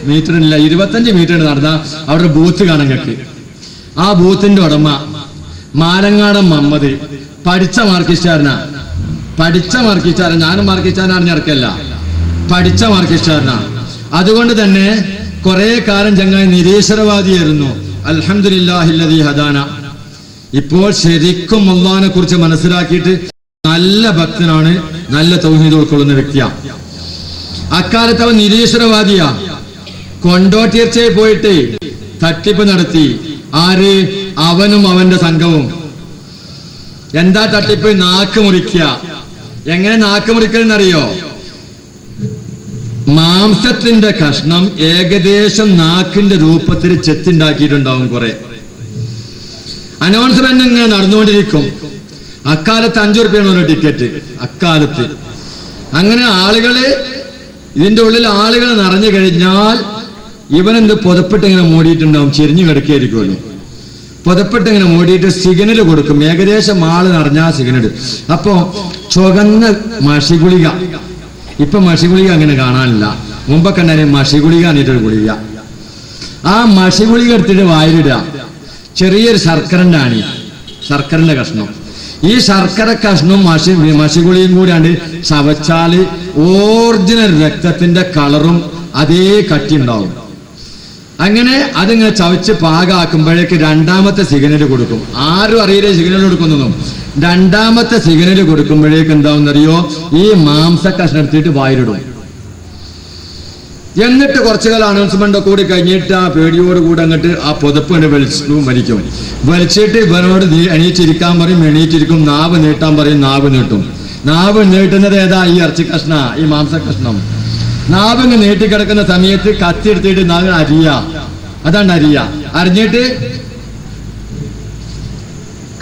മീറ്ററില്ല 25 മീറ്റർ നടന്നാൽ അവിടെ ബൂത്ത് കാണാൻ കിട്ടി. ആ ബൂത്തിന്റെ ഉടമ മാലങ്ങാടൻ മമ്മദ് പഠിച്ച മാർക്കിസ്റ്റാരനാ. ഞാനും മാർക്കിസ്റ്റാരൻ അറിഞ്ഞിറക്കല്ല, പഠിച്ച മാർക്കിസ്റ്റാരനാ. അതുകൊണ്ട് തന്നെ കുറെ കാലം ചങ്ങായി നിരീശ്വരവാദിയായിരുന്നു. അൽഹംദുലില്ലാഹില്ലദീ ഹദാന. ഇപ്പോൾ ശരിക്കും അല്ലാഹുവിനെ കുറിച്ച് മനസ്സിലാക്കിയിട്ട് നല്ല ഭക്തനാണ്, നല്ല തൗഹീദ് ഉൾക്കൊള്ളുന്ന വ്യക്തിയാ. അക്കാലത്ത് അവൻ നിരീശ്വരവാദിയാ. കൊണ്ടോട്ടിയർച്ചയിൽ പോയിട്ട് തട്ടിപ്പ് നടത്തി. ആര്? അവനും അവന്റെ സംഘവും. എന്താ തട്ടിപ്പ്? നാക്ക് മുറിക്കുക. എങ്ങനെ നാക്ക് മുറിക്കലെന്നറിയോ? മാംസത്തിന്റെ കഷ്ണം ഏകദേശം നാക്കിന്റെ രൂപത്തിൽ ചെത്തുണ്ടാക്കിയിട്ടുണ്ടാവും. കുറെ അനൗൺസ്മെന്റ് ഇങ്ങനെ നടന്നുകൊണ്ടിരിക്കും. അക്കാലത്ത് 5 റുപ്യാണ് ടിക്കറ്റ്. അക്കാലത്ത് അങ്ങനെ ഇതിന്റെ ഉള്ളിൽ ആളുകൾ നിറഞ്ഞു കഴിഞ്ഞാൽ ഇവനെന്ത് പുതപ്പിട്ട് ഇങ്ങനെ മൂടിയിട്ടുണ്ടാവും, ചെരിഞ്ഞു കിടക്കുകയായിരിക്കുമല്ലോ. പുതപ്പിട്ട് ഇങ്ങനെ മൂടിയിട്ട് സിഗ്നൽ കൊടുക്കും. ഏകദേശം ആള് നിറഞ്ഞാൽ സിഗ്നൽ. അപ്പോ ചുവന്ന മഷിഗുളിക. ഇപ്പൊ മഷിഗുളിക അങ്ങനെ കാണാനില്ല. മുമ്പൊക്കെ ഉണ്ടായിരുന്നു മഷിഗുളിക എന്നിട്ടൊരു ഗുളിക. ആ മഷിഗുളിക എടുത്തിട്ട് വായിലിടുക. ചെറിയൊരു ശർക്കരന്റെ കഷ്ണം. ഈ ശർക്കര കഷ്ണവും മഷിഗുളിയും കൂടിയാണ്ട് ചവച്ചാല് ഒറിജിനൽ രക്തത്തിന്റെ കളറും അതേ കട്ടി ഉണ്ടാവും. അങ്ങനെ അതിങ്ങനെ ചവച്ച് പാകാക്കുമ്പോഴേക്ക് 2ാമത്തെ സിഗ്നൽ കൊടുക്കും. ആരും അറിയില്ലേ സിഗ്നൽ കൊടുക്കുന്നതും. 2ാമത്തെ സിഗ്നൽ കൊടുക്കുമ്പോഴേക്ക് എന്താവുന്നറിയോ? ഈ മാംസ കഷ്ണം എടുത്തിട്ട് വായിലിടും. എന്നിട്ട് കുറച്ചു കാലം അനൗൺസ്മെന്റ് കൂടി കഴിഞ്ഞിട്ട് ആ പേടിയോടുകൂടി അങ്ങോട്ട് ആ പുതപ്പ് വലിക്കും. വലിച്ചിട്ട് ഇവനോട് എണീച്ചിരിക്കാൻ പറയും, എണീറ്റിരിക്കും. നാവ് നീട്ടാൻ പറയും, നാവ് നീട്ടും. നാവ് നീട്ടുന്നത് ഏതാ? ഈ ഇറച്ചി കഷ്ണ, ഈ മാംസ കഷ്ണം. നാവിങ് നീട്ടിക്കിടക്കുന്ന സമയത്ത് കത്തി എടുത്തിട്ട് നാവ് അതാണ് അരിഞ്ഞിട്ട്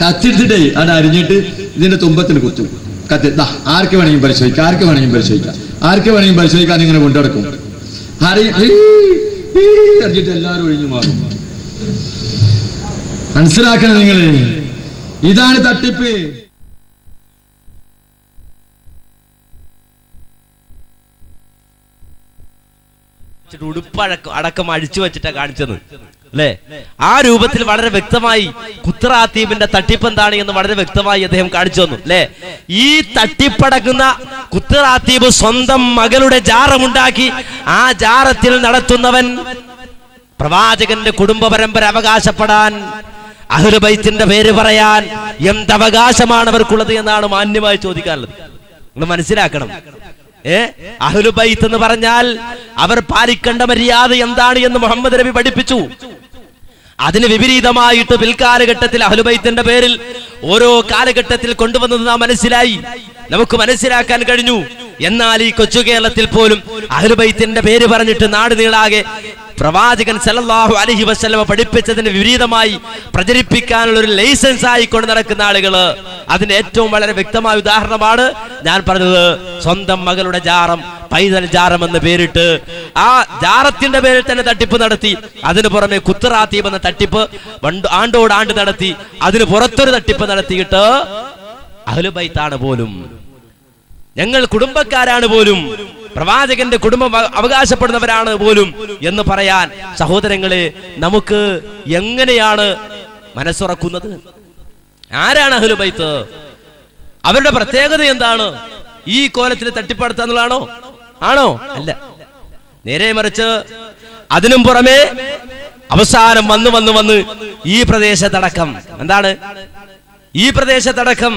കത്തിയെടുത്തിട്ടേ അത് അരിഞ്ഞിട്ട് ഇതിന്റെ തുമ്പത്തിന് കുത്തും. കത്തി ആർക്ക് വേണമെങ്കിലും പരിശോധിക്കാം. ഇങ്ങനെ കൊണ്ടുനടക്കും. അറിഞ്ഞിട്ട് എല്ലാവരും ഒഴിഞ്ഞു മാറും. മനസ്സിലാക്കണം നിങ്ങള്, ഇതാണ് തട്ടിപ്പ്. ഉടുപ്പടക്കം അഴിച്ചു വെച്ചിട്ടാ കാണിച്ചത് അല്ലെ? ആ രൂപത്തിൽ വളരെ വ്യക്തമായി കുത്റാത്തീബിന്റെ തട്ടിപ്പ് എന്താണ് എന്ന് വളരെ വ്യക്തമായി അദ്ദേഹം കാണിച്ചു തന്നു അല്ലെ? ഈ തട്ടിപ്പടക്കുന്ന കുത്റാത്തീബ് സ്വന്തം മകളുടെ ജാറമുണ്ടാക്കി ആ ജാറത്തിൽ നടത്തുന്നവൻ പ്രവാചകന്റെ കുടുംബ പരമ്പര അവകാശപ്പെടാൻ, അഹ്ലു ബൈത്തിന്റെ പേര് പറയാൻ എന്തവകാശമാണ് അവർക്കുള്ളത് എന്നാണ് മാന്യമായി ചോദിക്കാനുള്ളത്. നിങ്ങൾ മനസ്സിലാക്കണം. അഹ്ലു ബൈത്ത് എന്ന് പറഞ്ഞാൽ അവർ പാലിക്കേണ്ട മര്യാദ എന്താണ് എന്ന് മുഹമ്മദ് നബി പഠിപ്പിച്ചു. അതിന് വിപരീതമായിട്ട് പിൽക്കാലഘട്ടത്തിൽ അഹ്ലു ബൈത്തിന്റെ പേരിൽ ഓരോ കാലഘട്ടത്തിൽ കൊണ്ടുവന്നത് നാം മനസ്സിലായി, നമുക്ക് മനസ്സിലാക്കാൻ കഴിഞ്ഞു. എന്നാൽ ഈ കൊച്ചു കേരളത്തിൽ പോലും അഹ്ലു ബൈത്തിന്റെ പേര് പറഞ്ഞിട്ട് നാട് നീളാകെ പ്രവാചകൻ സല്ലല്ലാഹു അലൈഹി വസല്ലമ പഠിപ്പിച്ചതിന് വിപരീതമായി പ്രചരിപ്പിക്കാനുള്ള ഒരു ലൈസൻസ് ആയിക്കൊണ്ട് നടക്കുന്ന ആളുകള്. അതിന്റെ ഏറ്റവും വളരെ വ്യക്തമായ ഉദാഹരണമാണ് ഞാൻ പറഞ്ഞത്. സ്വന്തം മകളുടെ ജാറം, പൈതൽ ജാറം എന്ന് പേരിട്ട് ആ ജാറത്തിന്റെ പേരിൽ തന്നെ തട്ടിപ്പ് നടത്തി. അതിനു പുറമെ കുത്റാത്തീബ് എന്ന തട്ടിപ്പ് ആണ്ടോടാണ്ട് നടത്തി. അതിന് പുറത്തൊരു തട്ടിപ്പ് നടത്തിയിട്ട് അഹ്ലു ബൈത്താണ് പോലും, ഞങ്ങൾ കുടുംബക്കാരാണ് പോലും, പ്രവാചകന്റെ കുടുംബം അവകാശപ്പെടുന്നവരാണ് പോലും എന്ന് പറയാൻ സഹോദരങ്ങളെ നമുക്ക് എങ്ങനെയാണ് മനസ്സുറക്കുന്നത്? ആരാണ് അഹ്ലു ബൈത്ത്? അവരുടെ പ്രത്യേകത എന്താണ്? ഈ കോലത്തിൽ തട്ടിപ്പടുത്താന്നുള്ളതാണോ? ആണോ? അല്ല. നേരെ മറിച്ച് അതിനും പുറമെ അവസാനം വന്ന് ഈ പ്രദേശത്തടക്കം എന്താണ്? ഈ പ്രദേശത്തടക്കം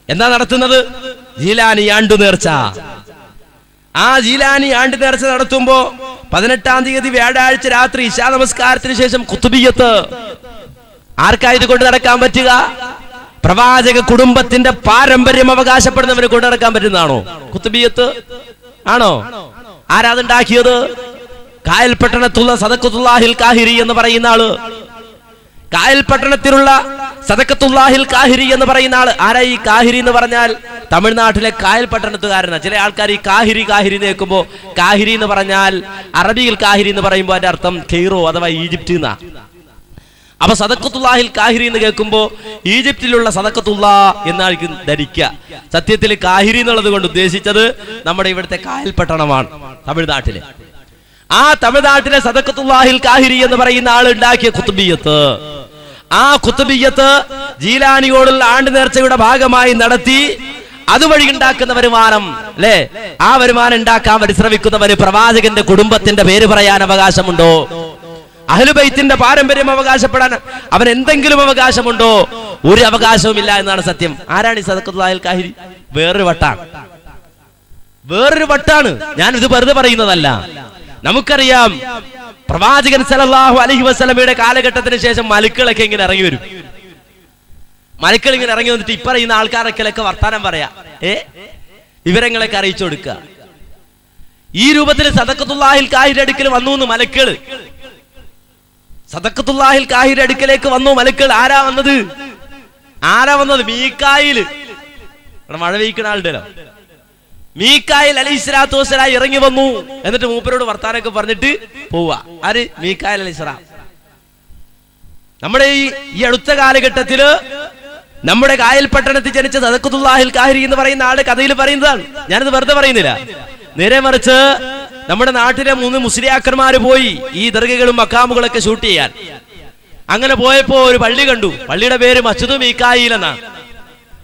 എന്താ നടത്തുന്നത്? ജീലാനി ആണ്ടു നേർച്ച. ആ ജീലാനി ആണ്ട് നേർച്ച നടത്തുമ്പോ 18-ാം തീയതി വ്യാഴാഴ്ച രാത്രി ഇശാ നമസ്കാരത്തിന് ശേഷം ഖുതുബിയ്യത്ത്. ആർക്കായത് കൊണ്ട് നടക്കാൻ പറ്റുക? പ്രവാചക കുടുംബത്തിന്റെ പാരമ്പര്യം അവകാശപ്പെടുന്നവന് കൊണ്ട് നടക്കാൻ പറ്റുന്നതാണോ ഖുതുബിയ്യത്ത്? ആണോ? ആരാതുണ്ടാക്കിയത്? കായൽ പട്ടണത്തുള്ള സദഖത്തുല്ലാഹിൽ കാഹിരി എന്ന് പറയുന്ന ആള്. കായൽ പട്ടണത്തിലുള്ള സദഖത്തുല്ലാഹിൽ കാഹിരി എന്ന് പറയുന്ന ആള് ആരാ? ഈ കാഹിരി എന്ന് പറഞ്ഞാൽ തമിഴ്നാട്ടിലെ കായൽ പട്ടണത്തുകാരനാണ്. ചില ആൾക്കാർ ഈ കാഹിരി എന്ന് കേൾക്കുമ്പോ, കാഹിരി എന്ന് പറഞ്ഞാൽ അറബിയിൽ കാഹിരി എന്ന് പറയുമ്പോൾ അതിന്റെ അർത്ഥം കെയ്റോ അഥവാ ഈജിപ്റ്റ് എന്നാ. അപ്പൊ സദഖത്തുല്ലാഹിൽ കാഹിരി എന്ന് കേൾക്കുമ്പോ ഈജിപ്തിലുള്ള സദഖത്തുല്ലാ എന്നായിരിക്കും ധരിക്കുക. സത്യത്തിൽ കാഹിരി എന്നുള്ളത് കൊണ്ട് ഉദ്ദേശിച്ചത് നമ്മുടെ ഇവിടുത്തെ കായൽ പട്ടണമാണ്, തമിഴ്നാട്ടിലെ. ആ തമിഴ്നാട്ടിലെ സദഖത്തുല്ലാഹിൽ കാഹിരി എന്ന് പറയുന്ന ആൾ ഉണ്ടാക്കിയ ഖുത്ബിയ്യത്ത്, ആ ഖുത്ബിയ്യത്ത് ജീലാനിയോടുള്ള ആണ്ട് നേർച്ചയുടെ ഭാഗമായി നടത്തി അതുവഴി ഉണ്ടാക്കുന്ന വരുമാനം അല്ലെ, ആ വരുമാനം ഉണ്ടാക്കാൻ പരിശ്രമിക്കുന്നവര് പ്രവാചകന്റെ കുടുംബത്തിന്റെ പേര് പറയാൻ അവകാശമുണ്ടോ? അഹ്ലുബൈത്തിന്റെ പാരമ്പര്യം അവകാശപ്പെടാൻ അവൻ എന്തെങ്കിലും അവകാശമുണ്ടോ? ഒരു അവകാശവും ഇല്ല എന്നാണ് സത്യം. ആരാണ് ഈ സദഖത്തുല്ലാഹിൽ കാഹിരി? വേറൊരു വട്ടാണ്. ഞാൻ ഇത് വെറുതെ പറയുന്നതല്ല. നമുക്കറിയാം പ്രവാചകൻ സല്ലല്ലാഹു അലൈഹി വസല്ലമയുടെ കാലഘട്ടത്തിന് ശേഷം മലക്കുകളൊക്കെ ഇങ്ങനെ ഇറങ്ങി വരും. മലക്കുകൾ ഇങ്ങനെ ഇറങ്ങി വന്നിട്ട് ഇപ്പറയുന്ന ആൾക്കാരൊക്കെ വർത്താനം പറയാ, വിവരങ്ങളൊക്കെ അറിയിച്ചു കൊടുക്കുക. ഈ രൂപത്തിൽ സദഖത്തുല്ലാഹിൽ കാഹിരി അടുക്കൽ വന്നു മലക്കുകൾ. സദഖത്തുല്ലാഹിൽ കാഹിരി അടുക്കലേക്ക് വന്നു മലക്കുകൾ. ആരാ വന്നത്? മീകായിൽ. മഴ പെയ്ക്കുന്ന ആളുണ്ടല്ലോ, മീകായിൽ അലൈഹിസ്സലാത്തു വസ്സലാം ഇറങ്ങി വന്നു. എന്നിട്ട് മൂപ്പരോട് വർത്താനൊക്കെ പറഞ്ഞിട്ട് പോവാ. ആര്? മീകായിൽ അലൈഹിസ്സലാം. നമ്മുടെ ഈ അടുത്ത കാലഘട്ടത്തില് നമ്മുടെ കായൽ പട്ടണത്തിൽ ജനിച്ച സദഖത്തുല്ലാഹിൽ കാഹിരി എന്ന് പറയുന്ന ആളുടെ കഥയിൽ പറയുന്നതാണ്. ഞാനിത് വെറുതെ പറയുന്നില്ല. നേരെ മറിച്ച് നമ്മുടെ നാട്ടിലെ 3 മുസ്ലിയാക്കന്മാര് പോയി ഈ ദർഗകളും മക്കാമുകളൊക്കെ ഷൂട്ട് ചെയ്യാൻ. അങ്ങനെ പോയപ്പോ ഒരു പള്ളി കണ്ടു. പള്ളിയുടെ പേര് മസ്ജിദ് മീകായിൽ എന്നാണ്.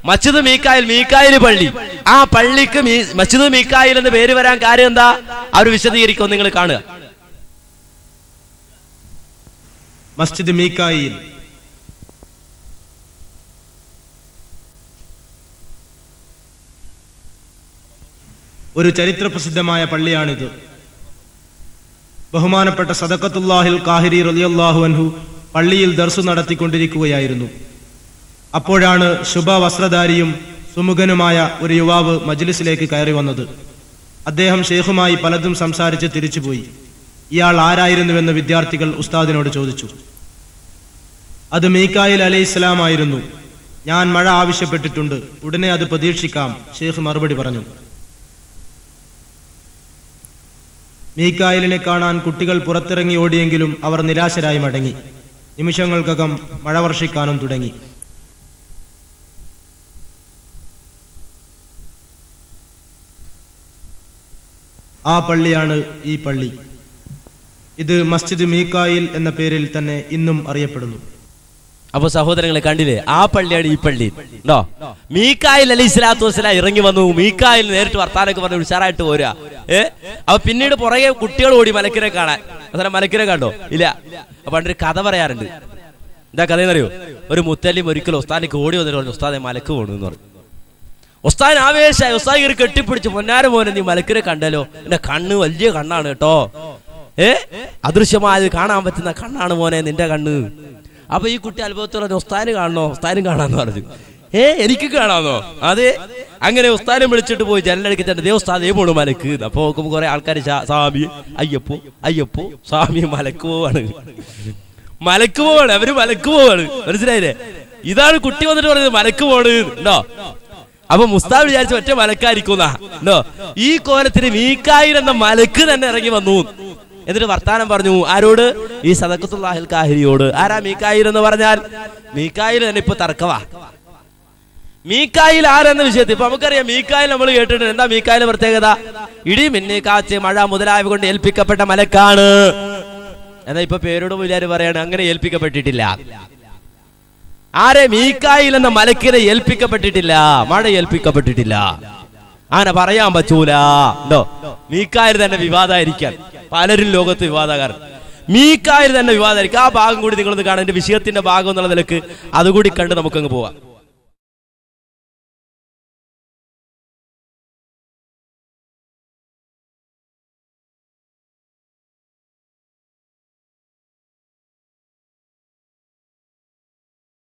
മസ്ജിദ് മീകായിൽ പള്ളി. ആ പള്ളിക്ക് മസ്ജിദ് മീകായിൽ എന്ന് പേര് വരാൻ കാര്യം എന്താ? അവർ വിശദീകരിക്കും, നിങ്ങൾ കാണുക. മസ്ജിദ് മീകായിൽ ഒരു ചരിത്ര പ്രസിദ്ധമായ പള്ളിയാണിത്. ബഹുമാനപ്പെട്ട സദഖത്തുല്ലാഹിൽ കാഹിരി റളിയല്ലാഹു അൻഹു പള്ളിയിൽ ദർസ് നടത്തിക്കൊണ്ടിരിക്കുകയായിരുന്നു. അപ്പോഴാണ് ശുഭവസ്ത്രധാരിയും സുമുഖനുമായ ഒരു യുവാവ് മജ്ലിസിലേക്ക് കയറി വന്നത്. അദ്ദേഹം ഷെയ്ഖുമായി പലതും സംസാരിച്ച് തിരിച്ചുപോയി. ഇയാൾ ആരായിരുന്നുവെന്ന് വിദ്യാർത്ഥികൾ ഉസ്താദിനോട് ചോദിച്ചു. അത് മീകായിൽ അലൈഹിസ്സലാം ആയിരുന്നു. ഞാൻ മഴ ആവശ്യപ്പെട്ടിട്ടുണ്ട്, ഉടനെ അത് പ്രതീക്ഷിക്കാം, ഷെയ്ഖ് മറുപടി പറഞ്ഞു. മീകായിലിനെ കാണാൻ കുട്ടികൾ പുറത്തിറങ്ങി ഓടിയെങ്കിലും അവർ നിരാശരായി മടങ്ങി. നിമിഷങ്ങൾക്കകം മഴ വർഷിക്കാനും തുടങ്ങി. ആ പള്ളിയാണ് ഈ പള്ളി. ഇത് മസ്ജിദ് മീകായിൽ എന്ന പേരിൽ തന്നെ ഇന്നും അറിയപ്പെടുന്നു. അപ്പൊ സഹോദരങ്ങളെ കണ്ടില്ലേ, ആ പള്ളിയാണ് ഈ പള്ളി. ഉണ്ടോ? മീകായിൽ അലൈഹിസ്സലാത്തു വസ്സലാം ഇറങ്ങി വന്നു. മീകായിൽ നേരിട്ട് വർത്താനൊക്കെ പറഞ്ഞ് ഉഷാറായിട്ട് പോരാ. അപ്പൊ പിന്നീട് പുറകെ കുട്ടികൾ ഓടി മലക്കിനെ കാണാൻ. അവസാനം മലക്കിനെ കണ്ടോ? ഇല്ല. അപ്പൊ പണ്ടൊരു കഥ പറയാറുണ്ട്. എന്താ കഥയെന്നറിയോ? ഒരു മുത്തല്ലിം ഒരിക്കലും ഉസ്താദിലേക്ക് ഓടി വന്നിട്ട് പറഞ്ഞു, ഉസ്താദെ മലക്ക് പോണു എന്ന് പറഞ്ഞു. ഉസ്താദിന് ആവേശമായി. ഉസ്താദ് കയറി കെട്ടിപ്പിടിച്ച്, പൊന്നാര മോനെ നീ മലക്കിനെ കണ്ടല്ലോ, എന്റെ കണ്ണ് വലിയ കണ്ണാണ് കേട്ടോ, അദൃശ്യമായത് കാണാൻ പറ്റുന്ന കണ്ണാണ് മോനെ നിന്റെ കണ്ണ്. അപ്പൊ ഈ കുട്ടി അത്ഭുതത്തോടെ ഉസ്താദിന് കാണണോ? ഉസ്താദിനും കാണാന്ന് പറഞ്ഞു. എനിക്ക് കാണാന്നോ? അതെ. അങ്ങനെ ഉസ്താദിനെ വിളിച്ചിട്ട് പോയി ജനലടിക്ക് തന്നെ ഉസ്താദേ പോണു മലക്ക്. അപ്പൊ നോക്കുമ്പോ കുറെ ആൾക്കാർ സ്വാമി അയ്യപ്പോ സ്വാമി മലക്ക് പോവാണ്. അവര് മലക്ക് പോവാണ്. മനസ്സിലായില്ലേ? ഇതാണ് കുട്ടി വന്നിട്ട് പറയുന്നത് മലക്ക് പോണ് ഉണ്ടോ. അപ്പൊ മുസ്താദ് വിചാരിച്ച ഒറ്റ മലക്കായിരിക്കുന്നോ. ഈ കോലത്തിന് മീകായിൽ എന്ന മലക്ക് തന്നെ ഇറങ്ങി വന്നു. എന്നിട്ട് വർത്താനം പറഞ്ഞു. ആരോട്? ഈ സദഖത്തുല്ലാഹിൽ കാഹിരിയോട്. ആരാ മീകായിൽ എന്ന് പറഞ്ഞാൽ? മീകായിൽ തന്നെ ഇപ്പൊ തർക്കവാ. മീകായിൽ ആരെന്ന വിഷയത്തിൽ ഇപ്പൊ നമുക്കറിയാം. മീകായിൽ നമ്മൾ കേട്ടിട്ടുണ്ട്. എന്താ മീകായിലെ പ്രത്യേകത? ഇടി, മിന്നി, കാറ്റ്, മഴ മുതലായവ കൊണ്ട് ഏൽപ്പിക്കപ്പെട്ട മലക്കാണ്. എന്നാ ഇപ്പൊ പേരോട് വിചാരി പറയാണ് അങ്ങനെ ഏൽപ്പിക്കപ്പെട്ടിട്ടില്ല. ആരെ? മീകായിൽ എന്ന മലക്കിനെ ഏൽപ്പിക്കപ്പെട്ടിട്ടില്ല, മഴ ഏൽപ്പിക്കപ്പെട്ടിട്ടില്ല. അങ്ങനെ പറയാൻ പറ്റൂല. ഉണ്ടോ? മീകായിൽ തന്നെ വിവാദമായിരിക്കാൻ പലരും ലോകത്ത് വിവാദകാരൻ. മീകായിൽ തന്നെ വിവാദമായിരിക്കും. ആ ഭാഗം കൂടി നിങ്ങളൊന്ന് കാണാൻ, എന്റെ വിഷയത്തിന്റെ ഭാഗം എന്നുള്ള നിലക്ക് അതുകൂടി കണ്ട് നമുക്കങ്ങ് പോവാം.